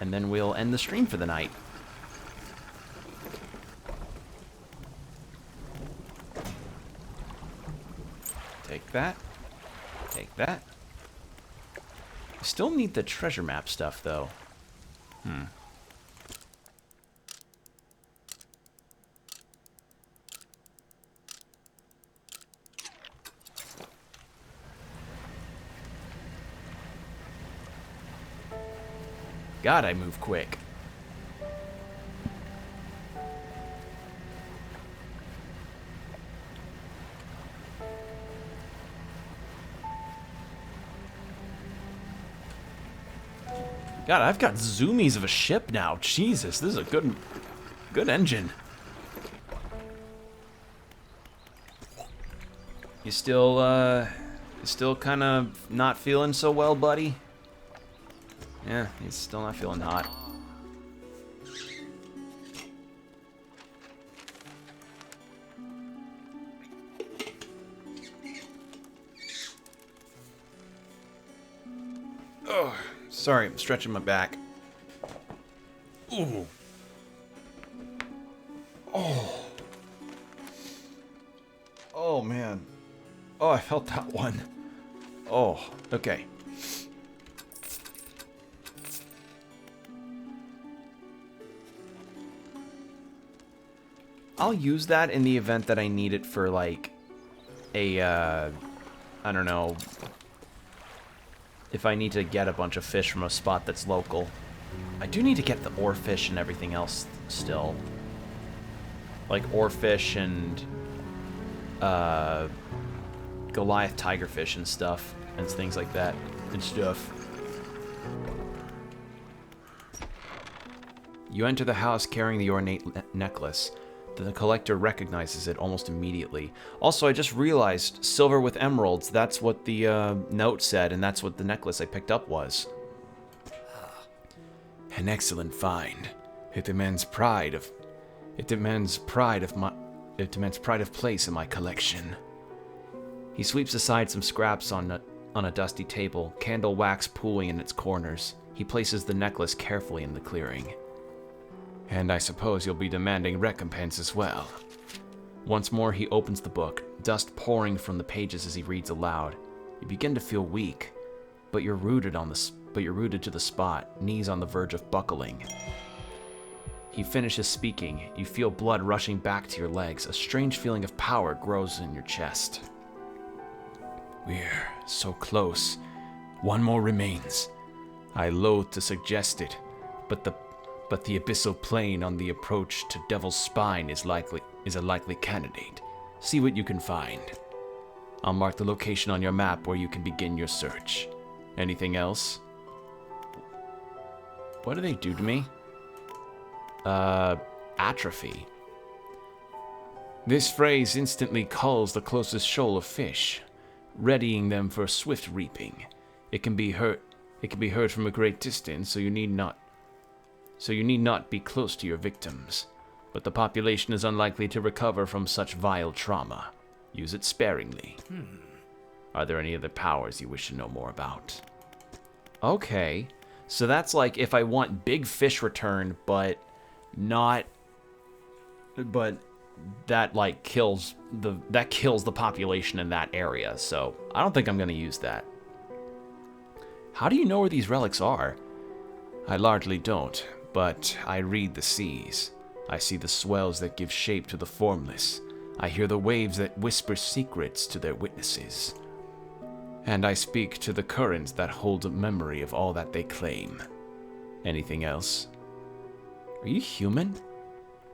And then we'll end the stream for the night. Take that. Take that. I still need the treasure map stuff, though. God, I move quick. God, I've got zoomies of a ship now. Jesus, this is a good engine. You still kind of not feeling so well, buddy? Yeah, he's still not feeling hot. Oh, sorry, I'm stretching my back. Ooh. Oh. Oh, man. Oh, I felt that one. Oh, okay. I'll use that in the event that I need it for, like, a, I don't know, if I need to get a bunch of fish from a spot that's local. I do need to get the oarfish and everything else still. Like oarfish and, Goliath tigerfish and stuff, and things like that, and stuff. You enter the house carrying the ornate necklace. The collector recognizes it almost immediately. Also, I just realized, silver with emeralds, that's what the note said, and that's what the necklace I picked up was. An excellent find. It demands pride of place in my collection. He sweeps aside some scraps on a dusty table, candle wax pooling in its corners. He places the necklace carefully in the clearing. And I suppose you'll be demanding recompense as well. Once more, he opens the book, dust pouring from the pages as he reads aloud. You begin to feel weak, but you're rooted to the spot, knees on the verge of buckling. He finishes speaking. You feel blood rushing back to your legs. A strange feeling of power grows in your chest. We're so close. One more remains. I loathe to suggest it, but the abyssal plane on the approach to Devil's Spine is a likely candidate. See what you can find. I'll mark the location on your map where you can begin your search. Anything else? What do they do to me? Atrophy. This phrase instantly calls the closest shoal of fish, readying them for swift reaping. It can be heard from a great distance, so you need not be close to your victims, but the population is unlikely to recover from such vile trauma. Use it sparingly. Are there any other powers you wish to know more about? Okay, so that's like if I want big fish return, but that like kills the population in that area. So I don't think I'm gonna use that. How do you know where these relics are? I largely don't. But I read the seas. I see the swells that give shape to the formless. I hear the waves that whisper secrets to their witnesses. And I speak to the currents that hold a memory of all that they claim. Anything else? Are you human?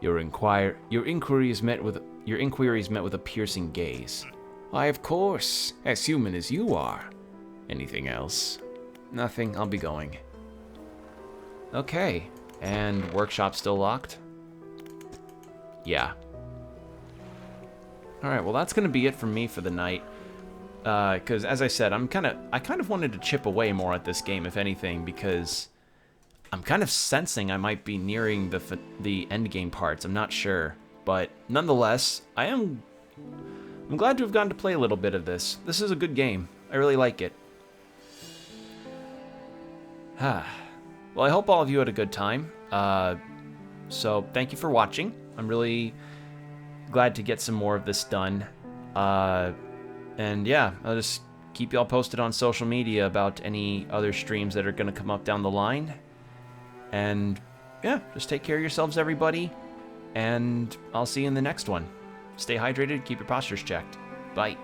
Your inquiry is met with a piercing gaze. Why, of course, as human as you are. Anything else? Nothing, I'll be going. Okay. And workshop still locked? Yeah. Alright, well that's going to be it for me for the night. Because as I said, I kind of wanted to chip away more at this game, if anything, because I'm kind of sensing I might be nearing the end game parts. I'm not sure, but nonetheless, I'm glad to have gotten to play a little bit of this. This is a good game. I really like it. Well, I hope all of you had a good time. So thank you for watching. I'm really glad to get some more of this done. And yeah, I'll just keep y'all posted on social media about any other streams that are going to come up down the line. And yeah, just take care of yourselves, everybody. And I'll see you in the next one. Stay hydrated, keep your postures checked. Bye.